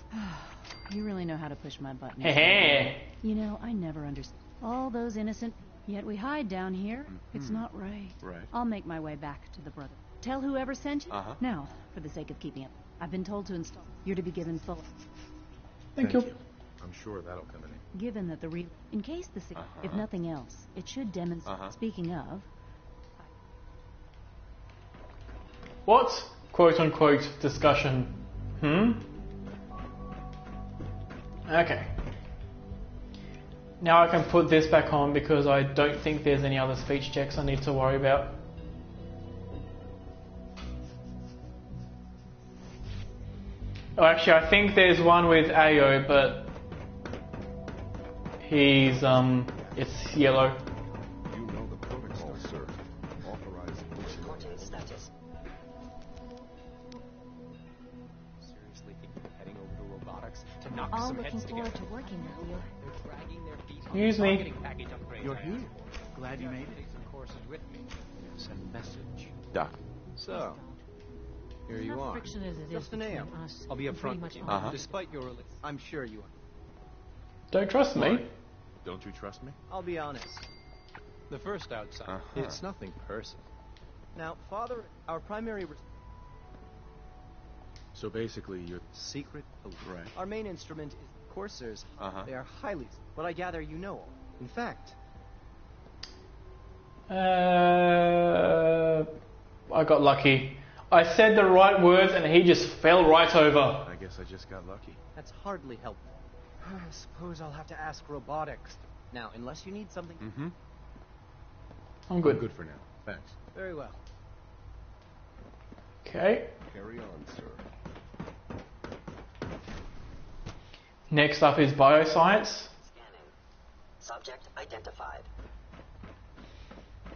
You really know how to push my buttons. Hey. You know, I never understood. All those innocent... Yet we hide down here. It's not right. Right. I'll make my way back to the brother. Tell whoever sent you. Now, for the sake of keeping it, I've been told to install... You're to be given full... Thank you. I'm sure that'll come in. Given that the real... In case the... If nothing else, it should demonstrate... Speaking of... What? Quote-unquote discussion. Okay. Now I can put this back on because I don't think there's any other speech checks I need to worry about. Oh, actually, I think there's one with Ayo, but he's, it's yellow. You know the protocol, sir. Authorized Content status. Seriously think you're heading over to robotics to knock All some looking heads forward together? to working with you. They're dragging their feet on Excuse the me. targeting package upgrades. You're here. Glad you made it. Take some courses with me. Yes, a message. Doc. So, here you are. Friction as it is Just an between AM. us. I'll be and pretty upfront much with you. all. Despite your I'm sure you are. Don't trust me. Don't you trust me? I'll be honest. The first outside. It's nothing personal. Now, Father, our primary... So basically, you're... Secret police. Right. Our main instrument is coursers. They are highly... But I gather you know all. In fact... I got lucky. I said the right words and he just fell right over. I guess I just got lucky. That's hardly helpful. I suppose I'll have to ask robotics. Now, unless you need something... I'm good. I'm good for now. Thanks. Very well. Okay. Carry on, sir. Next up is bioscience. Scanning. Subject identified.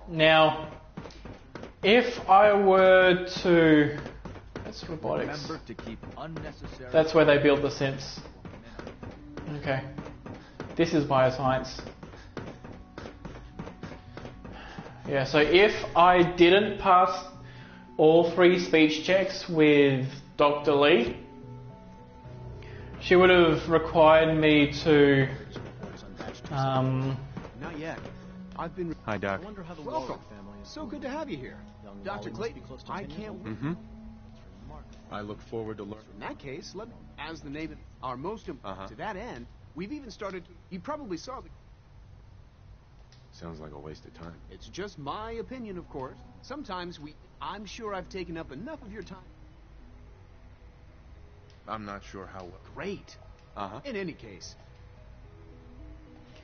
Now, if I were to... That's robotics. Remember to keep unnecessary... That's where they build the synths. Okay. This is bioscience. Yeah, so if I didn't pass all 3 speech checks with Dr. Lee, she would have required me to... Not yet. I've been... Hi, Doc. I wonder how the Welcome. Warwick family is So doing. good to have you here. Young Dr. Molly Clayton, must be close to I 10 years can't old. wait. Mm-hmm. It's remarkable. I look forward to learning. In that case, as the name our most to that end, we've even started. You probably saw the. Sounds like a waste of time. It's just my opinion, of course. Sometimes I'm sure I've taken up enough of your time. I'm not sure how well. Great. In any case,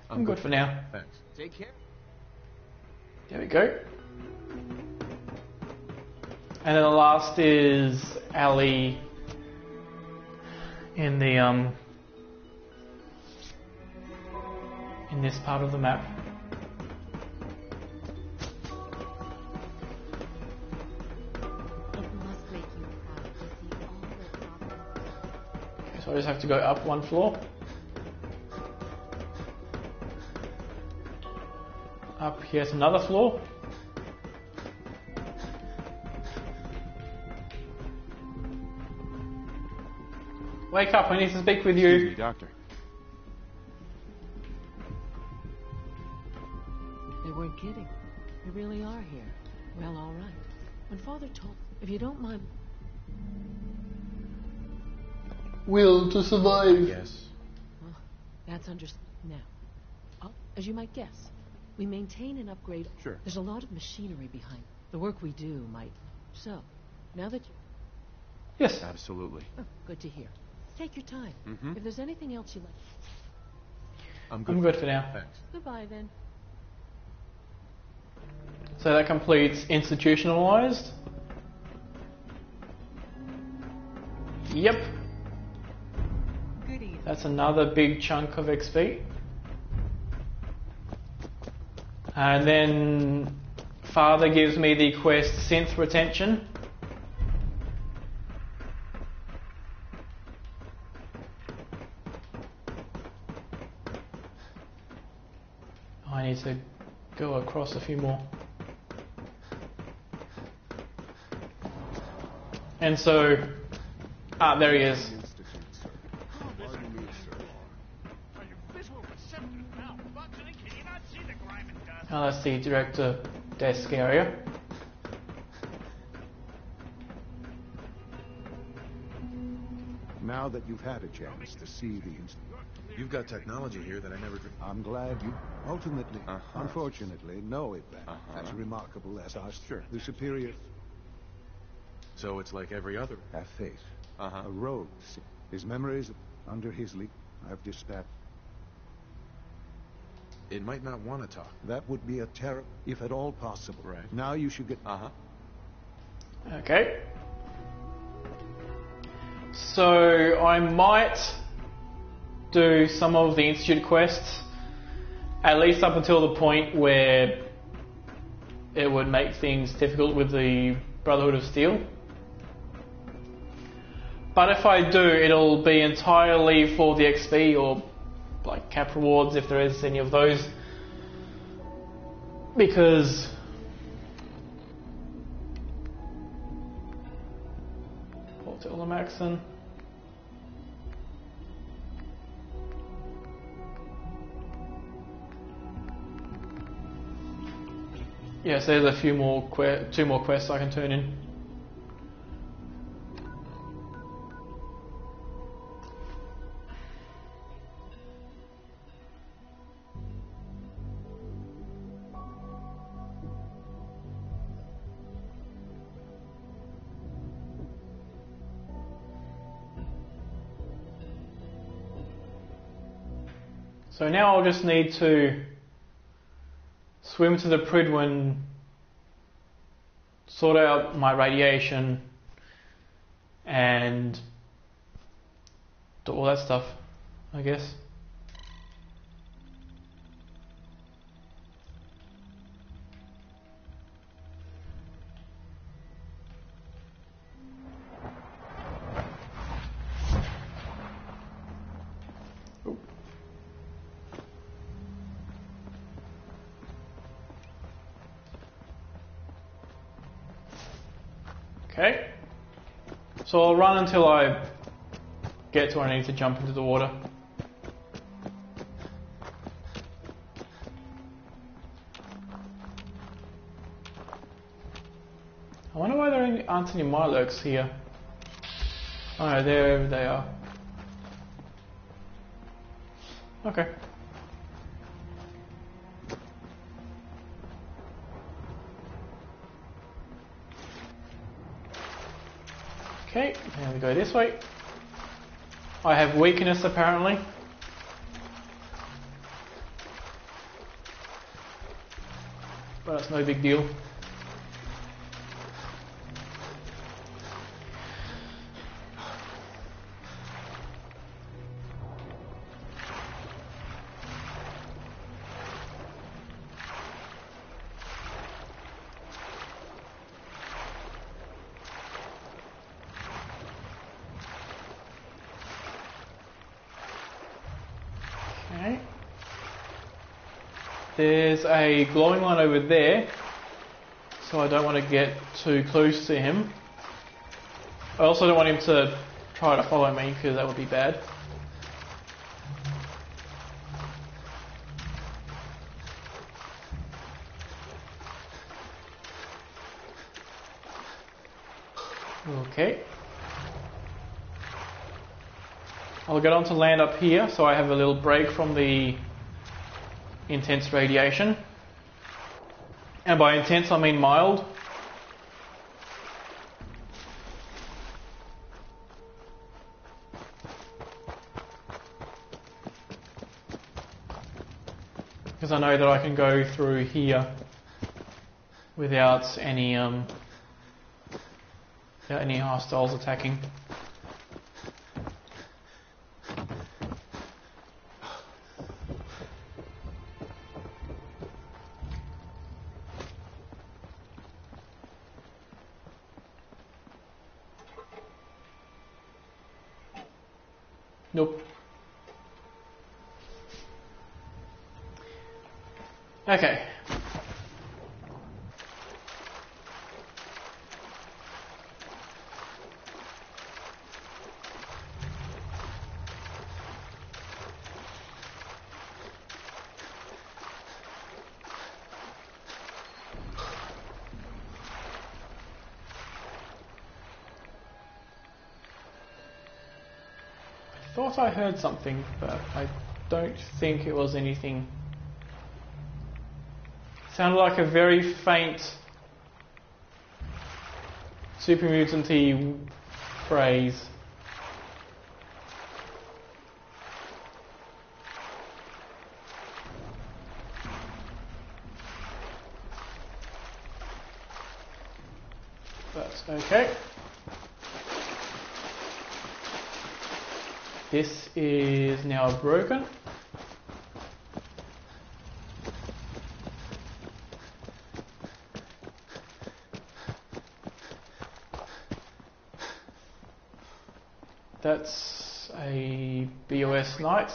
I'm good for now. Thanks. take care. There we go. And then the last is Ellie in the in this part of the map. It must make you proud to see all that Papa. So I just have to go up one floor. Up here's another floor. Wake up, I need to speak with you. Excuse me, Doctor. They weren't kidding. You really are here. Well, all right. When Father told... If you don't mind... Will to survive. Yes. Oh, that's understood. Now, as you might guess, we maintain and upgrade... Sure. There's a lot of machinery behind the work we do might... So, now that you... Yes. Absolutely. Oh, good to hear. Take your time. Mm-hmm. If there's anything else you'd like... I'm good for now. Thanks. Goodbye, then. So that completes institutionalized. Yep. Goody. That's another big chunk of XP. And then Father gives me the quest Synth Retention. I need to go across a few more. And so, there he is. Oh, that's the director desk area. Now that you've had a chance to see the You've got technology here that I never dreamed. I'm glad you ultimately, unfortunately, know it back. As remarkable as our the superior. So it's like every other. Have faith. A rogue. His memories under his lead. I've dispatched. It might not want to talk. That would be a terror, if at all possible. Right. Now you should get. Okay. So I might do some of the Institute quests, at least up until the point where it would make things difficult with the Brotherhood of Steel. But if I do, it'll be entirely for the XP or like cap rewards if there is any of those. Because Portilla Maxon. Yes, there's a few more two more quests I can turn in. So now I'll just need to swim to the Pridwin, sort out my radiation, and do all that stuff, I guess. Okay, so I'll run until I get to where I need to jump into the water. I wonder why there aren't any Mylurks here. Oh no, there they are. Okay. Okay, now we go this way. I have weakness apparently. But it's no big deal. Okay. There's a glowing one over there, so I don't want to get too close to him. I also don't want him to try to follow me because that would be bad. Okay. I'll get on to land up here so I have a little break from the intense radiation. And by intense I mean mild. Because I know that I can go through here without any hostiles attacking. Nope. Okay. I thought I heard something, but I don't think it was anything. Sounded like a very faint super mutant-y phrase. That's okay. This is now broken. That's a BOS Knight.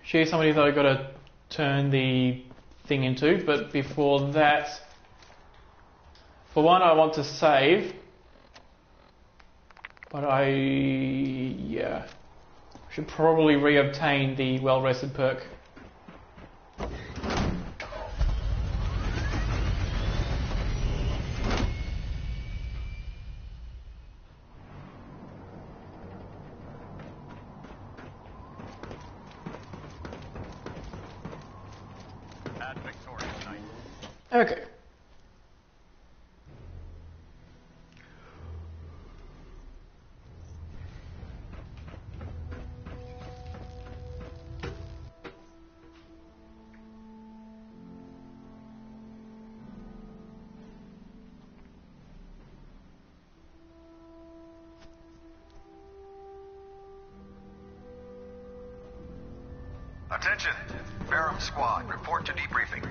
She's somebody that I got to turn the thing into, but before that, for one, I want to save, but I should probably re-obtain the well-rested perk. Okay. Attention! Ferrum Squad, report to debriefing.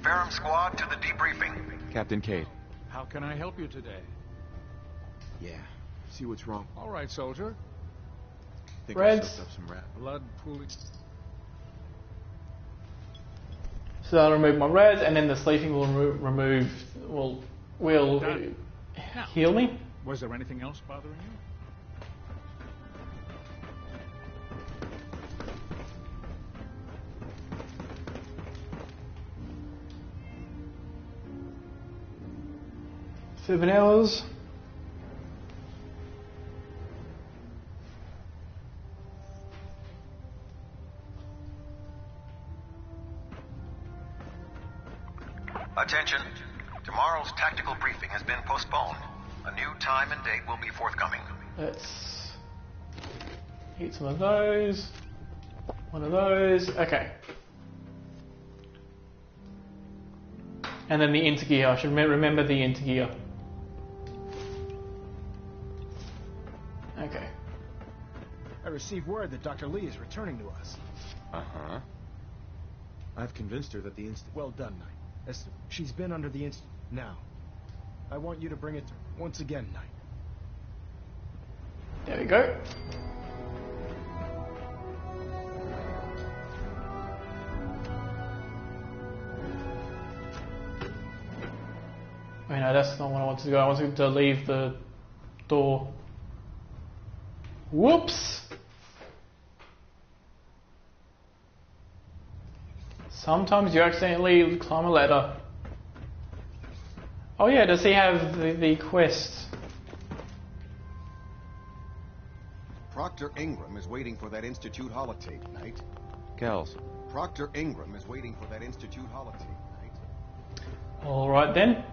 Ferrum Squad to the debriefing. Captain Cade. How can I help you today? Yeah. See what's wrong. All right, soldier. Think Reds. I soaked up some rat. Blood pooling. So I'll remove my reds, and then the sleeping will will heal me. Was there anything else bothering you? 7 hours. Attention. Tomorrow's tactical briefing has been postponed. A new time and date will be forthcoming. Let's eat some of those. One of those. Okay. And then the intergear. I should remember the intergear. Okay. I received word that Dr. Lee is returning to us. Uh-huh. I've convinced her that the Well done, Knight. She's been under the Now, I want you to bring it to her once again, Knight. There we go. Wait, no, that's not what I wanted to go. I wanted to leave the door. Whoops! Sometimes you accidentally climb a ladder. Oh yeah, does he have the quest? Proctor Ingram is waiting for that Institute holotape, Knight. Gals. Proctor Ingram is waiting for that Institute holotape, Knight. Alright then.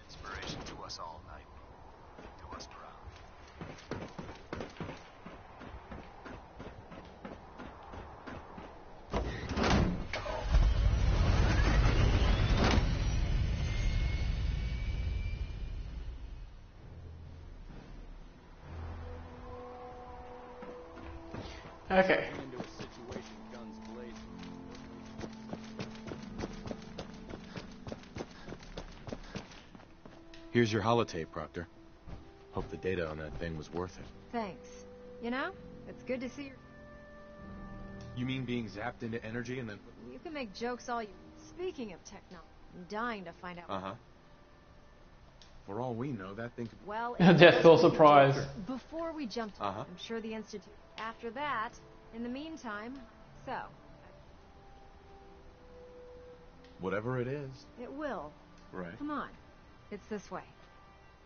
Inspiration to us all, Knight. Do us proud. Okay. Here's your holotape, Proctor. Hope the data on that thing was worth it. Thanks. You know, it's good to see you. You mean being zapped into energy and then... You can make jokes all you... Speaking of technology, I'm dying to find out... Uh-huh. For all we know, that thing could... Well... Death or surprise. Before we jump to Uh-huh. I'm sure the Institute... After that, in the meantime, so... Whatever it is. It will. Right. Come on. It's this way.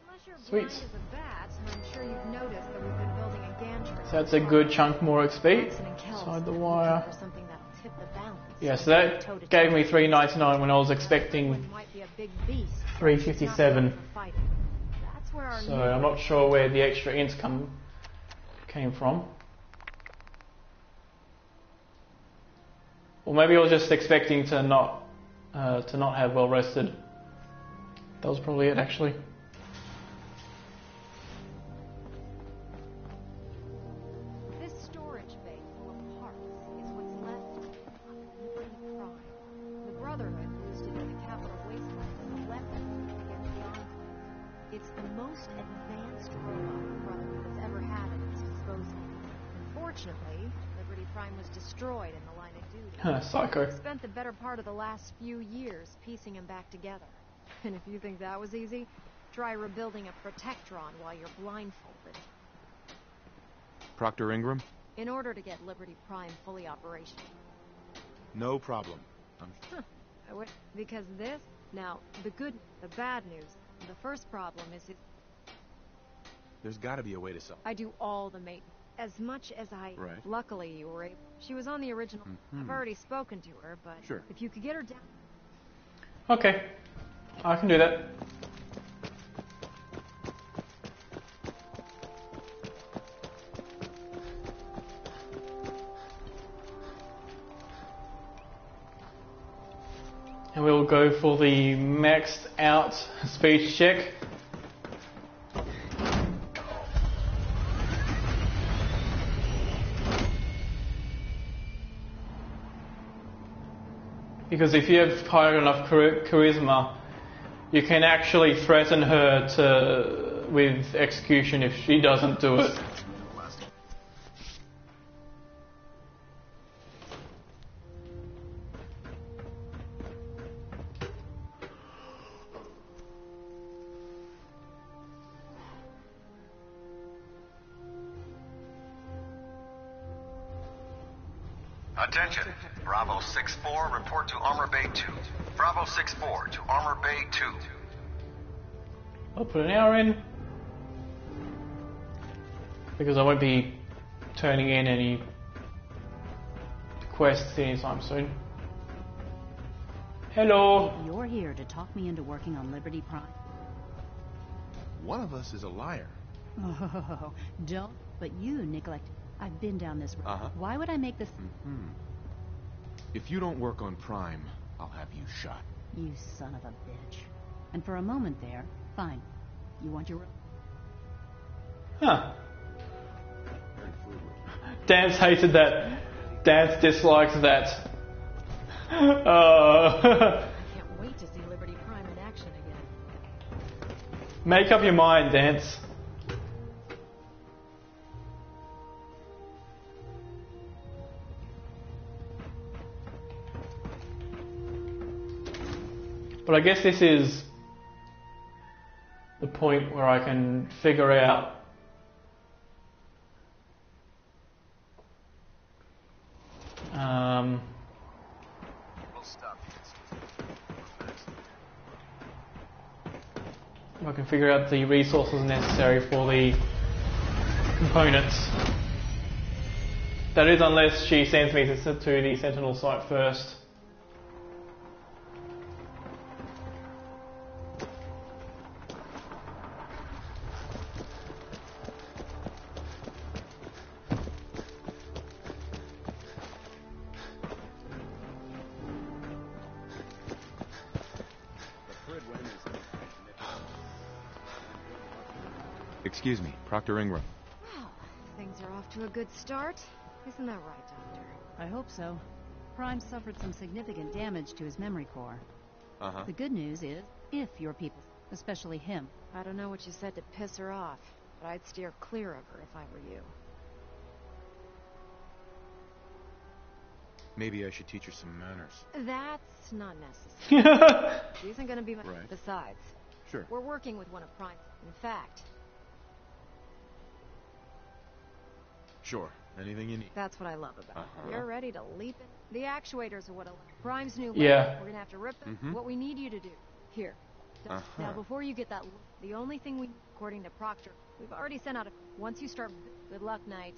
Unless you're Sweet. blind as a bat, I'm sure you've noticed that we've been building a gantry. So that's a good chunk more XP. Jackson and Kells Inside the are wire. looking for something that'll tip the balance. Yeah, so that gave me $3.99 when I was expecting Might be a big beast. $3.57. That's where our So I'm not sure where the extra ints came from. Or maybe I was just expecting to not have well rested. That was probably it, actually. This storage bay full of parts is what's left of Liberty Prime. The Brotherhood used it in the capital wasteland as a weapon against the Enclave. It's the most advanced robot the Brotherhood has ever had at its disposal. Unfortunately, Liberty Prime was destroyed in the line of duty. Psycho. We spent the better part of the last few years piecing him back together. And if you think that was easy, try rebuilding a Protectron while you're blindfolded. Proctor Ingram? In order to get Liberty Prime fully operational. No problem. Because this... Now, the bad news. The first problem is There's gotta be a way to solve. I do all the maintenance. As much as I... Right. Luckily, you were able... She was on the original... I've already spoken to her, but... Sure. If you could get her down... Okay. I can do that. And we'll go for the maxed out speech check. Because if you have high enough charisma, you can actually threaten her with execution if she doesn't do it. Attention. Bravo 6-4, report to Armor Bay 2. Bravo 6-4 to Armor Bay 2. I'll put an hour in. Because I won't be turning in any quests anytime soon. Hello. You're here to talk me into working on Liberty Prime. One of us is a liar. Oh, don't. But you neglect. I've been down this road. Why would I make this? If you don't work on Prime, I'll have you shot. You son of a bitch. And for a moment there, fine. You want your... Huh. Dance hated that. Dance dislikes that. I can't wait to see Liberty Prime in action again. Make up your mind, Dance. But I guess this is the point where I can figure out I can figure out the resources necessary for the components. That is, unless she sends me to the Sentinel site first. Excuse me, Proctor Ingram. Well, things are off to a good start. Isn't that right, Doctor? I hope so. Prime suffered some significant damage to his memory core. The good news is, if your people, especially him... I don't know what you said to piss her off, but I'd steer clear of her if I were you. Maybe I should teach her some manners. That's not necessary. She isn't going to be my... Right. Besides, Sure. we're working with one of Prime's... In fact... Sure. Anything you need. That's what I love about it. You're ready to leap in. The actuators are what Prime's new Yeah. lab. We're gonna have to rip them. What we need you to do. Here. Now, before you get that, the only thing we, according to Proctor, we've already sent out a... Once you start... Good luck, Knight.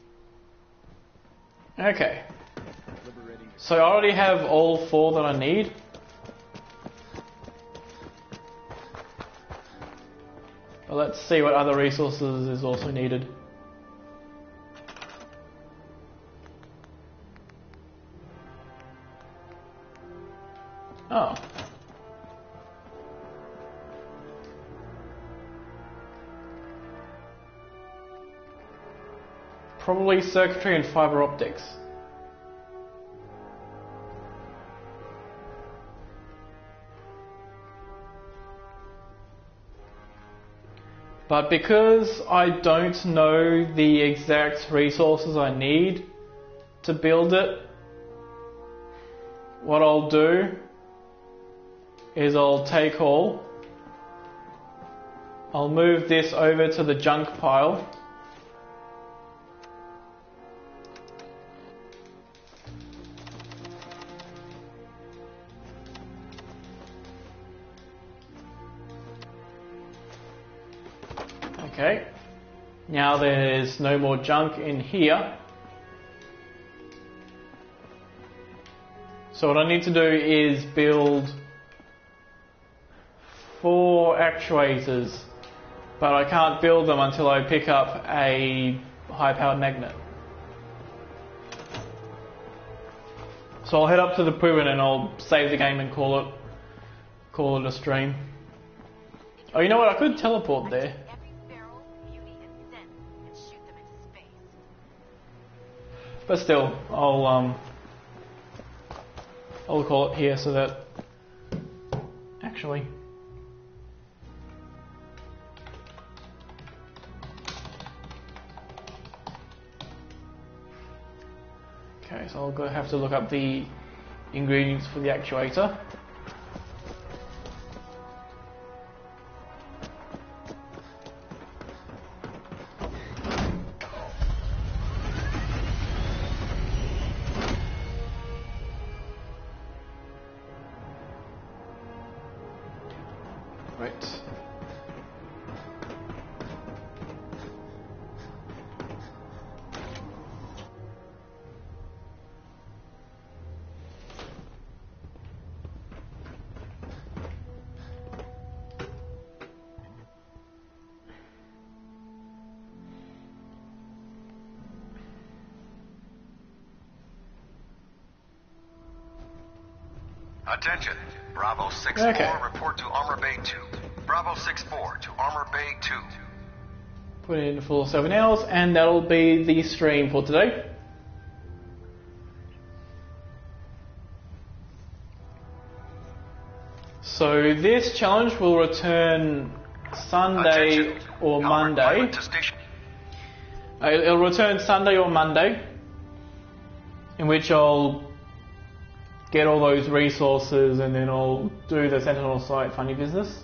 Okay. So I already have all 4 that I need. But let's see what other resources is also needed. Oh. Probably circuitry and fiber optics. But because I don't know the exact resources I need to build it, what I'll do is I'll take all, I'll move this over to the junk pile, okay, now there's no more junk in here. So what I need to do is build 4 actuators, but I can't build them until I pick up a high-powered magnet. So I'll head up to the prison and I'll save the game and call it a stream. Oh, you know what? I could teleport there. But still, I'll call it here so that actually. Okay, so I'll have to look up the ingredients for the actuator. Right. Attention. Bravo 6-4, Okay. report to Armor Bay 2. Bravo 6-4 to Armor Bay 2. Put it in for 7 hours, and that'll be the stream for today. So this challenge will return Sunday Attention. or Albert Monday. pilot to station. It'll return Sunday or Monday, in which I'll get all those resources and then I'll do the Sentinel site funny business.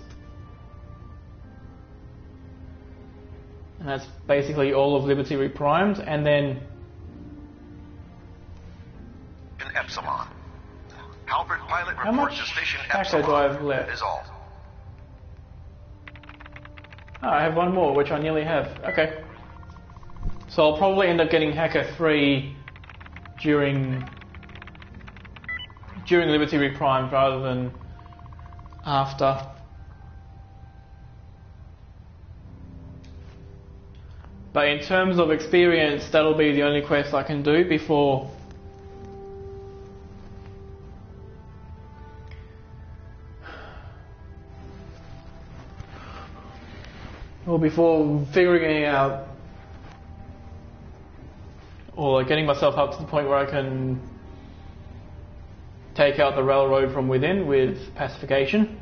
And that's basically all of Liberty Reprimed, and then In Epsilon. Halbert pilot How report much to station Hacker Epsilon. do I have left? Is all. Oh, I have one more, which I nearly have. Okay. So I'll probably end up getting Hacker 3 during Liberty Reprimed rather than after. But in terms of experience, that'll be the only quest I can do before figuring out or getting myself up to the point where I can take out the railroad from within with pacification.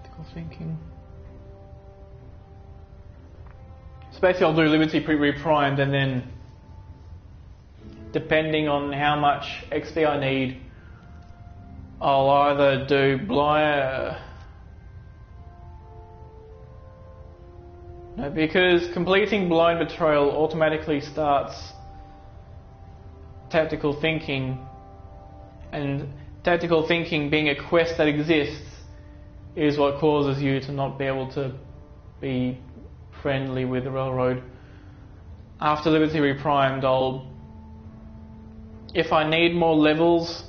Critical thinking. So basically I'll do Liberty Reprimed, and then depending on how much XP I need, I'll either do blind... No, because completing blind betrayal automatically starts tactical thinking, and tactical thinking being a quest that exists is what causes you to not be able to be friendly with the railroad. After Liberty Reprimed, if I need more levels,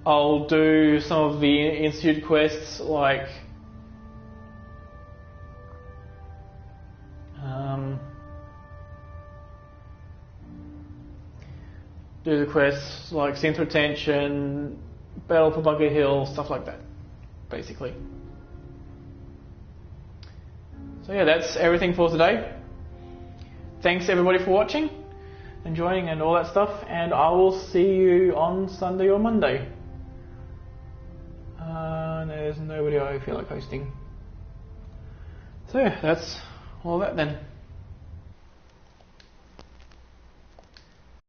I'll do some of the Institute quests, like do the quests like Synth Retention, Battle for Bunker Hill, stuff like that, basically. So yeah, that's everything for today. Thanks everybody for watching and joining and all that stuff, and I will see you on Sunday or Monday. There's nobody I feel like hosting. So yeah, that's all that then.